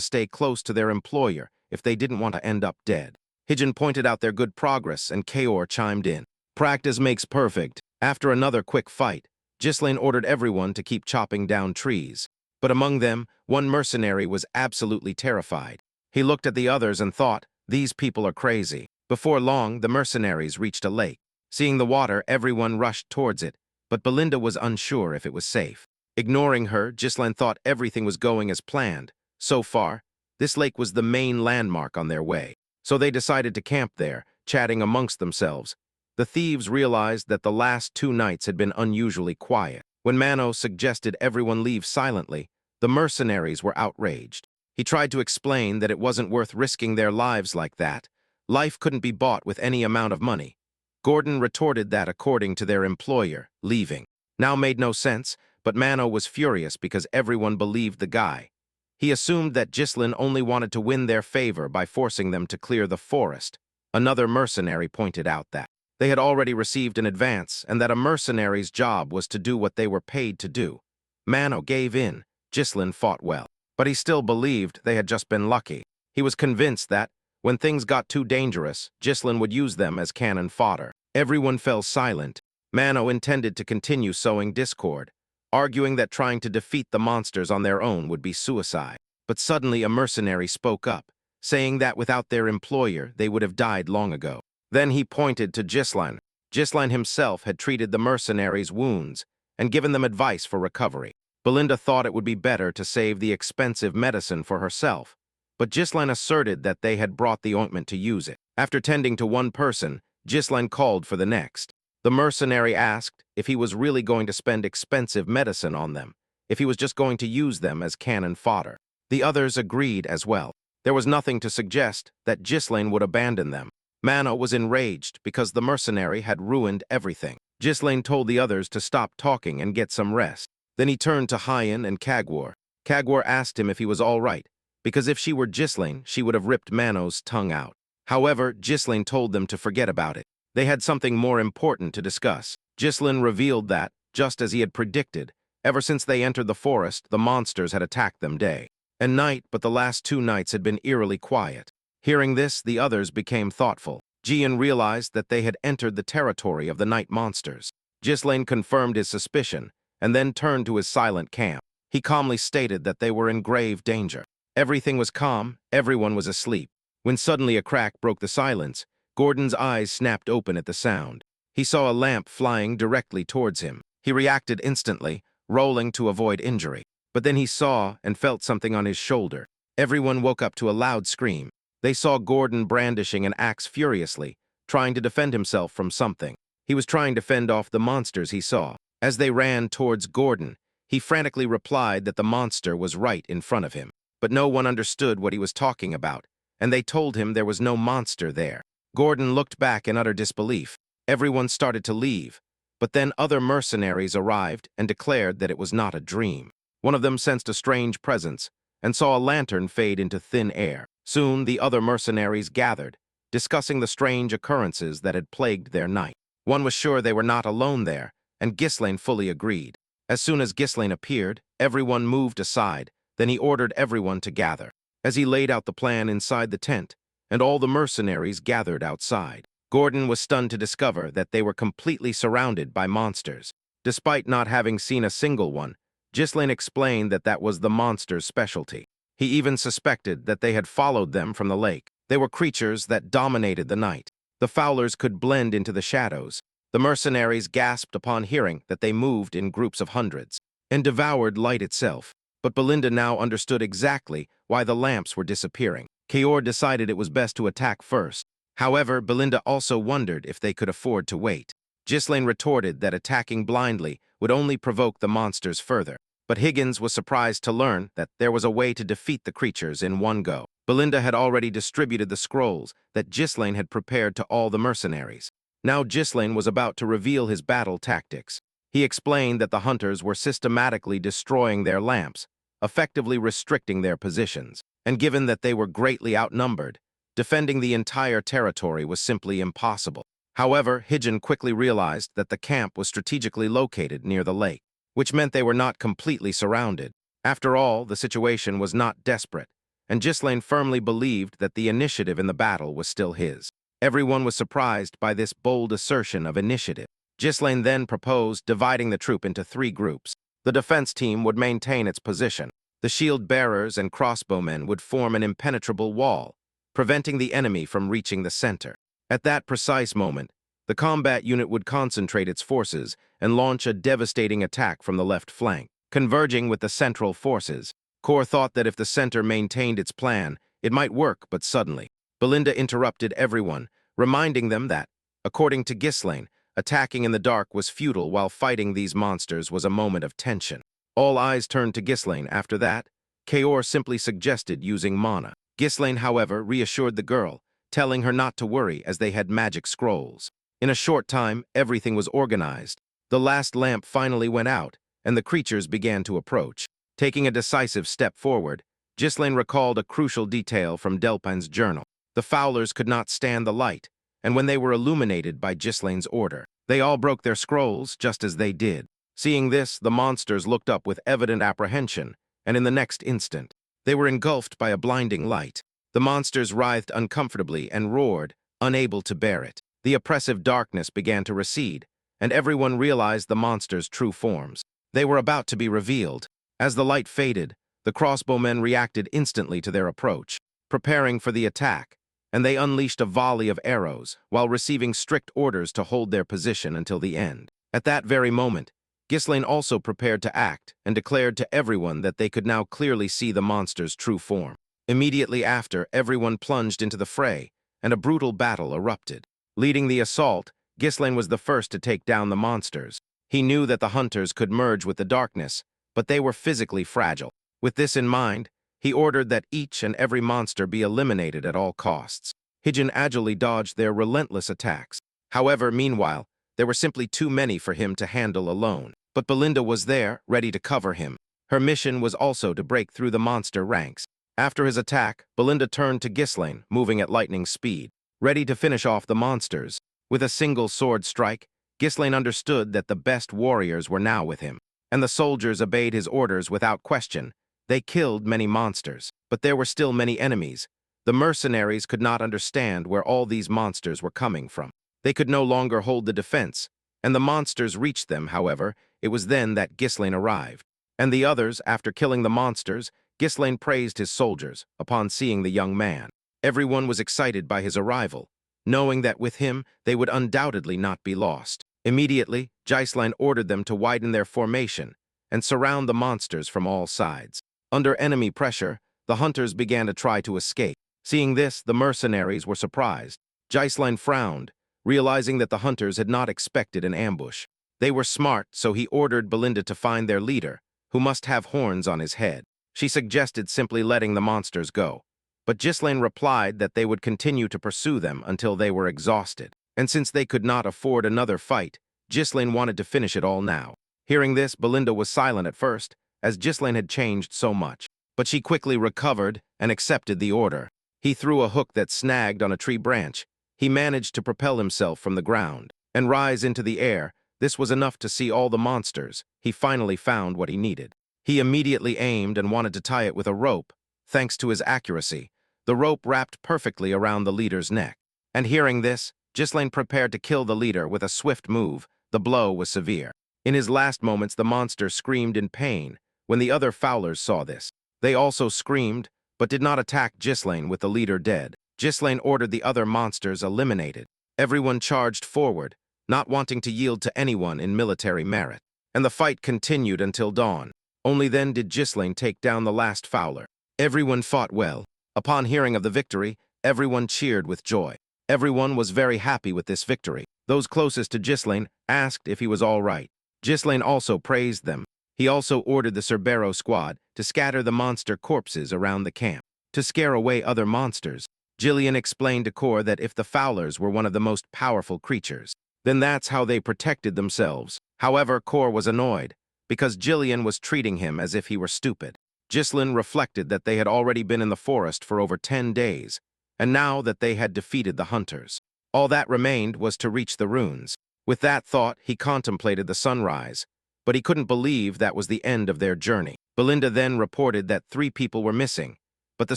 stay close to their employer if they didn't want to end up dead. Hijin pointed out their good progress, and Kaor chimed in. Practice makes perfect. After another quick fight, Ghislaine ordered everyone to keep chopping down trees. But among them, one mercenary was absolutely terrified. He looked at the others and thought, these people are crazy. Before long, the mercenaries reached a lake. Seeing the water, everyone rushed towards it, but Belinda was unsure if it was safe. Ignoring her, Ghislaine thought everything was going as planned. So far, this lake was the main landmark on their way. So they decided to camp there, chatting amongst themselves. The thieves realized that the last 2 nights had been unusually quiet. When Mano suggested everyone leave silently, the mercenaries were outraged. He tried to explain that it wasn't worth risking their lives like that. Life couldn't be bought with any amount of money. Gordon retorted that according to their employer, leaving now made no sense, but Mano was furious because everyone believed the guy. He assumed that Ghislaine only wanted to win their favor by forcing them to clear the forest. Another mercenary pointed out that they had already received an advance and that a mercenary's job was to do what they were paid to do. Mano gave in. Ghislaine fought well, but he still believed they had just been lucky. He was convinced that, when things got too dangerous, Ghislaine would use them as cannon fodder. Everyone fell silent. Mano intended to continue sowing discord, arguing that trying to defeat the monsters on their own would be suicide. But suddenly a mercenary spoke up, saying that without their employer, they would have died long ago. Then he pointed to Ghislaine. Ghislaine himself had treated the mercenaries' wounds and given them advice for recovery. Belinda thought it would be better to save the expensive medicine for herself, but Ghislaine asserted that they had brought the ointment to use it. After tending to one person, Ghislaine called for the next. The mercenary asked if he was really going to spend expensive medicine on them, if he was just going to use them as cannon fodder. The others agreed as well. There was nothing to suggest that Ghislaine would abandon them. Mano was enraged because the mercenary had ruined everything. Ghislaine told the others to stop talking and get some rest. Then he turned to Hyen and Kagwar. Kagwar asked him if he was all right, because if she were Ghislaine, she would have ripped Mano's tongue out. However, Ghislaine told them to forget about it. They had something more important to discuss. Ghislaine revealed that, just as he had predicted, ever since they entered the forest, the monsters had attacked them day and night, but the last 2 nights had been eerily quiet. Hearing this, the others became thoughtful. Jian realized that they had entered the territory of the night monsters. Ghislaine confirmed his suspicion, and then turned to his silent camp. He calmly stated that they were in grave danger. Everything was calm, everyone was asleep. When suddenly a crack broke the silence, Gordon's eyes snapped open at the sound. He saw a lamp flying directly towards him. He reacted instantly, rolling to avoid injury. But then he saw and felt something on his shoulder. Everyone woke up to a loud scream. They saw Gordon brandishing an axe furiously, trying to defend himself from something. He was trying to fend off the monsters he saw. As they ran towards Gordon, he frantically replied that the monster was right in front of him. But no one understood what he was talking about, and they told him there was no monster there. Gordon looked back in utter disbelief. Everyone started to leave, but then other mercenaries arrived and declared that it was not a dream. One of them sensed a strange presence and saw a lantern fade into thin air. Soon the other mercenaries gathered, discussing the strange occurrences that had plagued their night. One was sure they were not alone there, and Ghislaine fully agreed. As soon as Ghislaine appeared, everyone moved aside. Then he ordered everyone to gather. As he laid out the plan inside the tent, and all the mercenaries gathered outside, Gordon was stunned to discover that they were completely surrounded by monsters. Despite not having seen a single one, Ghislaine explained that that was the monster's specialty. He even suspected that they had followed them from the lake. They were creatures that dominated the night. The Fowlers could blend into the shadows. The mercenaries gasped upon hearing that they moved in groups of hundreds and devoured light itself. But Belinda now understood exactly why the lamps were disappearing. Kaor decided it was best to attack first. However, Belinda also wondered if they could afford to wait. Ghislaine retorted that attacking blindly would only provoke the monsters further. But Higgins was surprised to learn that there was a way to defeat the creatures in one go. Belinda had already distributed the scrolls that Ghislaine had prepared to all the mercenaries. Now Ghislaine was about to reveal his battle tactics. He explained that the hunters were systematically destroying their lamps, effectively restricting their positions. And given that they were greatly outnumbered, defending the entire territory was simply impossible. However, Higgin quickly realized that the camp was strategically located near the lake, which meant they were not completely surrounded. After all, the situation was not desperate, and Ghislaine firmly believed that the initiative in the battle was still his. Everyone was surprised by this bold assertion of initiative. Ghislaine then proposed dividing the troop into 3 groups. The defense team would maintain its position. The shield-bearers and crossbowmen would form an impenetrable wall, preventing the enemy from reaching the center. At that precise moment, the combat unit would concentrate its forces and launch a devastating attack from the left flank. Converging with the central forces, Kaur thought that if the center maintained its plan, it might work, but suddenly, Belinda interrupted everyone, reminding them that, according to Ghislaine, attacking in the dark was futile while fighting these monsters was a moment of tension. All eyes turned to Ghislaine after that. Kaor simply suggested using mana. Ghislaine, however, reassured the girl, telling her not to worry as they had magic scrolls. In a short time, everything was organized. The last lamp finally went out, and the creatures began to approach. Taking a decisive step forward, Ghislaine recalled a crucial detail from Delpin's journal. The Fowlers could not stand the light, and when they were illuminated by Ghislaine's order, they all broke their scrolls just as they did. Seeing this, the monsters looked up with evident apprehension, and in the next instant, they were engulfed by a blinding light. The monsters writhed uncomfortably and roared, unable to bear it. The oppressive darkness began to recede, and everyone realized the monsters' true forms. They were about to be revealed. As the light faded, the crossbowmen reacted instantly to their approach, preparing for the attack, and they unleashed a volley of arrows while receiving strict orders to hold their position until the end. At that very moment, Ghislaine also prepared to act and declared to everyone that they could now clearly see the monster's true form. Immediately after, everyone plunged into the fray, and a brutal battle erupted. Leading the assault, Ghislaine was the first to take down the monsters. He knew that the hunters could merge with the darkness, but they were physically fragile. With this in mind, he ordered that each and every monster be eliminated at all costs. Higgin agilely dodged their relentless attacks. However, meanwhile, there were simply too many for him to handle alone. But Belinda was there, ready to cover him. Her mission was also to break through the monster ranks. After his attack, Belinda turned to Ghislaine, moving at lightning speed, ready to finish off the monsters. With a single sword strike, Ghislaine understood that the best warriors were now with him, and the soldiers obeyed his orders without question. They killed many monsters, but there were still many enemies. The mercenaries could not understand where all these monsters were coming from. They could no longer hold the defense, and the monsters reached them. However, it was then that Ghislaine arrived. And the others, after killing the monsters, Ghislaine praised his soldiers upon seeing the young man. Everyone was excited by his arrival. knowing that with him they would undoubtedly not be lost. Immediately, Gisline ordered them to widen their formation and surround the monsters from all sides. Under enemy pressure, the hunters began to try to escape. Seeing this, the mercenaries were surprised. Gisline frowned, realizing that the hunters had not expected an ambush. They were smart, so he ordered Belinda to find their leader, who must have horns on his head. She suggested simply letting the monsters go, but Gisline replied that they would continue to pursue them until they were exhausted. And since they could not afford another fight, Gisline wanted to finish it all now. Hearing this, Belinda was silent at first, as Gisline had changed so much. But she quickly recovered and accepted the order. He threw a hook that snagged on a tree branch. He managed to propel himself from the ground and rise into the air. This was enough to see all the monsters. He finally found what he needed. He immediately aimed and wanted to tie it with a rope. Thanks to his accuracy, the rope wrapped perfectly around the leader's neck. And hearing this, Gisline prepared to kill the leader with a swift move. The blow was severe. In his last moments, the monster screamed in pain. When the other fowlers saw this, they also screamed, but did not attack Gisline with the leader dead. Gisline ordered the other monsters eliminated. Everyone charged forward, not wanting to yield to anyone in military merit. And the fight continued until dawn. Only then did Gisline take down the last fowler. Everyone fought well. Upon hearing of the victory, everyone cheered with joy. Everyone was very happy with this victory. Those closest to Gisline asked if he was all right. Gisline also praised them. He also ordered the Cerbero squad to scatter the monster corpses around the camp, to scare away other monsters. Jillian explained to Cor that if the Fowlers were one of the most powerful creatures, then that's how they protected themselves. However, Cor was annoyed, because Jillian was treating him as if he were stupid. Gisline reflected that they had already been in the forest for over 10 days, and now that they had defeated the hunters, all that remained was to reach the ruins. With that thought, he contemplated the sunrise, but he couldn't believe that was the end of their journey. Belinda then reported that 3 people were missing, but the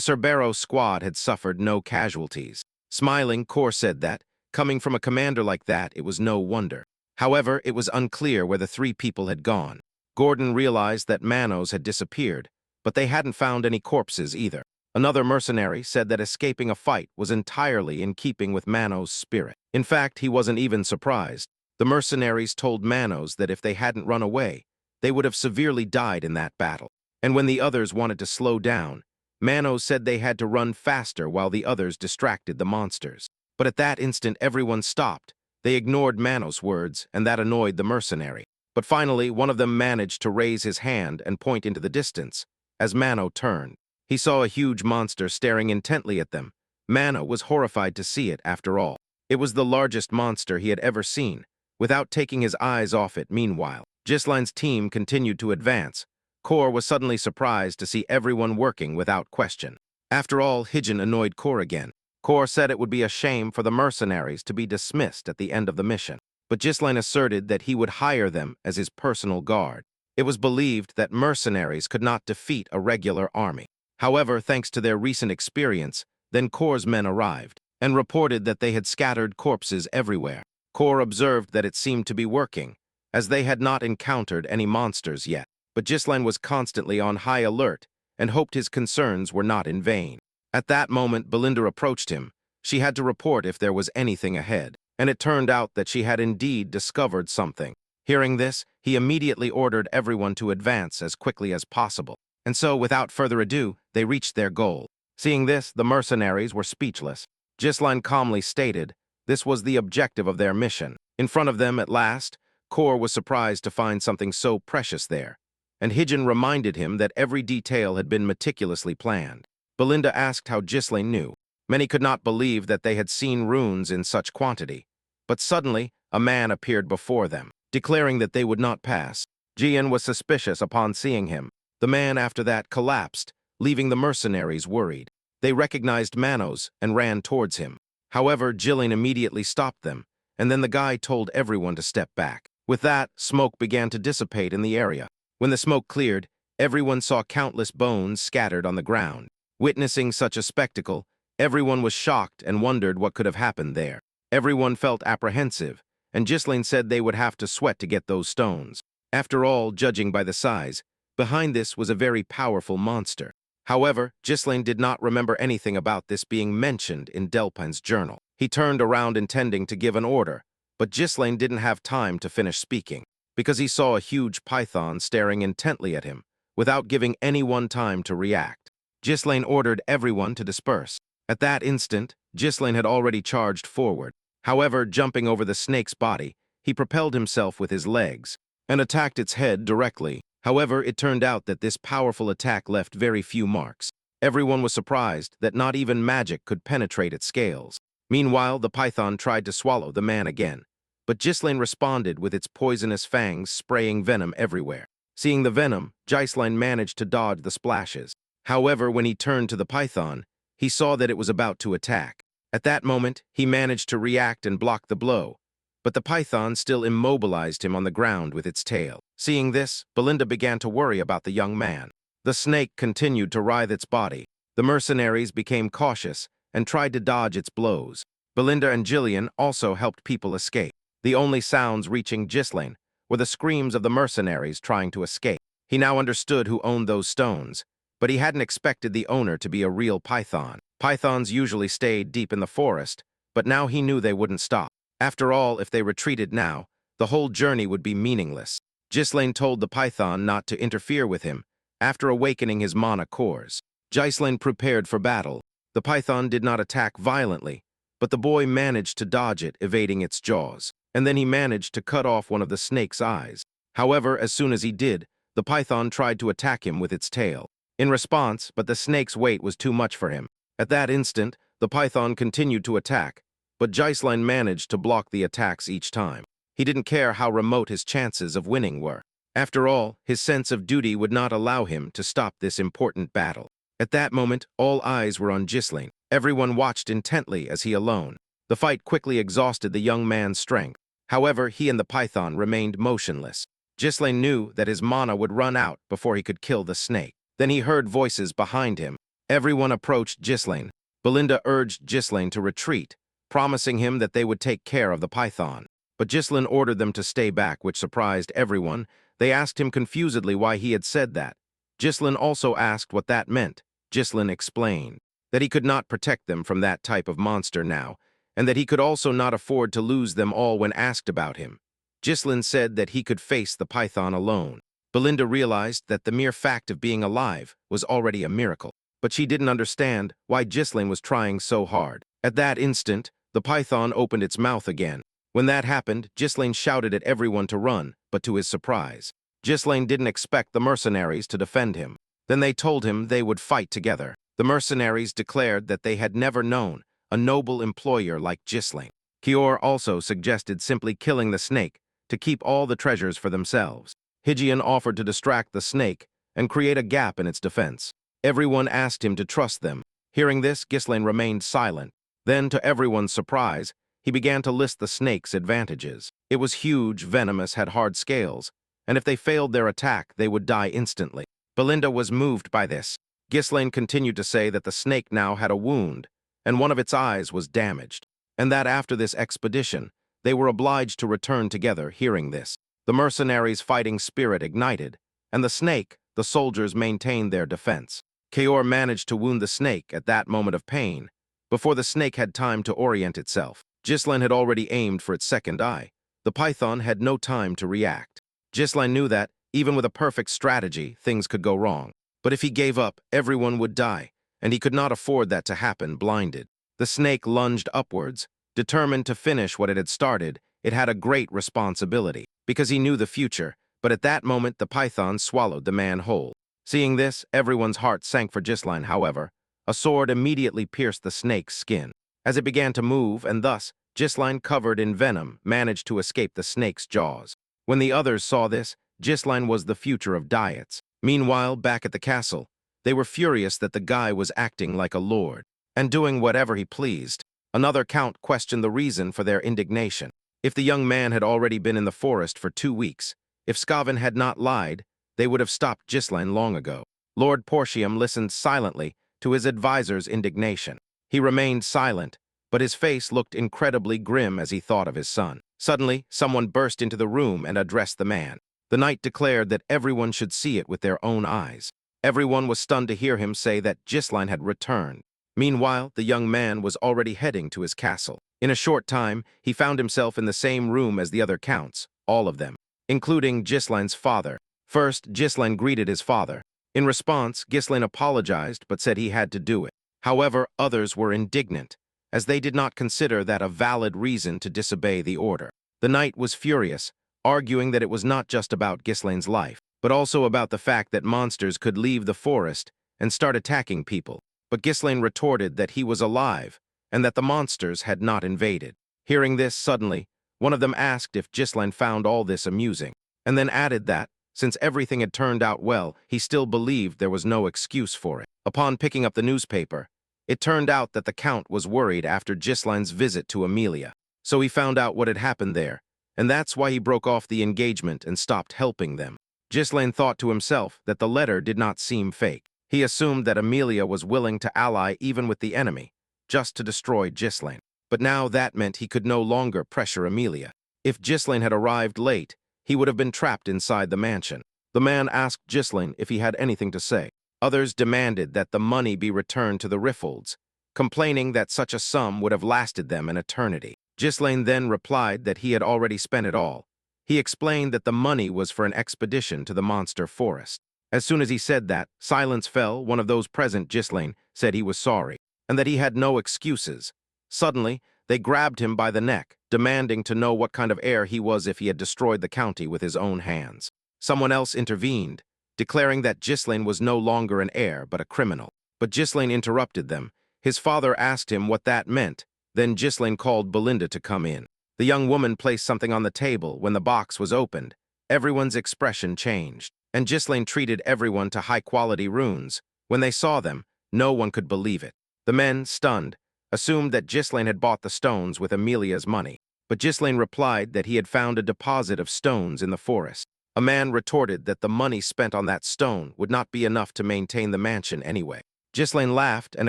Cerbero squad had suffered no casualties. Smiling, Cor said that, coming from a commander like that, it was no wonder. However, it was unclear where the 3 people had gone. Gordon realized that Manos had disappeared, but they hadn't found any corpses either. Another mercenary said that escaping a fight was entirely in keeping with Manos' spirit. In fact, he wasn't even surprised. The mercenaries told Manos that if they hadn't run away, they would have severely died in that battle. And when the others wanted to slow down, Manos said they had to run faster while the others distracted the monsters. But at that instant, everyone stopped. They ignored Manos' words, and that annoyed the mercenary. But finally, one of them managed to raise his hand and point into the distance. As Mano turned, he saw a huge monster staring intently at them. Mano was horrified to see it, after all. It was the largest monster he had ever seen. Without taking his eyes off it, meanwhile, Gisline's team continued to advance. Cor was suddenly surprised to see everyone working without question. After all, Hijin annoyed Cor again. Cor said it would be a shame for the mercenaries to be dismissed at the end of the mission, but Gisline asserted that he would hire them as his personal guard. It was believed that mercenaries could not defeat a regular army. However, thanks to their recent experience, then Cor's men arrived and reported that they had scattered corpses everywhere. Cor observed that it seemed to be working, as they had not encountered any monsters yet. But Gisline was constantly on high alert and hoped his concerns were not in vain. At that moment, Belinda approached him. She had to report if there was anything ahead, and it turned out that she had indeed discovered something. Hearing this, he immediately ordered everyone to advance as quickly as possible. And so, without further ado, they reached their goal. Seeing this, the mercenaries were speechless. Gisline calmly stated this was the objective of their mission. In front of them, at last, Cor was surprised to find something so precious there, and Hijin reminded him that every detail had been meticulously planned. Belinda asked how Gisline knew. Many could not believe that they had seen runes in such quantity, but suddenly a man appeared before them, declaring that they would not pass. Jian was suspicious upon seeing him. The man after that collapsed, leaving the mercenaries worried. They recognized Manos and ran towards him. However, Jillian immediately stopped them, and then the guy told everyone to step back. With that, smoke began to dissipate in the area. When the smoke cleared, everyone saw countless bones scattered on the ground. Witnessing such a spectacle, everyone was shocked and wondered what could have happened there. Everyone felt apprehensive, and Gisline said they would have to sweat to get those stones. After all, judging by the size, behind this was a very powerful monster. However, Gisline did not remember anything about this being mentioned in Delpin's journal. He turned around intending to give an order, but Ghislaine didn't have time to finish speaking, because he saw a huge python staring intently at him, without giving anyone time to react. Ghislaine ordered everyone to disperse. At that instant, Ghislaine had already charged forward. However, jumping over the snake's body, he propelled himself with his legs and attacked its head directly. However, it turned out that this powerful attack left very few marks. Everyone was surprised that not even magic could penetrate its scales. Meanwhile, the python tried to swallow the man again, but Ghislaine responded with its poisonous fangs spraying venom everywhere. Seeing the venom, Ghislaine managed to dodge the splashes. However, when he turned to the python, he saw that it was about to attack. At that moment, he managed to react and block the blow, but the python still immobilized him on the ground with its tail. Seeing this, Belinda began to worry about the young man. The snake continued to writhe its body. The mercenaries became cautious and tried to dodge its blows. Belinda and Gillian also helped people escape. The only sounds reaching Ghislaine were the screams of the mercenaries trying to escape. He now understood who owned those stones, but he hadn't expected the owner to be a real python. Pythons usually stayed deep in the forest, but now he knew they wouldn't stop. After all, if they retreated now, the whole journey would be meaningless. Ghislaine told the python not to interfere with him after awakening his mana cores. Ghislaine prepared for battle. The python did not attack violently, but the boy managed to dodge it, evading its jaws. And then he managed to cut off one of the snake's eyes. However, as soon as he did, the python tried to attack him with its tail. In response, but the snake's weight was too much for him. At that instant, the python continued to attack, but Ghislaine managed to block the attacks each time. He didn't care how remote his chances of winning were. After all, his sense of duty would not allow him to stop this important battle. At that moment, all eyes were on Ghislaine. Everyone watched intently as he alone. The fight quickly exhausted the young man's strength. However, he and the python remained motionless. Ghislaine knew that his mana would run out before he could kill the snake. Then he heard voices behind him. Everyone approached Ghislaine. Belinda urged Ghislaine to retreat, promising him that they would take care of the python. But Ghislaine ordered them to stay back, which surprised everyone. They asked him confusedly why he had said that. Ghislaine also asked what that meant. Ghislaine explained that he could not protect them from that type of monster now, and that he could also not afford to lose them all when asked about him. Ghislaine said that he could face the python alone. Belinda realized that the mere fact of being alive was already a miracle, but she didn't understand why Ghislaine was trying so hard. At that instant, the python opened its mouth again. When that happened, Ghislaine shouted at everyone to run, but to his surprise, Ghislaine didn't expect the mercenaries to defend him. Then they told him they would fight together. The mercenaries declared that they had never known a noble employer like Ghislaine. Kior also suggested simply killing the snake to keep all the treasures for themselves. Hygeon offered to distract the snake and create a gap in its defense. Everyone asked him to trust them. Hearing this, Ghislaine remained silent. Then, to everyone's surprise, he began to list the snake's advantages. It was huge, venomous, had hard scales, and if they failed their attack, they would die instantly. Belinda was moved by this. Ghislaine continued to say that the snake now had a wound, and one of its eyes was damaged, and that after this expedition, they were obliged to return together. Hearing this, the mercenaries' fighting spirit ignited, and the soldiers maintained their defense. Kaor managed to wound the snake at that moment of pain, before the snake had time to orient itself. Ghislaine had already aimed for its second eye. The python had no time to react. Ghislaine knew that, even with a perfect strategy, things could go wrong. But if he gave up, everyone would die, and he could not afford that to happen blinded. The snake lunged upwards, determined to finish what it had started. It had a great responsibility, because he knew the future, but at that moment the python swallowed the man whole. Seeing this, everyone's heart sank for Ghislaine. However, a sword immediately pierced the snake's skin. As it began to move, and thus, Ghislaine, covered in venom, managed to escape the snake's jaws. When the others saw this, Ghislaine was the future of diets. Meanwhile, back at the castle, they were furious that the guy was acting like a lord and doing whatever he pleased. Another count questioned the reason for their indignation. If the young man had already been in the forest for 2 weeks, if Skaven had not lied, they would have stopped Ghislaine long ago. Lord Portium listened silently to his advisor's indignation. He remained silent, but his face looked incredibly grim as he thought of his son. Suddenly, someone burst into the room and addressed the man. The knight declared that everyone should see it with their own eyes. Everyone was stunned to hear him say that Ghislaine had returned. Meanwhile, the young man was already heading to his castle. In a short time, he found himself in the same room as the other counts, all of them, including Ghislaine's father. First, Ghislaine greeted his father. In response, Ghislaine apologized but said he had to do it. However, others were indignant, as they did not consider that a valid reason to disobey the order. The knight was furious, arguing that it was not just about Ghislaine's life, but also about the fact that monsters could leave the forest and start attacking people. But Ghislaine retorted that he was alive and that the monsters had not invaded. Hearing this suddenly, one of them asked if Ghislaine found all this amusing, and then added that, since everything had turned out well, he still believed there was no excuse for it. Upon picking up the newspaper, it turned out that the Count was worried after Ghislaine's visit to Amelia. So he found out what had happened there, and that's why he broke off the engagement and stopped helping them. Ghislaine thought to himself that the letter did not seem fake. He assumed that Amelia was willing to ally even with the enemy, just to destroy Ghislaine. But now that meant he could no longer pressure Amelia. If Ghislaine had arrived late, he would have been trapped inside the mansion. The man asked Ghislaine if he had anything to say. Others demanded that the money be returned to the Riffolds, complaining that such a sum would have lasted them an eternity. Ghislaine then replied that he had already spent it all. He explained that the money was for an expedition to the monster forest. As soon as he said that, silence fell. One of those present, Ghislaine, said he was sorry, and that he had no excuses. Suddenly, they grabbed him by the neck, demanding to know what kind of heir he was if he had destroyed the county with his own hands. Someone else intervened, declaring that Ghislaine was no longer an heir but a criminal. But Ghislaine interrupted them. His father asked him what that meant. Then Ghislaine called Belinda to come in. The young woman placed something on the table. When the box was opened, everyone's expression changed, and Ghislaine treated everyone to high-quality runes. When they saw them, no one could believe it. The men, stunned, assumed that Ghislaine had bought the stones with Amelia's money. But Ghislaine replied that he had found a deposit of stones in the forest. A man retorted that the money spent on that stone would not be enough to maintain the mansion anyway. Ghislaine laughed and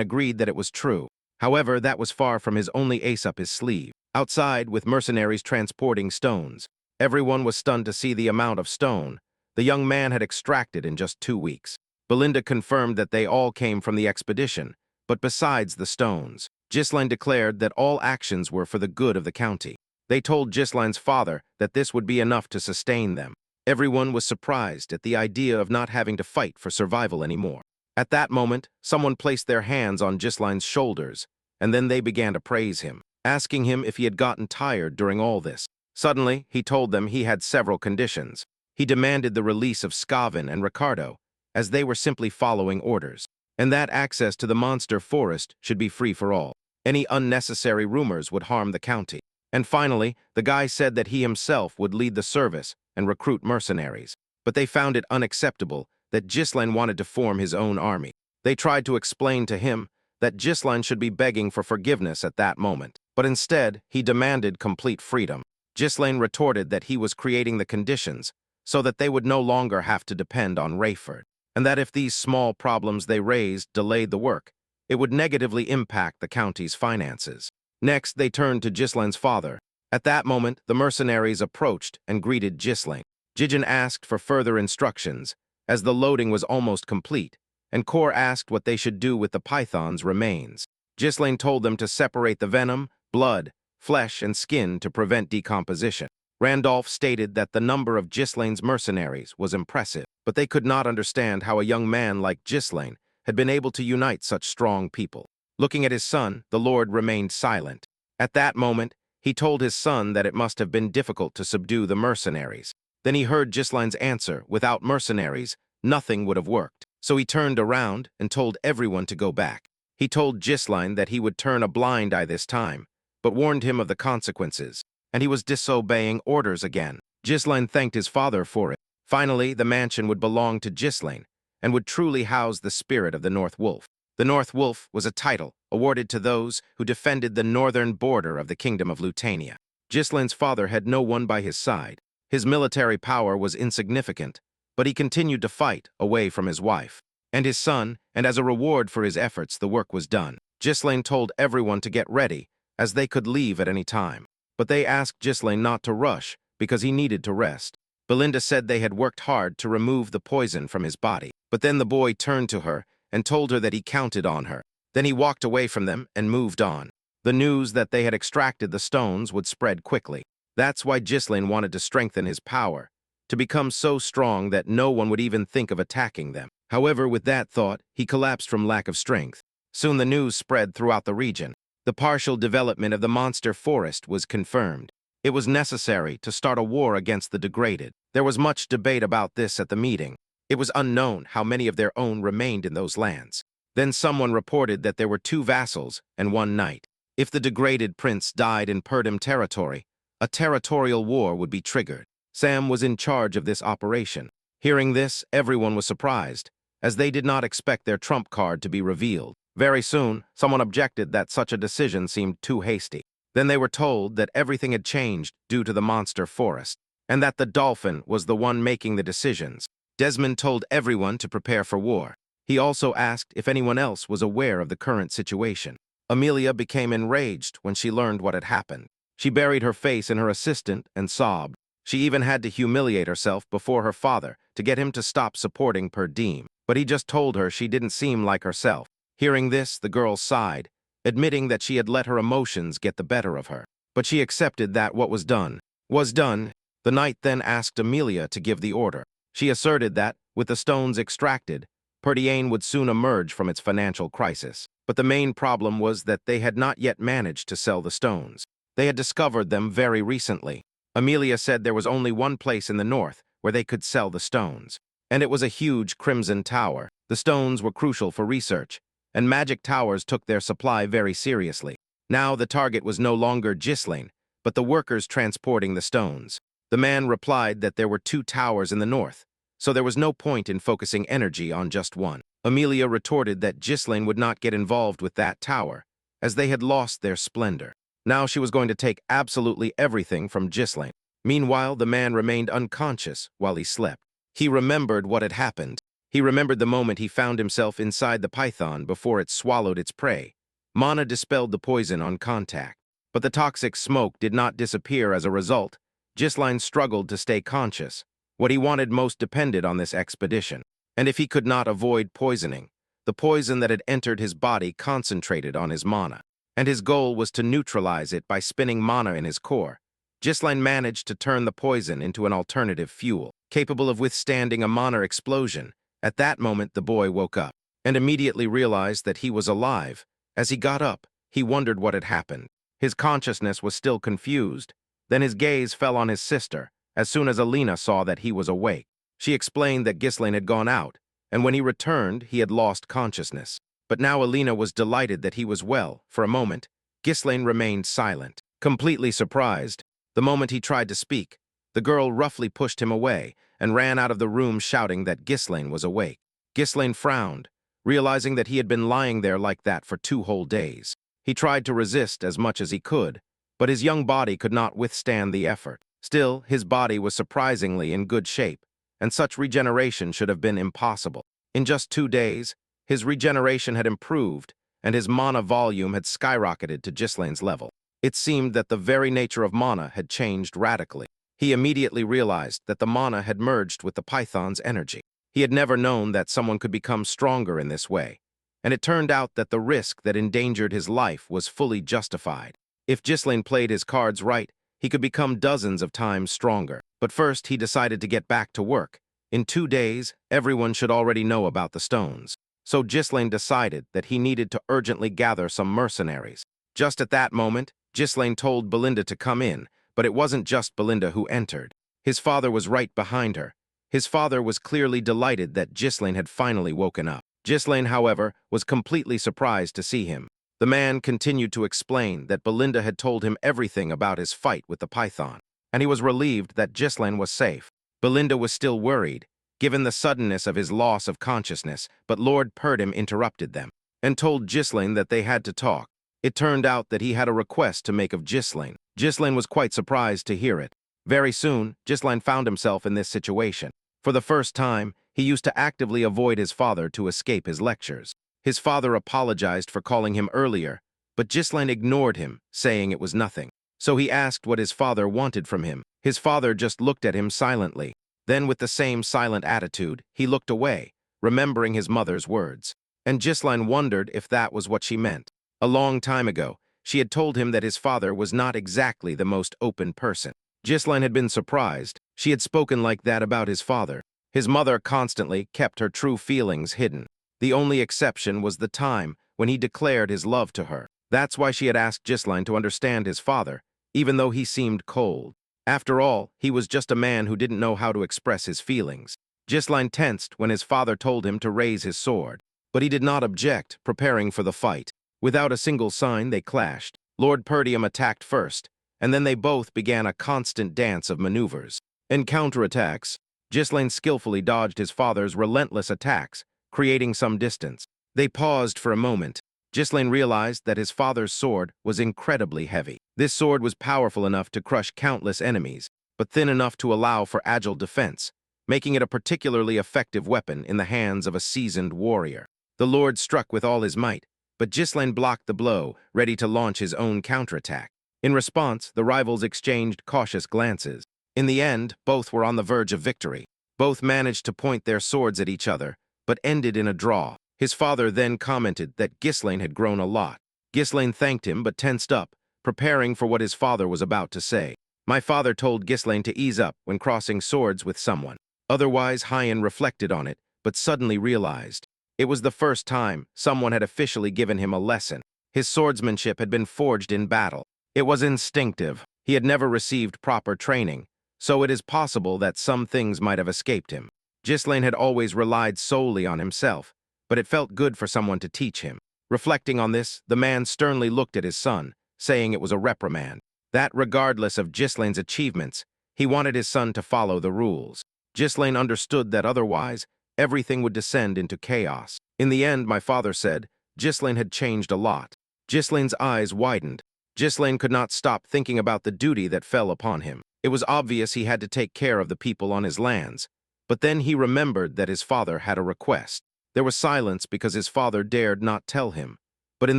agreed that it was true. However, that was far from his only ace up his sleeve. Outside, with mercenaries transporting stones, everyone was stunned to see the amount of stone the young man had extracted in just 2 weeks. Belinda confirmed that they all came from the expedition, but besides the stones, Ghislaine declared that all actions were for the good of the county. They told Ghislaine's father that this would be enough to sustain them. Everyone was surprised at the idea of not having to fight for survival anymore. At that moment, someone placed their hands on Ghislaine's shoulders, and then they began to praise him, asking him if he had gotten tired during all this. Suddenly, he told them he had several conditions. He demanded the release of Scavin and Ricardo, as they were simply following orders, and that access to the monster forest should be free for all. Any unnecessary rumors would harm the county. And finally, the guy said that he himself would lead the service and recruit mercenaries. But they found it unacceptable that Ghislaine wanted to form his own army. They tried to explain to him that Ghislaine should be begging for forgiveness at that moment, but instead, he demanded complete freedom. Ghislaine retorted that he was creating the conditions so that they would no longer have to depend on Rayford, and that if these small problems they raised delayed the work, it would negatively impact the county's finances. Next, they turned to Ghislaine's father. At that moment, the mercenaries approached and greeted Ghislaine. Ghislaine asked for further instructions, as the loading was almost complete, and Kor asked what they should do with the python's remains. Ghislaine told them to separate the venom, blood, flesh, and skin to prevent decomposition. Randolph stated that the number of Ghislaine's mercenaries was impressive, but they could not understand how a young man like Ghislaine had been able to unite such strong people. Looking at his son, the Lord remained silent. At that moment, he told his son that it must have been difficult to subdue the mercenaries. Then he heard Ghislaine's answer, without mercenaries, nothing would have worked. So he turned around and told everyone to go back. He told Ghislaine that he would turn a blind eye this time, but warned him of the consequences, and he was disobeying orders again. Ghislaine thanked his father for it. Finally, the mansion would belong to Ghislaine, and would truly house the spirit of the North Wolf. The North Wolf was a title awarded to those who defended the northern border of the Kingdom of Lutania. Ghislaine's father had no one by his side. His military power was insignificant, but he continued to fight away from his wife and his son, and as a reward for his efforts, the work was done. Ghislaine told everyone to get ready, as they could leave at any time. But they asked Ghislaine not to rush, because he needed to rest. Belinda said they had worked hard to remove the poison from his body. But then the boy turned to her and told her that he counted on her. Then he walked away from them and moved on. The news that they had extracted the stones would spread quickly. That's why Ghislain wanted to strengthen his power, to become so strong that no one would even think of attacking them. However, with that thought, he collapsed from lack of strength. Soon the news spread throughout the region. The partial development of the monster forest was confirmed. It was necessary to start a war against the degraded. There was much debate about this at the meeting. It was unknown how many of their own remained in those lands. Then someone reported that there were 2 vassals and 1 knight. If the degraded prince died in Purdom territory, a territorial war would be triggered. Sam was in charge of this operation. Hearing this, everyone was surprised, as they did not expect their trump card to be revealed. Very soon, someone objected that such a decision seemed too hasty. Then they were told that everything had changed due to the monster forest, and that the dolphin was the one making the decisions. Desmond told everyone to prepare for war. He also asked if anyone else was aware of the current situation. Amelia became enraged when she learned what had happened. She buried her face in her assistant and sobbed. She even had to humiliate herself before her father to get him to stop supporting Perdiem, but he just told her she didn't seem like herself. Hearing this, the girl sighed, admitting that she had let her emotions get the better of her. But she accepted that what was done was done. The knight then asked Amelia to give the order. She asserted that, with the stones extracted, Perdiem would soon emerge from its financial crisis. But the main problem was that they had not yet managed to sell the stones. They had discovered them very recently. Amelia said there was only one place in the north where they could sell the stones, and it was a huge crimson tower. The stones were crucial for research, and magic towers took their supply very seriously. Now the target was no longer Ghislain, but the workers transporting the stones. The man replied that there were 2 towers in the north, so there was no point in focusing energy on just one. Amelia retorted that Ghislain would not get involved with that tower, as they had lost their splendor. Now she was going to take absolutely everything from Ghislain. Meanwhile, the man remained unconscious while he slept. He remembered what had happened. He remembered the moment he found himself inside the python before it swallowed its prey. Mana dispelled the poison on contact, but the toxic smoke did not disappear as a result. Ghislain struggled to stay conscious. What he wanted most depended on this expedition. And if he could not avoid poisoning, the poison that had entered his body concentrated on his mana, and his goal was to neutralize it by spinning mana in his core. Ghislain managed to turn the poison into an alternative fuel, capable of withstanding a mana explosion. At that moment, the boy woke up, and immediately realized that he was alive. As he got up, he wondered what had happened. His consciousness was still confused. Then his gaze fell on his sister, as soon as Alina saw that he was awake. She explained that Ghislain had gone out, and when he returned, he had lost consciousness. But now Alina was delighted that he was well. For a moment, Ghislain remained silent, completely surprised. The moment he tried to speak, the girl roughly pushed him away and ran out of the room shouting that Ghislain was awake. Ghislain frowned, realizing that he had been lying there like that for 2 whole days. He tried to resist as much as he could, but his young body could not withstand the effort. Still, his body was surprisingly in good shape, and such regeneration should have been impossible. In just 2 days, his regeneration had improved, and his mana volume had skyrocketed to Ghislain's level. It seemed that the very nature of mana had changed radically. He immediately realized that the mana had merged with the python's energy. He had never known that someone could become stronger in this way, and it turned out that the risk that endangered his life was fully justified. If Ghislain played his cards right, he could become dozens of times stronger. But first, he decided to get back to work. In 2 days, everyone should already know about the stones. So Ghislain decided that he needed to urgently gather some mercenaries. Just at that moment, Ghislain told Belinda to come in, but it wasn't just Belinda who entered. His father was right behind her. His father was clearly delighted that Ghislain had finally woken up. Ghislain, however, was completely surprised to see him. The man continued to explain that Belinda had told him everything about his fight with the python, and he was relieved that Ghislain was safe. Belinda was still worried, given the suddenness of his loss of consciousness, but Lord Purdom interrupted them and told Ghislain that they had to talk. It turned out that he had a request to make of Ghislain. Ghislain was quite surprised to hear it. Very soon, Ghislain found himself in this situation. For the first time, he used to actively avoid his father to escape his lectures. His father apologized for calling him earlier, but Ghislain ignored him, saying it was nothing. So he asked what his father wanted from him. His father just looked at him silently. Then, with the same silent attitude, he looked away, remembering his mother's words. and Ghislaine wondered if that was what she meant. A long time ago, she had told him that his father was not exactly the most open person. Ghislaine had been surprised. She had spoken like that about his father. His mother constantly kept her true feelings hidden. The only exception was the time when he declared his love to her. That's why she had asked Ghislaine to understand his father, even though he seemed cold. After all, he was just a man who didn't know how to express his feelings. Ghislaine tensed when his father told him to raise his sword, but he did not object, preparing for the fight. Without a single sign, they clashed. Lord Perdium attacked first, and then they both began a constant dance of maneuvers. In counterattacks, Ghislaine skillfully dodged his father's relentless attacks, creating some distance. They paused for a moment. Ghislaine realized that his father's sword was incredibly heavy. This sword was powerful enough to crush countless enemies, but thin enough to allow for agile defense, making it a particularly effective weapon in the hands of a seasoned warrior. The Lord struck with all his might, but Ghislaine blocked the blow, ready to launch his own counterattack. In response, the rivals exchanged cautious glances. In the end, both were on the verge of victory. Both managed to point their swords at each other, but ended in a draw. His father then commented that Ghislaine had grown a lot. Ghislaine thanked him but tensed up, preparing for what his father was about to say. My father told Ghislaine to ease up when crossing swords with someone. Otherwise, Hyen reflected on it, but suddenly realized. It was the first time someone had officially given him a lesson. His swordsmanship had been forged in battle. It was instinctive. He had never received proper training, so it is possible that some things might have escaped him. Ghislaine had always relied solely on himself, but it felt good for someone to teach him. Reflecting on this, the man sternly looked at his son, saying it was a reprimand. That regardless of Ghislaine's achievements, he wanted his son to follow the rules. Ghislaine understood that otherwise, everything would descend into chaos. In the end, my father said, Ghislaine had changed a lot. Ghislaine's eyes widened. Ghislaine could not stop thinking about the duty that fell upon him. It was obvious he had to take care of the people on his lands, but then he remembered that his father had a request. There was silence because his father dared not tell him, but in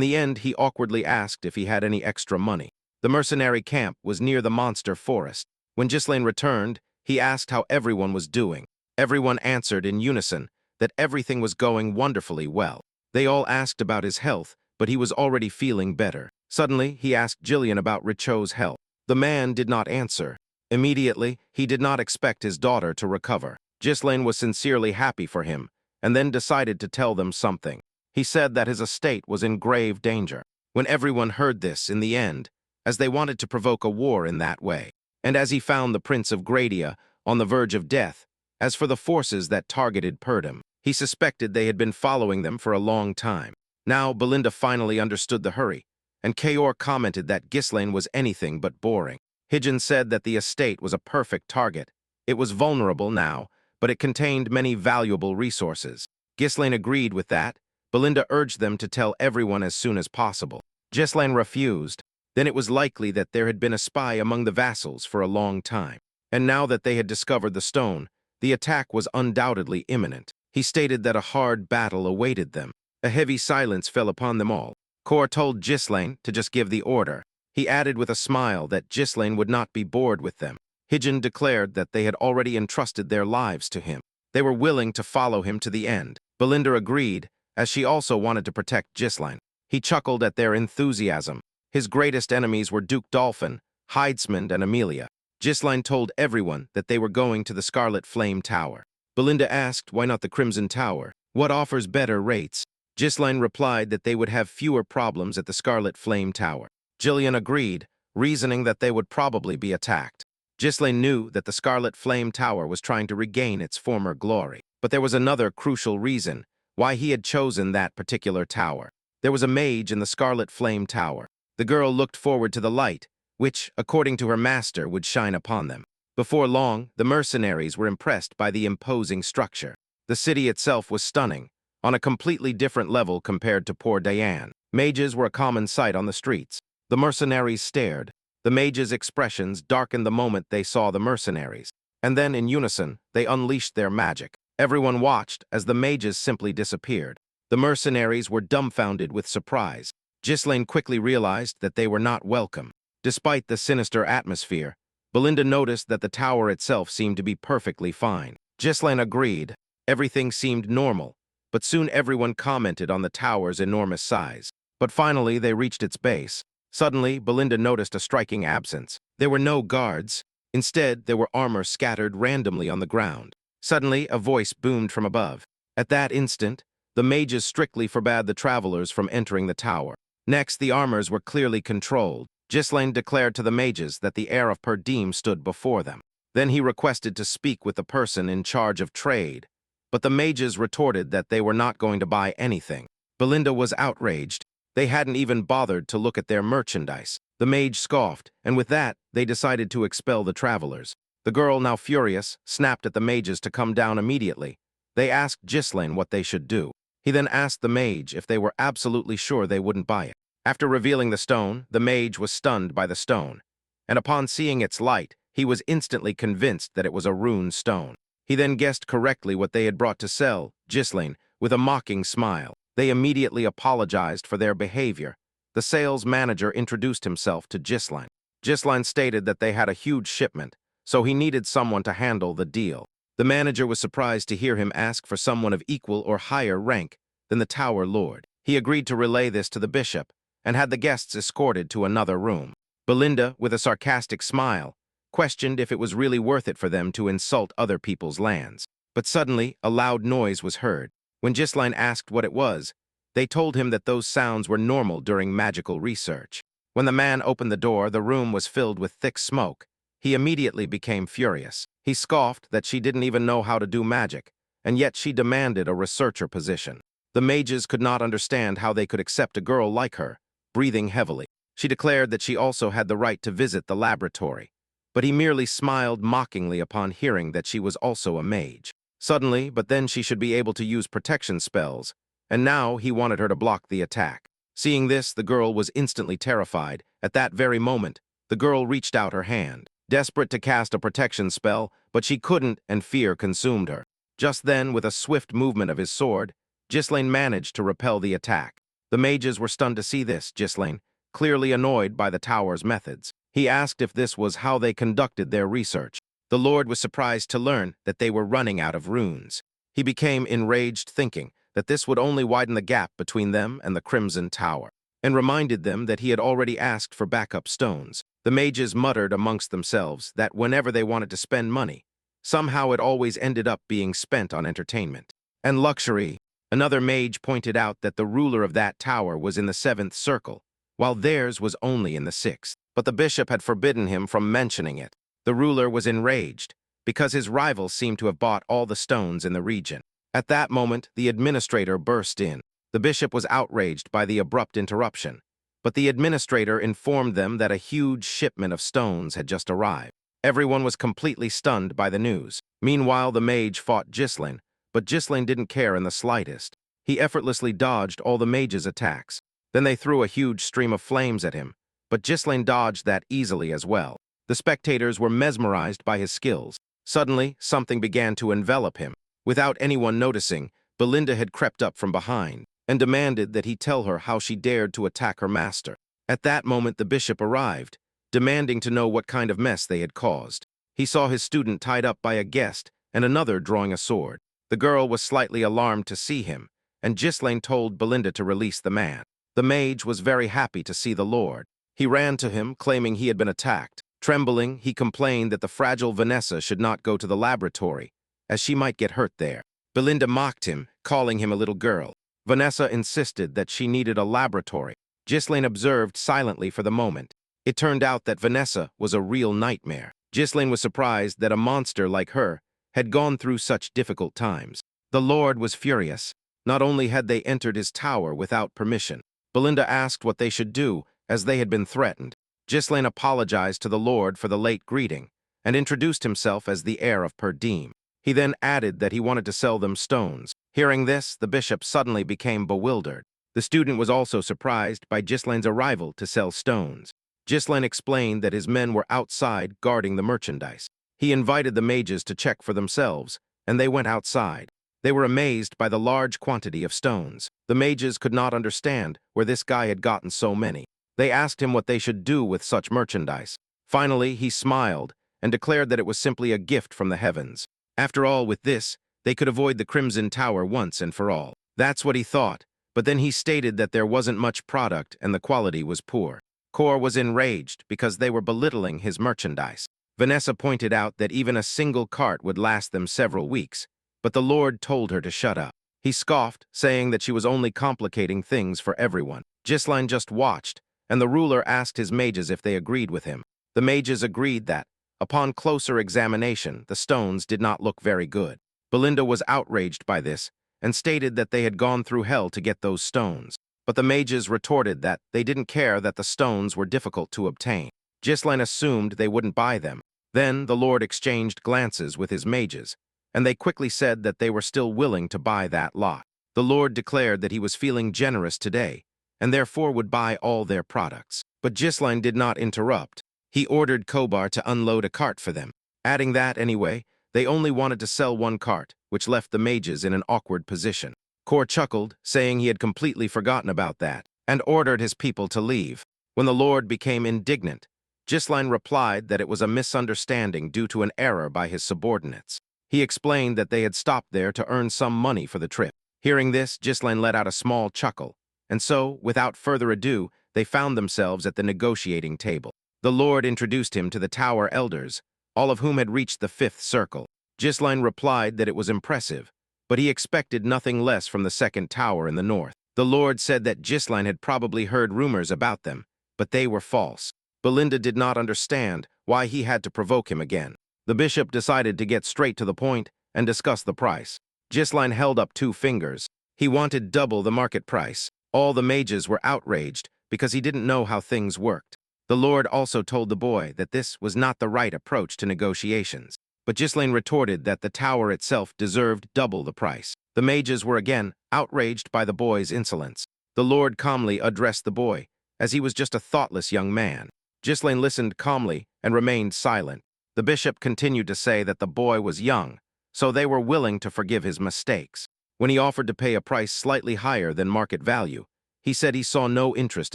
the end he awkwardly asked if he had any extra money. The mercenary camp was near the monster forest. When Ghislaine returned, he asked how everyone was doing. Everyone answered in unison that everything was going wonderfully well. They all asked about his health, but he was already feeling better. Suddenly, he asked Jillian about Richo's health. The man did not answer. Immediately, he did not expect his daughter to recover. Ghislaine was sincerely happy for him, and then decided to tell them something. He said that his estate was in grave danger. When everyone heard this in the end, as they wanted to provoke a war in that way, and as he found the Prince of Gradia on the verge of death, as for the forces that targeted Purdom, he suspected they had been following them for a long time. Now, Belinda finally understood the hurry, and Kaor commented that Ghislaine was anything but boring. Higgins said that the estate was a perfect target. It was vulnerable now, but it contained many valuable resources. Ghislaine agreed with that. Belinda urged them to tell everyone as soon as possible. Ghislaine refused. Then it was likely that there had been a spy among the vassals for a long time. And now that they had discovered the stone, the attack was undoubtedly imminent. He stated that a hard battle awaited them. A heavy silence fell upon them all. Kor told Ghislaine to just give the order. He added with a smile that Ghislaine would not be bored with them. Higgin declared that they had already entrusted their lives to him. They were willing to follow him to the end. Belinda agreed, as she also wanted to protect Ghislaine. He chuckled at their enthusiasm. His greatest enemies were Duke Dolphin, Hydesmond, and Amelia. Ghislaine told everyone that they were going to the Scarlet Flame Tower. Belinda asked why not the Crimson Tower. What offers better rates? Ghislaine replied that they would have fewer problems at the Scarlet Flame Tower. Jillian agreed, reasoning that they would probably be attacked. Ghislaine knew that the Scarlet Flame Tower was trying to regain its former glory. But there was another crucial reason why he had chosen that particular tower. There was a mage in the Scarlet Flame Tower. The girl looked forward to the light, which, according to her master, would shine upon them. Before long, the mercenaries were impressed by the imposing structure. The city itself was stunning, on a completely different level compared to poor Diane. Mages were a common sight on the streets. The mercenaries stared. The mages' expressions darkened the moment they saw the mercenaries, and then, in unison, they unleashed their magic. Everyone watched as the mages simply disappeared. The mercenaries were dumbfounded with surprise. Ghislaine quickly realized that they were not welcome. Despite the sinister atmosphere, Belinda noticed that the tower itself seemed to be perfectly fine. Ghislaine agreed. Everything seemed normal, but soon everyone commented on the tower's enormous size. But finally, they reached its base. Suddenly, Belinda noticed a striking absence. There were no guards. Instead, there were armor scattered randomly on the ground. Suddenly, a voice boomed from above. At that instant, the mages strictly forbade the travelers from entering the tower. Next, the armors were clearly controlled. Ghislaine declared to the mages that the heir of Perdim stood before them. Then he requested to speak with the person in charge of trade, but the mages retorted that they were not going to buy anything. Belinda was outraged. They hadn't even bothered to look at their merchandise. The mage scoffed, and with that, they decided to expel the travelers. The girl, now furious, snapped at the mages to come down immediately. They asked Ghislaine what they should do. He then asked the mage if they were absolutely sure they wouldn't buy it. After revealing the stone, the mage was stunned by the stone, and upon seeing its light, he was instantly convinced that it was a rune stone. He then guessed correctly what they had brought to sell, Ghislaine, with a mocking smile. They immediately apologized for their behavior. The sales manager introduced himself to Ghislaine. Ghislaine stated that they had a huge shipment, so he needed someone to handle the deal. The manager was surprised to hear him ask for someone of equal or higher rank than the tower lord. He agreed to relay this to the bishop and had the guests escorted to another room. Belinda, with a sarcastic smile, questioned if it was really worth it for them to insult other people's lands. But suddenly, a loud noise was heard. When Ghislaine asked what it was, they told him that those sounds were normal during magical research. When the man opened the door, the room was filled with thick smoke. He immediately became furious. He scoffed that she didn't even know how to do magic, and yet she demanded a researcher position. The mages could not understand how they could accept a girl like her. Breathing heavily, she declared that she also had the right to visit the laboratory, but he merely smiled mockingly upon hearing that she was also a mage. Suddenly, but then she should be able to use protection spells, and now he wanted her to block the attack. Seeing this, the girl was instantly terrified. At that very moment, the girl reached out her hand, desperate to cast a protection spell, but she couldn't, and fear consumed her. Just then, with a swift movement of his sword, Ghislaine managed to repel the attack. The mages were stunned to see this. Ghislaine, clearly annoyed by the tower's methods. He asked if this was how they conducted their research. The Lord was surprised to learn that they were running out of runes. He became enraged, thinking that this would only widen the gap between them and the Crimson Tower, and reminded them that he had already asked for backup stones. The mages muttered amongst themselves that whenever they wanted to spend money, somehow it always ended up being spent on entertainment and luxury. Another mage pointed out that the ruler of that tower was in the 7th circle, while theirs was only in the 6th. But the bishop had forbidden him from mentioning it. The ruler was enraged, because his rival seemed to have bought all the stones in the region. At that moment, the administrator burst in. The bishop was outraged by the abrupt interruption, but the administrator informed them that a huge shipment of stones had just arrived. Everyone was completely stunned by the news. Meanwhile, the mage fought Ghislaine, but Ghislaine didn't care in the slightest. He effortlessly dodged all the mage's attacks. Then they threw a huge stream of flames at him, but Ghislaine dodged that easily as well. The spectators were mesmerized by his skills. Suddenly, something began to envelop him. Without anyone noticing, Belinda had crept up from behind and demanded that he tell her how she dared to attack her master. At that moment, the bishop arrived, demanding to know what kind of mess they had caused. He saw his student tied up by a guest and another drawing a sword. The girl was slightly alarmed to see him, and Ghislaine told Belinda to release the man. The mage was very happy to see the Lord. He ran to him, claiming he had been attacked. Trembling, he complained that the fragile Vanessa should not go to the laboratory, as she might get hurt there. Belinda mocked him, calling him a little girl. Vanessa insisted that she needed a laboratory. Ghislaine observed silently for the moment. It turned out that Vanessa was a real nightmare. Ghislaine was surprised that a monster like her had gone through such difficult times. The Lord was furious. Not only had they entered his tower without permission, Belinda asked what they should do, as they had been threatened. Ghislaine apologized to the Lord for the late greeting and introduced himself as the heir of Perdim. He then added that he wanted to sell them stones. Hearing this, the bishop suddenly became bewildered. The student was also surprised by Ghislaine's arrival to sell stones. Ghislaine explained that his men were outside guarding the merchandise. He invited the mages to check for themselves, and they went outside. They were amazed by the large quantity of stones. The mages could not understand where this guy had gotten so many. They asked him what they should do with such merchandise. Finally, he smiled and declared that it was simply a gift from the heavens. After all, with this, they could avoid the Crimson Tower once and for all. That's what he thought, but then he stated that there wasn't much product and the quality was poor. Kor was enraged because they were belittling his merchandise. Vanessa pointed out that even a single cart would last them several weeks, but the Lord told her to shut up. He scoffed, saying that she was only complicating things for everyone. Ghislaine just watched, and the ruler asked his mages if they agreed with him. The mages agreed that, upon closer examination, the stones did not look very good. Belinda was outraged by this, and stated that they had gone through hell to get those stones. But the mages retorted that they didn't care that the stones were difficult to obtain. Ghislaine assumed they wouldn't buy them. Then the Lord exchanged glances with his mages, and they quickly said that they were still willing to buy that lot. The Lord declared that he was feeling generous today, and therefore would buy all their products. But Ghislaine did not interrupt. He ordered Kobar to unload a cart for them. Adding that, anyway, they only wanted to sell one cart, which left the mages in an awkward position. Kor chuckled, saying he had completely forgotten about that, and ordered his people to leave. When the Lord became indignant, Ghislaine replied that it was a misunderstanding due to an error by his subordinates. He explained that they had stopped there to earn some money for the trip. Hearing this, Ghislaine let out a small chuckle, and so, without further ado, they found themselves at the negotiating table. The Lord introduced him to the Tower Elders, all of whom had reached the 5th circle. Ghislaine replied that it was impressive, but he expected nothing less from the 2nd tower in the north. The Lord said that Ghislaine had probably heard rumors about them, but they were false. Belinda did not understand why he had to provoke him again. The bishop decided to get straight to the point and discuss the price. Ghislaine held up 2 fingers. He wanted double the market price. All the mages were outraged because he didn't know how things worked. The Lord also told the boy that this was not the right approach to negotiations. But Ghislaine retorted that the tower itself deserved double the price. The mages were again outraged by the boy's insolence. The Lord calmly addressed the boy, as he was just a thoughtless young man. Ghislaine listened calmly and remained silent. The bishop continued to say that the boy was young, so they were willing to forgive his mistakes. When he offered to pay a price slightly higher than market value, he said he saw no interest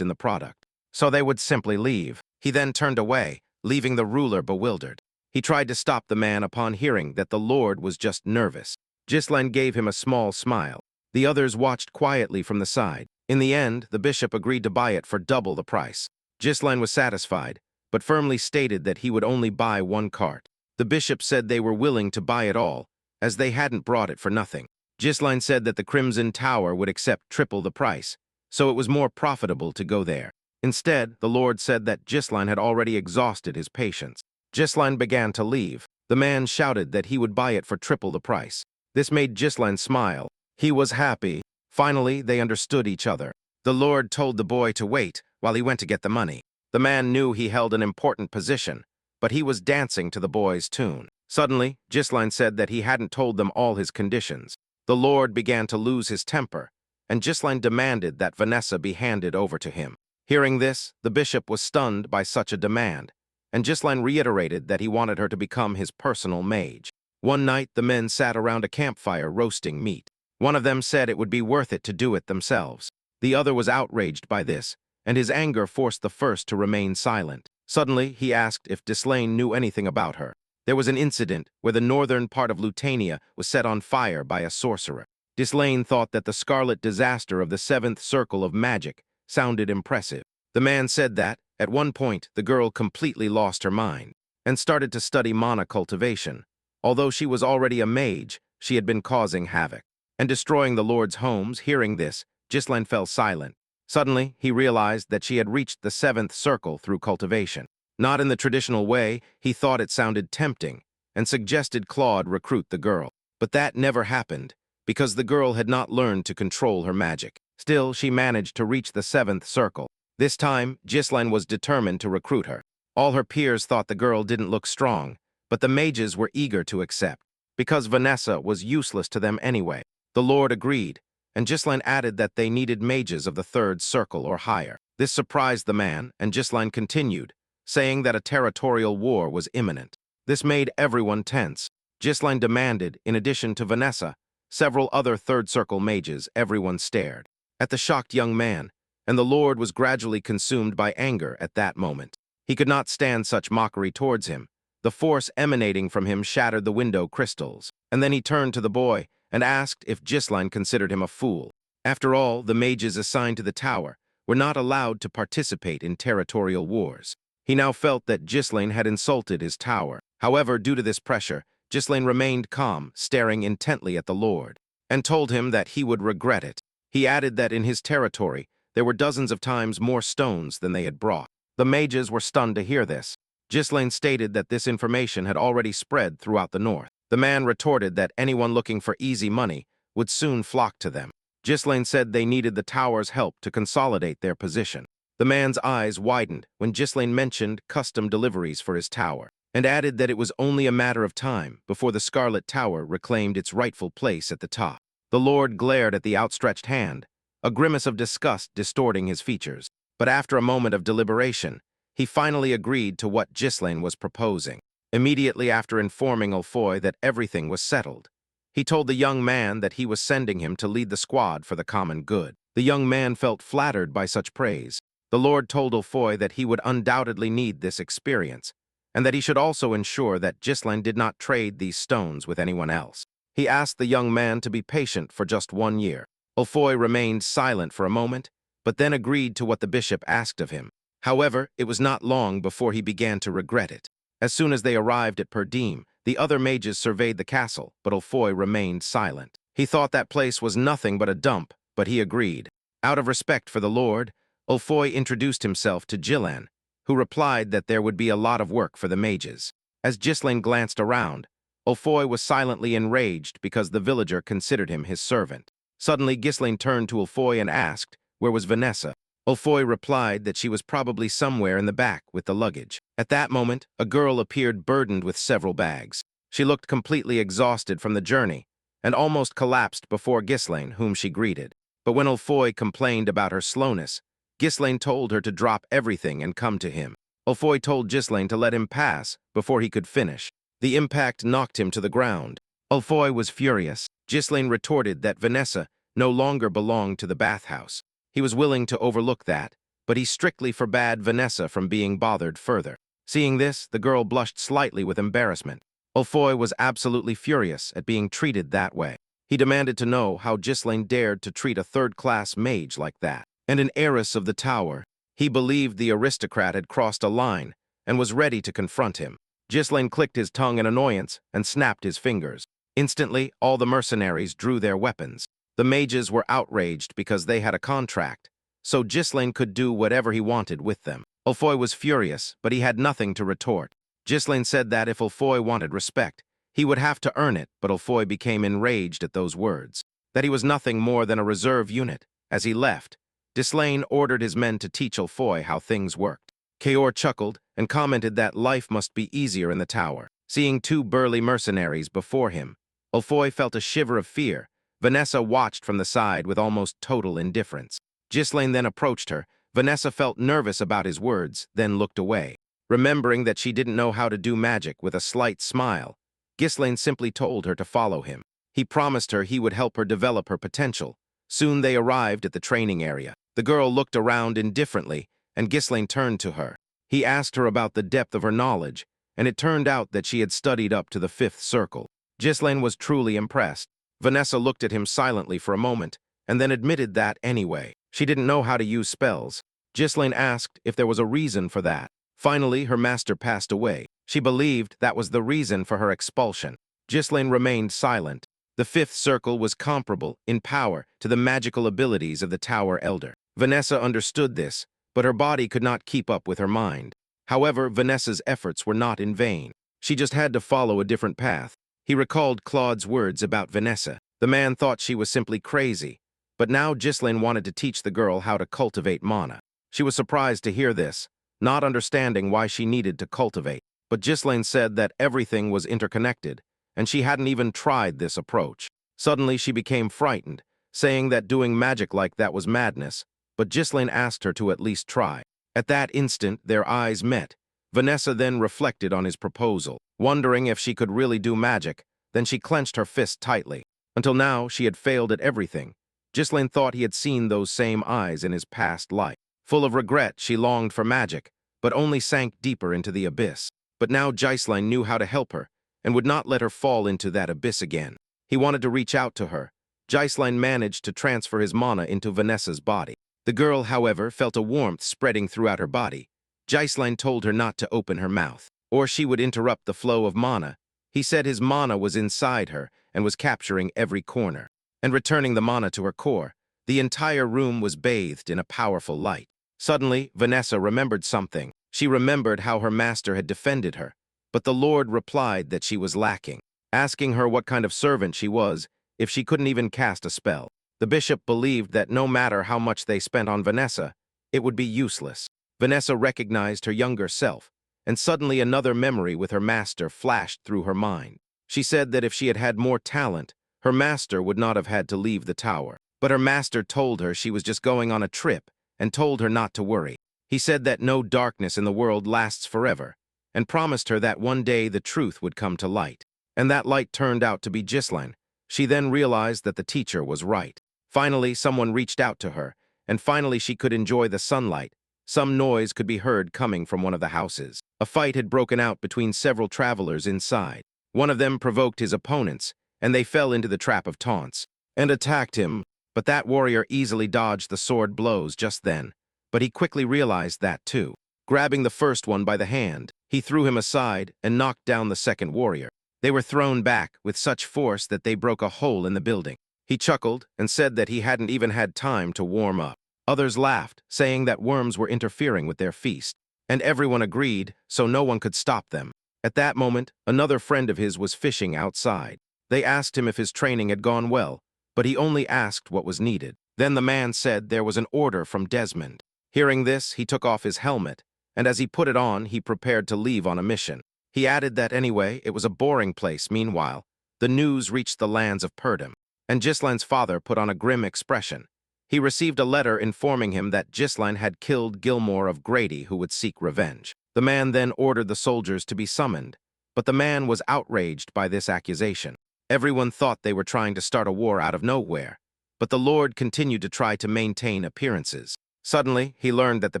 in the product, so they would simply leave. He then turned away, leaving the ruler bewildered. He tried to stop the man upon hearing that the Lord was just nervous. Ghislaine gave him a small smile. The others watched quietly from the side. In the end, the bishop agreed to buy it for double the price. Ghislaine was satisfied, but firmly stated that he would only buy 1 cart. The bishop said they were willing to buy it all, as they hadn't brought it for nothing. Ghislaine said that the Crimson Tower would accept triple the price, so it was more profitable to go there. Instead, the Lord said that Ghislaine had already exhausted his patience. Ghislaine began to leave. The man shouted that he would buy it for triple the price. This made Ghislaine smile. He was happy. Finally, they understood each other. The Lord told the boy to wait while he went to get the money. The man knew he held an important position, but he was dancing to the boy's tune. Suddenly, Ghislaine said that he hadn't told them all his conditions. The Lord began to lose his temper, and Ghislaine demanded that Vanessa be handed over to him. Hearing this, the bishop was stunned by such a demand, and Ghislaine reiterated that he wanted her to become his personal mage. One night, the men sat around a campfire roasting meat. One of them said it would be worth it to do it themselves. The other was outraged by this, and his anger forced the first to remain silent. Suddenly, he asked if Ghislaine knew anything about her. There was an incident where the northern part of Lutania was set on fire by a sorcerer. Ghislaine thought that the scarlet disaster of the 7th circle of magic sounded impressive. The man said that, at one point, the girl completely lost her mind and started to study mana cultivation. Although she was already a mage, she had been causing havoc and destroying the Lord's homes. Hearing this, Ghislaine fell silent. Suddenly, he realized that she had reached the 7th circle through cultivation. Not in the traditional way, he thought it sounded tempting and suggested Claude recruit the girl. But that never happened, because the girl had not learned to control her magic. Still, she managed to reach the 7th circle. This time, Ghislaine was determined to recruit her. All her peers thought the girl didn't look strong, but the mages were eager to accept, because Vanessa was useless to them anyway. The Lord agreed, and Ghislaine added that they needed mages of the 3rd circle or higher. This surprised the man, and Ghislaine continued, saying that a territorial war was imminent. This made everyone tense. Ghislaine demanded, in addition to Vanessa, several other 3rd circle mages. Everyone stared at the shocked young man, and the Lord was gradually consumed by anger at that moment. He could not stand such mockery towards him. The force emanating from him shattered the window crystals, and then he turned to the boy and asked if Ghislaine considered him a fool. After all, the mages assigned to the tower were not allowed to participate in territorial wars. He now felt that Ghislaine had insulted his tower. However, due to this pressure, Ghislaine remained calm, staring intently at the Lord, and told him that he would regret it. He added that in his territory, there were dozens of times more stones than they had brought. The mages were stunned to hear this. Ghislaine stated that this information had already spread throughout the north. The man retorted that anyone looking for easy money would soon flock to them. Ghislaine said they needed the tower's help to consolidate their position. The man's eyes widened when Ghislaine mentioned custom deliveries for his tower, and added that it was only a matter of time before the Scarlet Tower reclaimed its rightful place at the top. The Lord glared at the outstretched hand, a grimace of disgust distorting his features. But after a moment of deliberation, he finally agreed to what Ghislaine was proposing. Immediately after informing Ulfoy that everything was settled, he told the young man that he was sending him to lead the squad for the common good. The young man felt flattered by such praise. The Lord told Ulfoy that he would undoubtedly need this experience, and that he should also ensure that Ghislaine did not trade these stones with anyone else. He asked the young man to be patient for just 1 year. Ulfoy remained silent for a moment, but then agreed to what the bishop asked of him. However, it was not long before he began to regret it. As soon as they arrived at Perdim, the other mages surveyed the castle, but Ulfoy remained silent. He thought that place was nothing but a dump, but he agreed. Out of respect for the Lord, Ulfoy introduced himself to Ghislaine, who replied that there would be a lot of work for the mages. As Ghislaine glanced around, Ulfoy was silently enraged because the villager considered him his servant. Suddenly, Ghislaine turned to Ulfoy and asked, "Where was Vanessa?" Ulfoy replied that she was probably somewhere in the back with the luggage. At that moment, a girl appeared burdened with several bags. She looked completely exhausted from the journey and almost collapsed before Ghislaine, whom she greeted. But when Ulfoy complained about her slowness, Ghislaine told her to drop everything and come to him. Ulfoy told Ghislaine to let him pass before he could finish. The impact knocked him to the ground. Ulfoy was furious. Ghislaine retorted that Vanessa no longer belonged to the bathhouse. He was willing to overlook that, but he strictly forbade Vanessa from being bothered further. Seeing this, the girl blushed slightly with embarrassment. Ulfoy was absolutely furious at being treated that way. He demanded to know how Ghislaine dared to treat a third-class mage like that. And an heiress of the tower. He believed the aristocrat had crossed a line and was ready to confront him. Ghislaine clicked his tongue in annoyance and snapped his fingers. Instantly, all the mercenaries drew their weapons. The mages were outraged because they had a contract, so Ghislaine could do whatever he wanted with them. Ulfoy was furious, but he had nothing to retort. Ghislaine said that if Ulfoy wanted respect, he would have to earn it, but Ulfoy became enraged at those words. That he was nothing more than a reserve unit. As he left, Ghislaine ordered his men to teach Ulfoy how things worked. Kaor chuckled and commented that life must be easier in the tower. Seeing 2 burly mercenaries before him, Ulfoy felt a shiver of fear. Vanessa watched from the side with almost total indifference. Ghislaine then approached her. Vanessa felt nervous about his words, then looked away. Remembering that she didn't know how to do magic with a slight smile, Ghislaine simply told her to follow him. He promised her he would help her develop her potential. Soon they arrived at the training area. The girl looked around indifferently, and Ghislaine turned to her. He asked her about the depth of her knowledge, and it turned out that she had studied up to the 5th circle. Ghislaine was truly impressed. Vanessa looked at him silently for a moment, and then admitted that anyway. She didn't know how to use spells. Ghislaine asked if there was a reason for that. Finally, her master passed away. She believed that was the reason for her expulsion. Ghislaine remained silent. The 5th circle was comparable, in power, to the magical abilities of the Tower Elder. Vanessa understood this, but her body could not keep up with her mind. However, Vanessa's efforts were not in vain. She just had to follow a different path. He recalled Claude's words about Vanessa. The man thought she was simply crazy, but now Ghislaine wanted to teach the girl how to cultivate mana. She was surprised to hear this, not understanding why she needed to cultivate. But Ghislaine said that everything was interconnected, and she hadn't even tried this approach. Suddenly she became frightened, saying that doing magic like that was madness, but Ghislaine asked her to at least try. At that instant, their eyes met. Vanessa then reflected on his proposal. Wondering if she could really do magic, then she clenched her fist tightly. Until now, she had failed at everything. Ghislaine thought he had seen those same eyes in his past life. Full of regret, she longed for magic, but only sank deeper into the abyss. But now Ghislaine knew how to help her, and would not let her fall into that abyss again. He wanted to reach out to her. Gisline managed to transfer his mana into Vanessa's body. The girl, however, felt a warmth spreading throughout her body. Gisline told her not to open her mouth, or she would interrupt the flow of mana. He said his mana was inside her and was capturing every corner, and returning the mana to her core. The entire room was bathed in a powerful light. Suddenly, Vanessa remembered something. She remembered how her master had defended her, but the Lord replied that she was lacking, asking her what kind of servant she was if she couldn't even cast a spell. The bishop believed that no matter how much they spent on Vanessa, it would be useless. Vanessa recognized her younger self, and suddenly another memory with her master flashed through her mind. She said that if she had had more talent, her master would not have had to leave the tower. But her master told her she was just going on a trip and told her not to worry. He said that no darkness in the world lasts forever, and promised her that one day the truth would come to light. And that light turned out to be Gisline. She then realized that the teacher was right. Finally, someone reached out to her, and finally she could enjoy the sunlight. Some noise could be heard coming from one of the houses. A fight had broken out between several travelers inside. One of them provoked his opponents, and they fell into the trap of taunts and attacked him. But that warrior easily dodged the sword blows just then. But he quickly realized that too. Grabbing the first one by the hand, he threw him aside and knocked down the second warrior. They were thrown back with such force that they broke a hole in the building. He chuckled and said that he hadn't even had time to warm up. Others laughed, saying that worms were interfering with their feast. And everyone agreed, so no one could stop them. At that moment, another friend of his was fishing outside. They asked him if his training had gone well, but he only asked what was needed. Then the man said there was an order from Desmond. Hearing this, he took off his helmet, and as he put it on, he prepared to leave on a mission. He added that anyway, it was a boring place. Meanwhile, the news reached the lands of Purdom, and Gisline's father put on a grim expression. He received a letter informing him that Gisline had killed Gilmore of Grady, who would seek revenge. The man then ordered the soldiers to be summoned, but the man was outraged by this accusation. Everyone thought they were trying to start a war out of nowhere, but the Lord continued to try to maintain appearances. Suddenly, he learned that the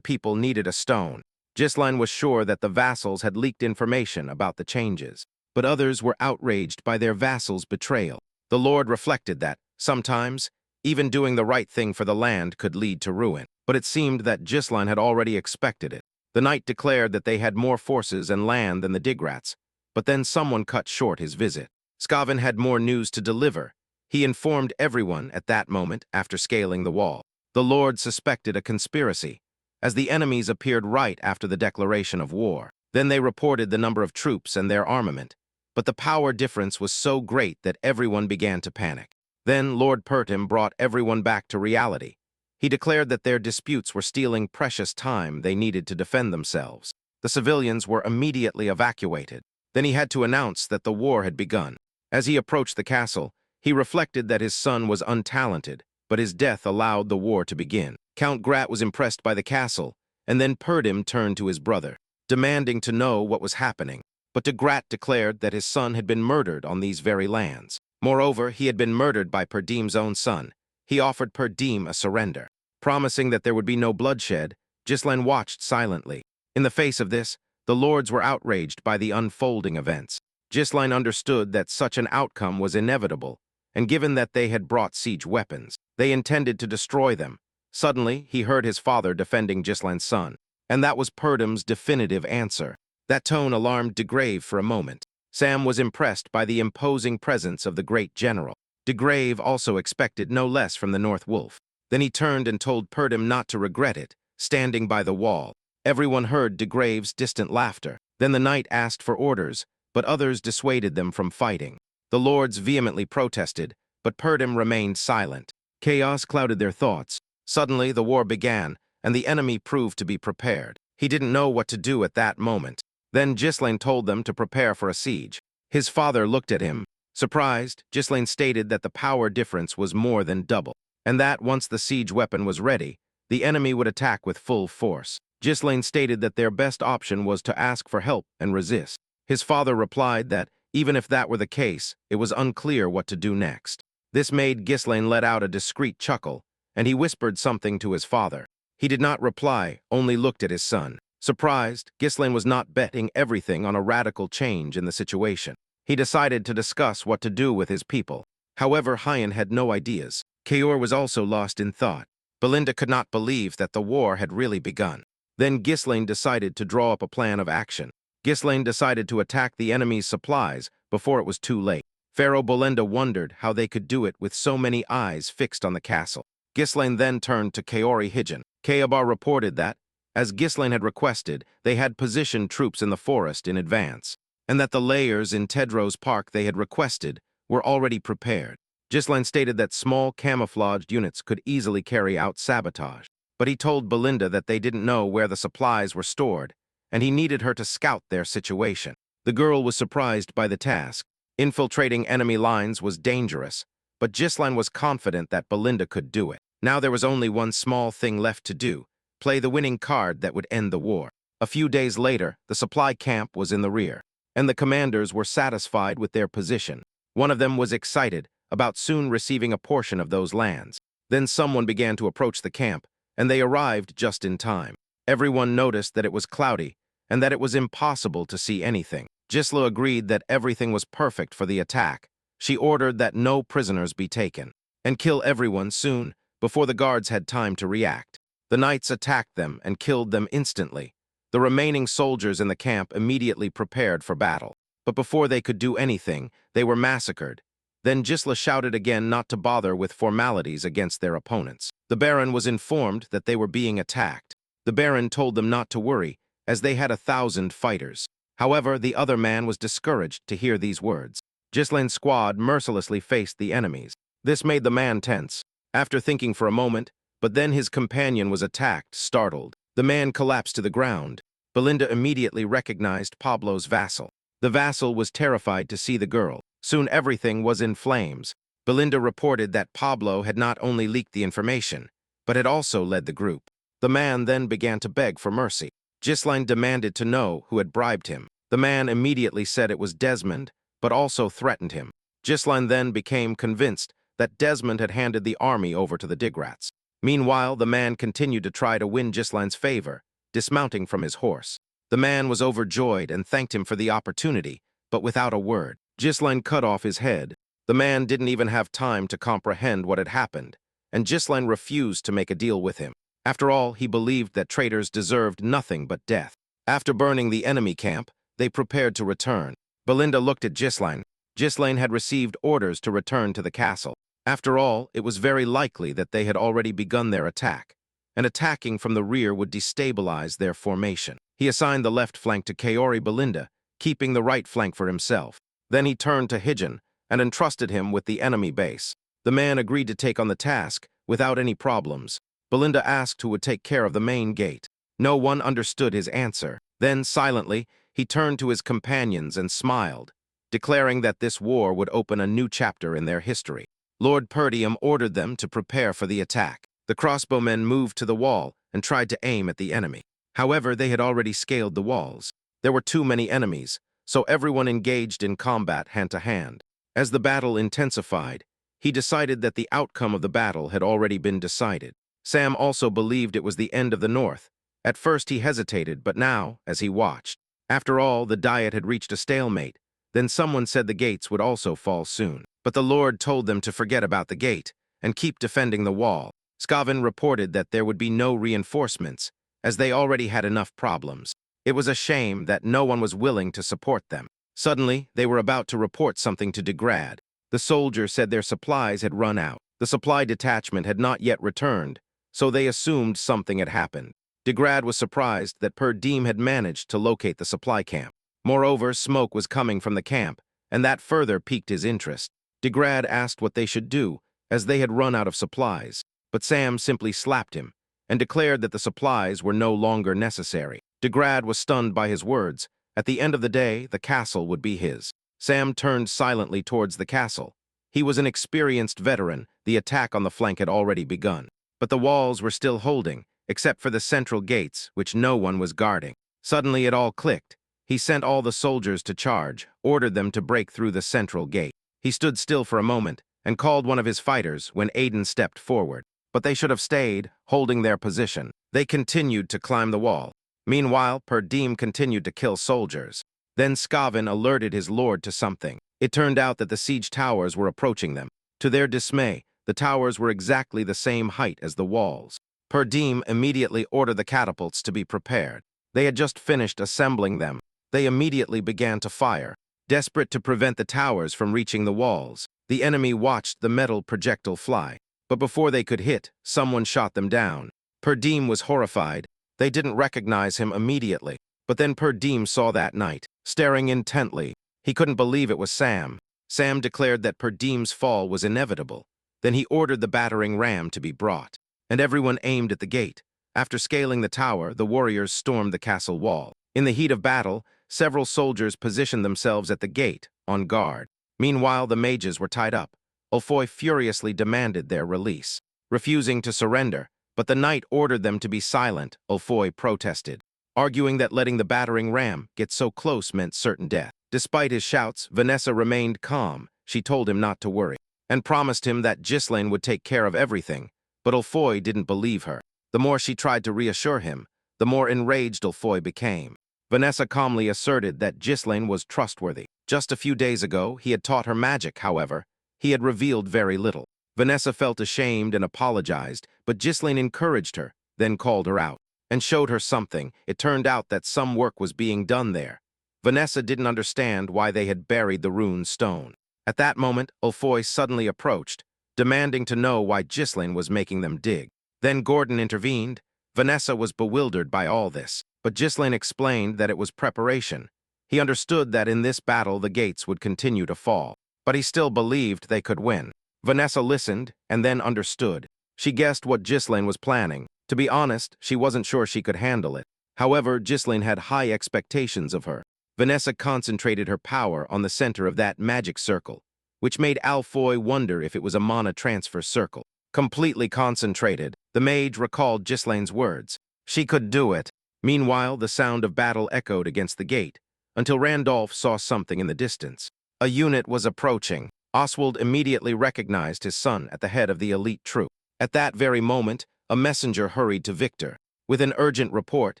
people needed a stone. Gisline was sure that the vassals had leaked information about the changes, but others were outraged by their vassals' betrayal. The Lord reflected that, sometimes, even doing the right thing for the land could lead to ruin, but it seemed that Gisline had already expected it. The knight declared that they had more forces and land than the Digrats, but then someone cut short his visit. Skaven had more news to deliver. He informed everyone at that moment after scaling the wall. The Lord suspected a conspiracy, as the enemies appeared right after the declaration of war. Then they reported the number of troops and their armament, but the power difference was so great that everyone began to panic. Then Lord Purdom brought everyone back to reality. He declared that their disputes were stealing precious time they needed to defend themselves. The civilians were immediately evacuated. Then he had to announce that the war had begun. As he approached the castle, he reflected that his son was untalented, but his death allowed the war to begin. Count Grat was impressed by the castle, and then Purdom turned to his brother, demanding to know what was happening. But de Grat declared that his son had been murdered on these very lands. Moreover, he had been murdered by Purdom's own son. He offered Purdom a surrender. Promising that there would be no bloodshed, Gisline watched silently. In the face of this, the lords were outraged by the unfolding events. Gisline understood that such an outcome was inevitable, and given that they had brought siege weapons, they intended to destroy them. Suddenly, he heard his father defending Gisline's son, and that was Purdom's definitive answer. That tone alarmed de Grave for a moment. Sam was impressed by the imposing presence of the great general. De Grave also expected no less from the North Wolf. Then he turned and told Purdom not to regret it, standing by the wall. Everyone heard de Grave's distant laughter. Then the knight asked for orders, but others dissuaded them from fighting. The lords vehemently protested, but Purdom remained silent. Chaos clouded their thoughts. Suddenly, the war began, and the enemy proved to be prepared. He didn't know what to do at that moment. Then Gisline told them to prepare for a siege. His father looked at him. Surprised, Gisline stated that the power difference was more than double, and that once the siege weapon was ready, the enemy would attack with full force. Gisline stated that their best option was to ask for help and resist. His father replied that, even if that were the case, it was unclear what to do next. This made Gisline let out a discreet chuckle, and he whispered something to his father. He did not reply, only looked at his son. Surprised, Gisline was not betting everything on a radical change in the situation. He decided to discuss what to do with his people. However, Hyan had no ideas. Kaor was also lost in thought. Belinda could not believe that the war had really begun. Then Ghislaine decided to draw up a plan of action. Ghislaine decided to attack the enemy's supplies before it was too late. Pharaoh Belinda wondered how they could do it with so many eyes fixed on the castle. Ghislaine then turned to Kaori Hijin. Kayabar reported that, as Ghislaine had requested, they had positioned troops in the forest in advance, and that the layers in Tedros Park they had requested were already prepared. Ghislaine stated that small camouflaged units could easily carry out sabotage, but he told Belinda that they didn't know where the supplies were stored, and he needed her to scout their situation. The girl was surprised by the task. Infiltrating enemy lines was dangerous, but Ghislaine was confident that Belinda could do it. Now there was only one small thing left to do: play the winning card that would end the war. A few days later, the supply camp was in the rear, and the commanders were satisfied with their position. One of them was excited about soon receiving a portion of those lands. Then someone began to approach the camp, and they arrived just in time. Everyone noticed that it was cloudy, and that it was impossible to see anything. Gisla agreed that everything was perfect for the attack. She ordered that no prisoners be taken, and kill everyone soon, before the guards had time to react. The knights attacked them and killed them instantly. The remaining soldiers in the camp immediately prepared for battle. But before they could do anything, they were massacred. Then Gisla shouted again not to bother with formalities against their opponents. The Baron was informed that they were being attacked. The Baron told them not to worry, as they had 1,000 fighters. However, the other man was discouraged to hear these words. Ghislaine's squad mercilessly faced the enemies. This made the man tense. After thinking for a moment, but then his companion was attacked, startled. The man collapsed to the ground. Belinda immediately recognized Pablo's vassal. The vassal was terrified to see the girl. Soon everything was in flames. Belinda reported that Pablo had not only leaked the information, but had also led the group. The man then began to beg for mercy. Ghislaine demanded to know who had bribed him. The man immediately said it was Desmond, but also threatened him. Ghislaine then became convinced that Desmond had handed the army over to the Digrats. Meanwhile, the man continued to try to win Ghislaine's favor, dismounting from his horse. The man was overjoyed and thanked him for the opportunity, but without a word. Ghislaine cut off his head. The man didn't even have time to comprehend what had happened, and Ghislaine refused to make a deal with him. After all, he believed that traitors deserved nothing but death. After burning the enemy camp, they prepared to return. Belinda looked at Ghislaine. Ghislaine had received orders to return to the castle. After all, it was very likely that they had already begun their attack, and attacking from the rear would destabilize their formation. He assigned the left flank to Kaori Belinda, keeping the right flank for himself. Then he turned to Hijin and entrusted him with the enemy base. The man agreed to take on the task without any problems. Belinda asked who would take care of the main gate. No one understood his answer. Then, silently, he turned to his companions and smiled, declaring that this war would open a new chapter in their history. Lord Perdium ordered them to prepare for the attack. The crossbowmen moved to the wall and tried to aim at the enemy. However, they had already scaled the walls. There were too many enemies, so everyone engaged in combat hand-to-hand. As the battle intensified, he decided that the outcome of the battle had already been decided. Sam also believed it was the end of the North. At first he hesitated, but now, as he watched, after all, the Diet had reached a stalemate. Then someone said the gates would also fall soon. But the Lord told them to forget about the gate and keep defending the wall. Skavin reported that there would be no reinforcements, as they already had enough problems. It was a shame that no one was willing to support them. Suddenly, they were about to report something to Degrad. The soldiers said their supplies had run out. The supply detachment had not yet returned, so they assumed something had happened. Degrad was surprised that Perdim had managed to locate the supply camp. Moreover, smoke was coming from the camp, and that further piqued his interest. Degrad asked what they should do, as they had run out of supplies, but Sam simply slapped him and declared that the supplies were no longer necessary. Degrad was stunned by his words. At the end of the day, the castle would be his. Sam turned silently towards the castle. He was an experienced veteran. The attack on the flank had already begun, but the walls were still holding, except for the central gates, which no one was guarding. Suddenly it all clicked. He sent all the soldiers to charge, ordered them to break through the central gate. He stood still for a moment and called one of his fighters when Aiden stepped forward. But they should have stayed, holding their position. They continued to climb the wall. Meanwhile, Perdim continued to kill soldiers. Then Skavin alerted his lord to something. It turned out that the siege towers were approaching them. To their dismay, the towers were exactly the same height as the walls. Perdim immediately ordered the catapults to be prepared. They had just finished assembling them. They immediately began to fire. Desperate to prevent the towers from reaching the walls, the enemy watched the metal projectile fly. But before they could hit, someone shot them down. Perdim was horrified. They didn't recognize him immediately. But then Perdim saw that knight, staring intently. He couldn't believe it was Sam. Sam declared that Perdim's fall was inevitable. Then he ordered the battering ram to be brought, and everyone aimed at the gate. After scaling the tower, the warriors stormed the castle wall. In the heat of battle, several soldiers positioned themselves at the gate, on guard. Meanwhile, the mages were tied up. Ulfoy furiously demanded their release, refusing to surrender, but the knight ordered them to be silent. Ulfoy protested, arguing that letting the battering ram get so close meant certain death. Despite his shouts, Vanessa remained calm. She told him not to worry, and promised him that Ghislaine would take care of everything, but Ulfoy didn't believe her. The more she tried to reassure him, the more enraged Ulfoy became. Vanessa calmly asserted that Ghislaine was trustworthy. Just a few days ago, he had taught her magic, however. He had revealed very little. Vanessa felt ashamed and apologized, but Ghislaine encouraged her, then called her out, and showed her something. It turned out that some work was being done there. Vanessa didn't understand why they had buried the rune stone. At that moment, Ulfoy suddenly approached, demanding to know why Ghislaine was making them dig. Then Gordon intervened. Vanessa was bewildered by all this, but Ghislaine explained that it was preparation. He understood that in this battle the gates would continue to fall, but he still believed they could win. Vanessa listened and then understood. She guessed what Ghislaine was planning. To be honest, she wasn't sure she could handle it. However, Ghislaine had high expectations of her. Vanessa concentrated her power on the center of that magic circle, which made Ulfoy wonder if it was a mana transfer circle. Completely concentrated, the mage recalled Ghislaine's words. She could do it. Meanwhile, the sound of battle echoed against the gate, until Randolph saw something in the distance. A unit was approaching. Oswald immediately recognized his son at the head of the elite troop. At that very moment, a messenger hurried to Victor. With an urgent report,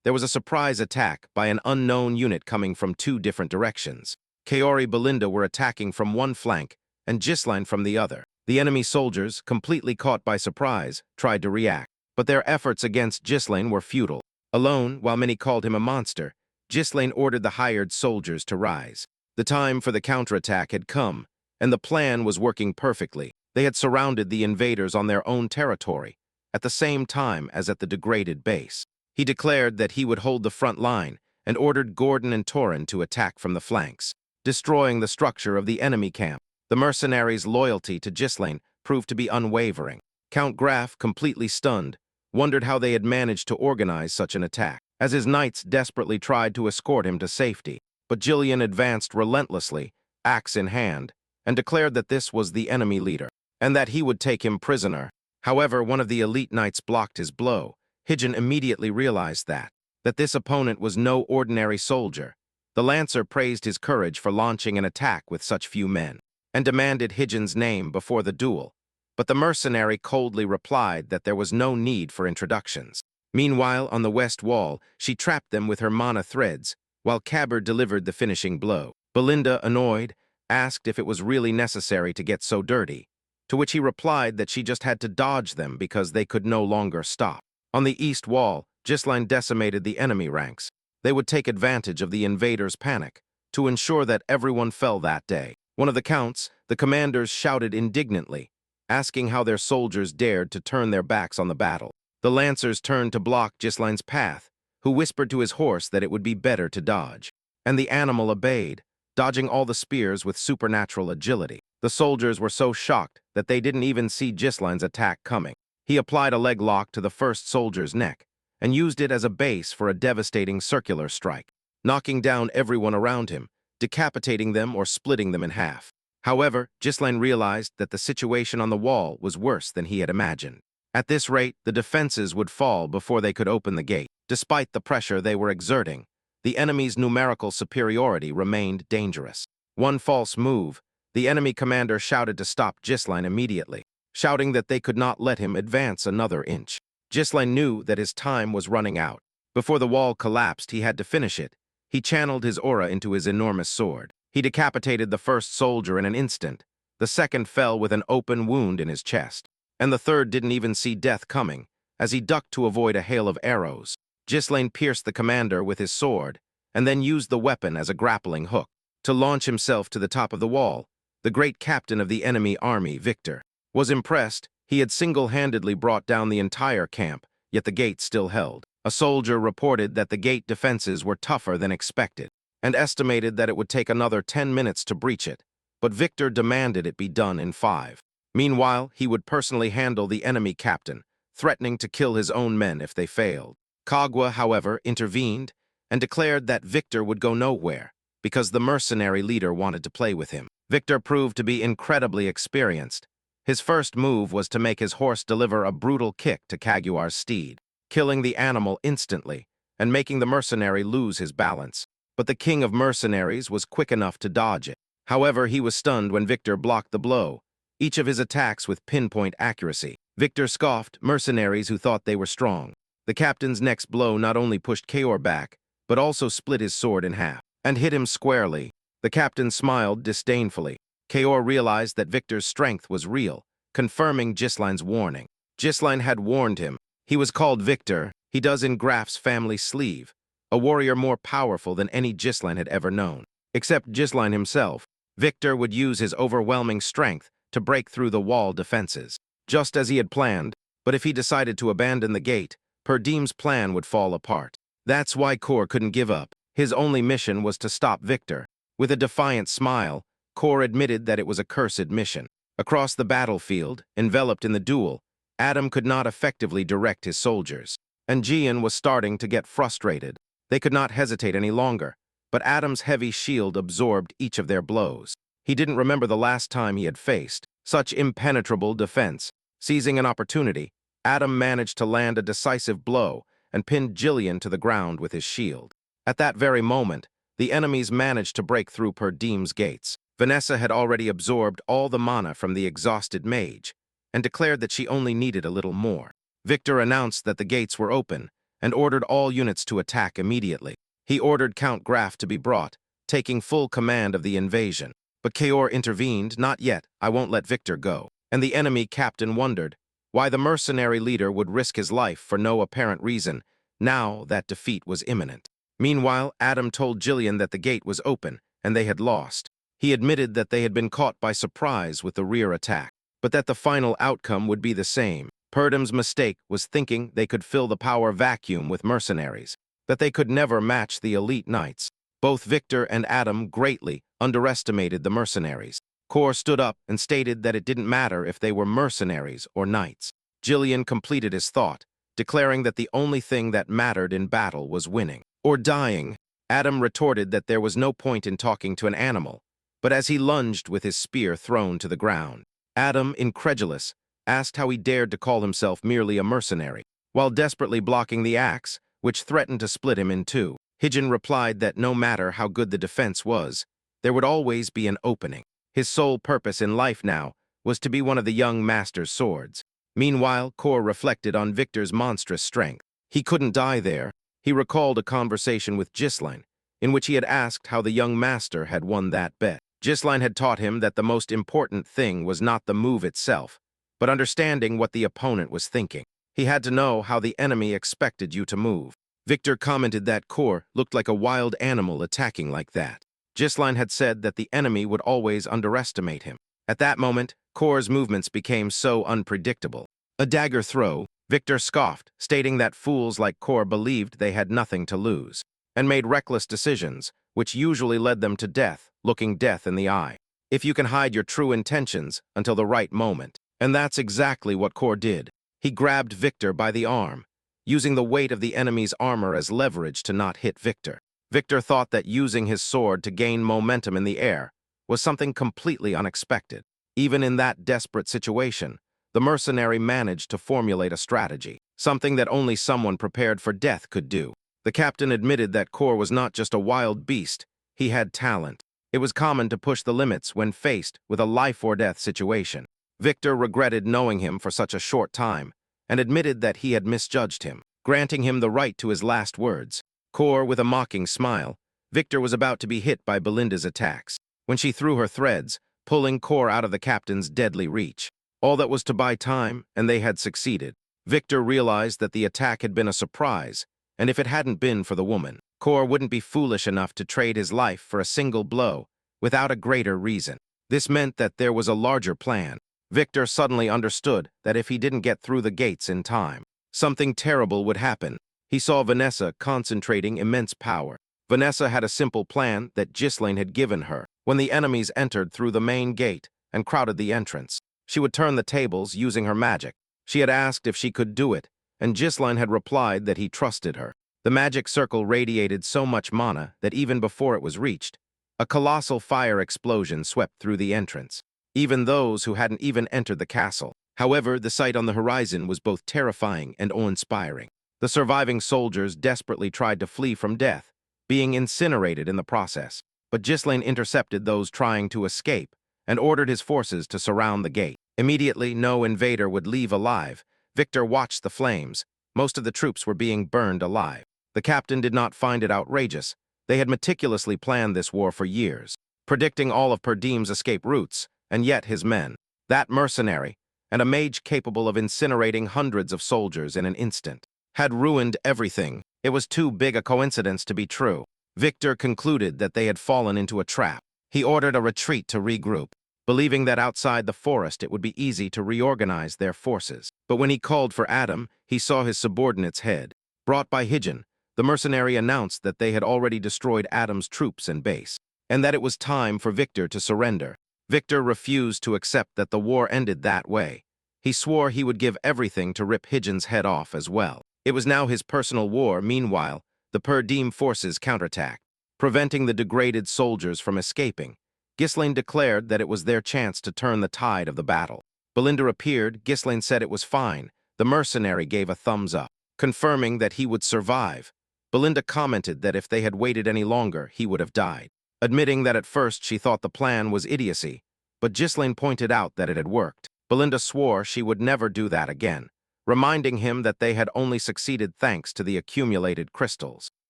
there was a surprise attack by an unknown unit coming from two different directions. Kaori Belinda were attacking from one flank, and Ghislaine from the other. The enemy soldiers, completely caught by surprise, tried to react, but their efforts against Ghislaine were futile. Alone, while many called him a monster, Ghislaine ordered the hired soldiers to rise. The time for the counterattack had come, and the plan was working perfectly. They had surrounded the invaders on their own territory, at the same time as at the degraded base. He declared that he would hold the front line and ordered Gordon and Torin to attack from the flanks, destroying the structure of the enemy camp. The mercenaries' loyalty to Ghislaine proved to be unwavering. Count Graf, completely stunned, wondered how they had managed to organize such an attack, as his knights desperately tried to escort him to safety. But Gillian advanced relentlessly, axe in hand, and declared that this was the enemy leader, and that he would take him prisoner. However, one of the elite knights blocked his blow. Hijin immediately realized that this opponent was no ordinary soldier. The Lancer praised his courage for launching an attack with such few men, and demanded Hijin's name before the duel. But the mercenary coldly replied that there was no need for introductions. Meanwhile, on the west wall, she trapped them with her mana threads, while Cabber delivered the finishing blow. Belinda, annoyed, asked if it was really necessary to get so dirty, to which he replied that she just had to dodge them because they could no longer stop. On the east wall, Ghislaine decimated the enemy ranks. They would take advantage of the invaders' panic to ensure that everyone fell that day. One of the counts, the commanders, shouted indignantly, asking how their soldiers dared to turn their backs on the battle. The Lancers turned to block Ghislaine's path, who whispered to his horse that it would be better to dodge. And the animal obeyed, dodging all the spears with supernatural agility. The soldiers were so shocked that they didn't even see Ghislaine's attack coming. He applied a leg lock to the first soldier's neck and used it as a base for a devastating circular strike, knocking down everyone around him, decapitating them or splitting them in half. However, Ghislaine realized that the situation on the wall was worse than he had imagined. At this rate, the defenses would fall before they could open the gate. Despite the pressure they were exerting, the enemy's numerical superiority remained dangerous. One false move, the enemy commander shouted to stop Ghislaine immediately, shouting that they could not let him advance another inch. Ghislaine knew that his time was running out. Before the wall collapsed, he had to finish it. He channeled his aura into his enormous sword. He decapitated the first soldier in an instant, The second fell with an open wound in his chest. And the third didn't even see death coming, as he ducked to avoid a hail of arrows. Ghislaine pierced the commander with his sword, and then used the weapon as a grappling hook to launch himself to the top of the wall. The great captain of the enemy army, Victor, was impressed. He had single-handedly brought down the entire camp, yet the gate still held. A soldier reported that the gate defenses were tougher than expected, and estimated that it would take another 10 minutes to breach it, but Victor demanded it be done in 5. Meanwhile, he would personally handle the enemy captain, threatening to kill his own men if they failed. Kagwa, however, intervened and declared that Victor would go nowhere because the mercenary leader wanted to play with him. Victor proved to be incredibly experienced. His first move was to make his horse deliver a brutal kick to Kaguar's steed, killing the animal instantly and making the mercenary lose his balance. But the king of mercenaries was quick enough to dodge it. However, he was stunned when Victor blocked the blow, each of his attacks with pinpoint accuracy. Victor scoffed mercenaries who thought they were strong. The captain's next blow not only pushed Kaor back, but also split his sword in half and hit him squarely. The captain smiled disdainfully. Kaor realized that Victor's strength was real, confirming Ghislaine's warning. Ghislaine had warned him. He was called Victor. He does in Graf's family sleeve, a warrior more powerful than any Ghislaine had ever known. Except Ghislaine himself, Victor would use his overwhelming strength to break through the wall defenses, just as he had planned. But if he decided to abandon the gate, Perdim's plan would fall apart. That's why Kor couldn't give up. His only mission was to stop Victor. With a defiant smile, Kor admitted that it was a cursed mission. Across the battlefield, enveloped in the duel, Adam could not effectively direct his soldiers, and Jian was starting to get frustrated. They could not hesitate any longer, but Adam's heavy shield absorbed each of their blows. He didn't remember the last time he had faced such impenetrable defense. Seizing an opportunity, Adam managed to land a decisive blow and pinned Jillian to the ground with his shield. At that very moment, the enemies managed to break through Perdim's gates. Vanessa had already absorbed all the mana from the exhausted mage and declared that she only needed a little more. Victor announced that the gates were open and ordered all units to attack immediately. He ordered Count Graf to be brought, taking full command of the invasion. But Kaor intervened. "Not yet, I won't let Victor go." And the enemy captain wondered why the mercenary leader would risk his life for no apparent reason, now that defeat was imminent. Meanwhile, Adam told Jillian that the gate was open and they had lost. He admitted that they had been caught by surprise with the rear attack, but that the final outcome would be the same. Perdim's mistake was thinking they could fill the power vacuum with mercenaries, that they could never match the elite knights. Both Victor and Adam greatly underestimated the mercenaries. Kor stood up and stated that it didn't matter if they were mercenaries or knights. Jillian completed his thought, declaring that the only thing that mattered in battle was winning or dying. Adam retorted that there was no point in talking to an animal, but as he lunged with his spear thrown to the ground, Adam, incredulous, asked how he dared to call himself merely a mercenary, while desperately blocking the axe, which threatened to split him in two. Hijin replied that no matter how good the defense was, there would always be an opening. His sole purpose in life now was to be one of the young master's swords. Meanwhile, Kor reflected on Victor's monstrous strength. He couldn't die there. He recalled a conversation with Ghislaine, in which he had asked how the young master had won that bet. Ghislaine had taught him that the most important thing was not the move itself, but understanding what the opponent was thinking. He had to know how the enemy expected you to move. Victor commented that Kor looked like a wild animal attacking like that. Ghislaine had said that the enemy would always underestimate him. At that moment, Kor's movements became so unpredictable. A dagger throw, Victor scoffed, stating that fools like Kor believed they had nothing to lose, and made reckless decisions, which usually led them to death, looking death in the eye. If you can hide your true intentions until the right moment. And that's exactly what Kor did. He grabbed Victor by the arm, using the weight of the enemy's armor as leverage to not hit Victor. Victor thought that using his sword to gain momentum in the air was something completely unexpected. Even in that desperate situation, the mercenary managed to formulate a strategy, something that only someone prepared for death could do. The captain admitted that Kor was not just a wild beast, he had talent. It was common to push the limits when faced with a life-or-death situation. Victor regretted knowing him for such a short time and admitted that he had misjudged him, granting him the right to his last words. Kor with a mocking smile, Victor was about to be hit by Belinda's attacks. When she threw her threads, pulling Kor out of the captain's deadly reach. All that was to buy time, and they had succeeded. Victor realized that the attack had been a surprise, and if it hadn't been for the woman, Kor wouldn't be foolish enough to trade his life for a single blow without a greater reason. This meant that there was a larger plan. Victor suddenly understood that if he didn't get through the gates in time, something terrible would happen. He saw Vanessa concentrating immense power. Vanessa had a simple plan that Ghislaine had given her. When the enemies entered through the main gate and crowded the entrance, she would turn the tables using her magic. She had asked if she could do it, and Ghislaine had replied that he trusted her. The magic circle radiated so much mana that even before it was reached, a colossal fire explosion swept through the entrance, even those who hadn't even entered the castle. However, the sight on the horizon was both terrifying and awe-inspiring. The surviving soldiers desperately tried to flee from death, being incinerated in the process. But Ghislaine intercepted those trying to escape and ordered his forces to surround the gate. Immediately, no invader would leave alive. Victor watched the flames. Most of the troops were being burned alive. The captain did not find it outrageous. They had meticulously planned this war for years, predicting all of Perdim's escape routes, and yet his men, that mercenary, and a mage capable of incinerating hundreds of soldiers in an instant, had ruined everything. It was too big a coincidence to be true. Victor concluded that they had fallen into a trap. He ordered a retreat to regroup, believing that outside the forest it would be easy to reorganize their forces. But when he called for Adam, he saw his subordinate's head. Brought by Hijin, the mercenary announced that they had already destroyed Adam's troops and base, and that it was time for Victor to surrender. Victor refused to accept that the war ended that way. He swore he would give everything to rip Hijin's head off as well. It was now his personal war. Meanwhile, the Perdim forces counterattacked, preventing the degraded soldiers from escaping. Ghislaine declared that it was their chance to turn the tide of the battle. Belinda appeared. Ghislaine said it was fine. The mercenary gave a thumbs up, confirming that he would survive. Belinda commented that if they had waited any longer, he would have died, admitting that at first she thought the plan was idiocy, but Ghislaine pointed out that it had worked. Belinda swore she would never do that again, reminding him that they had only succeeded thanks to the accumulated crystals.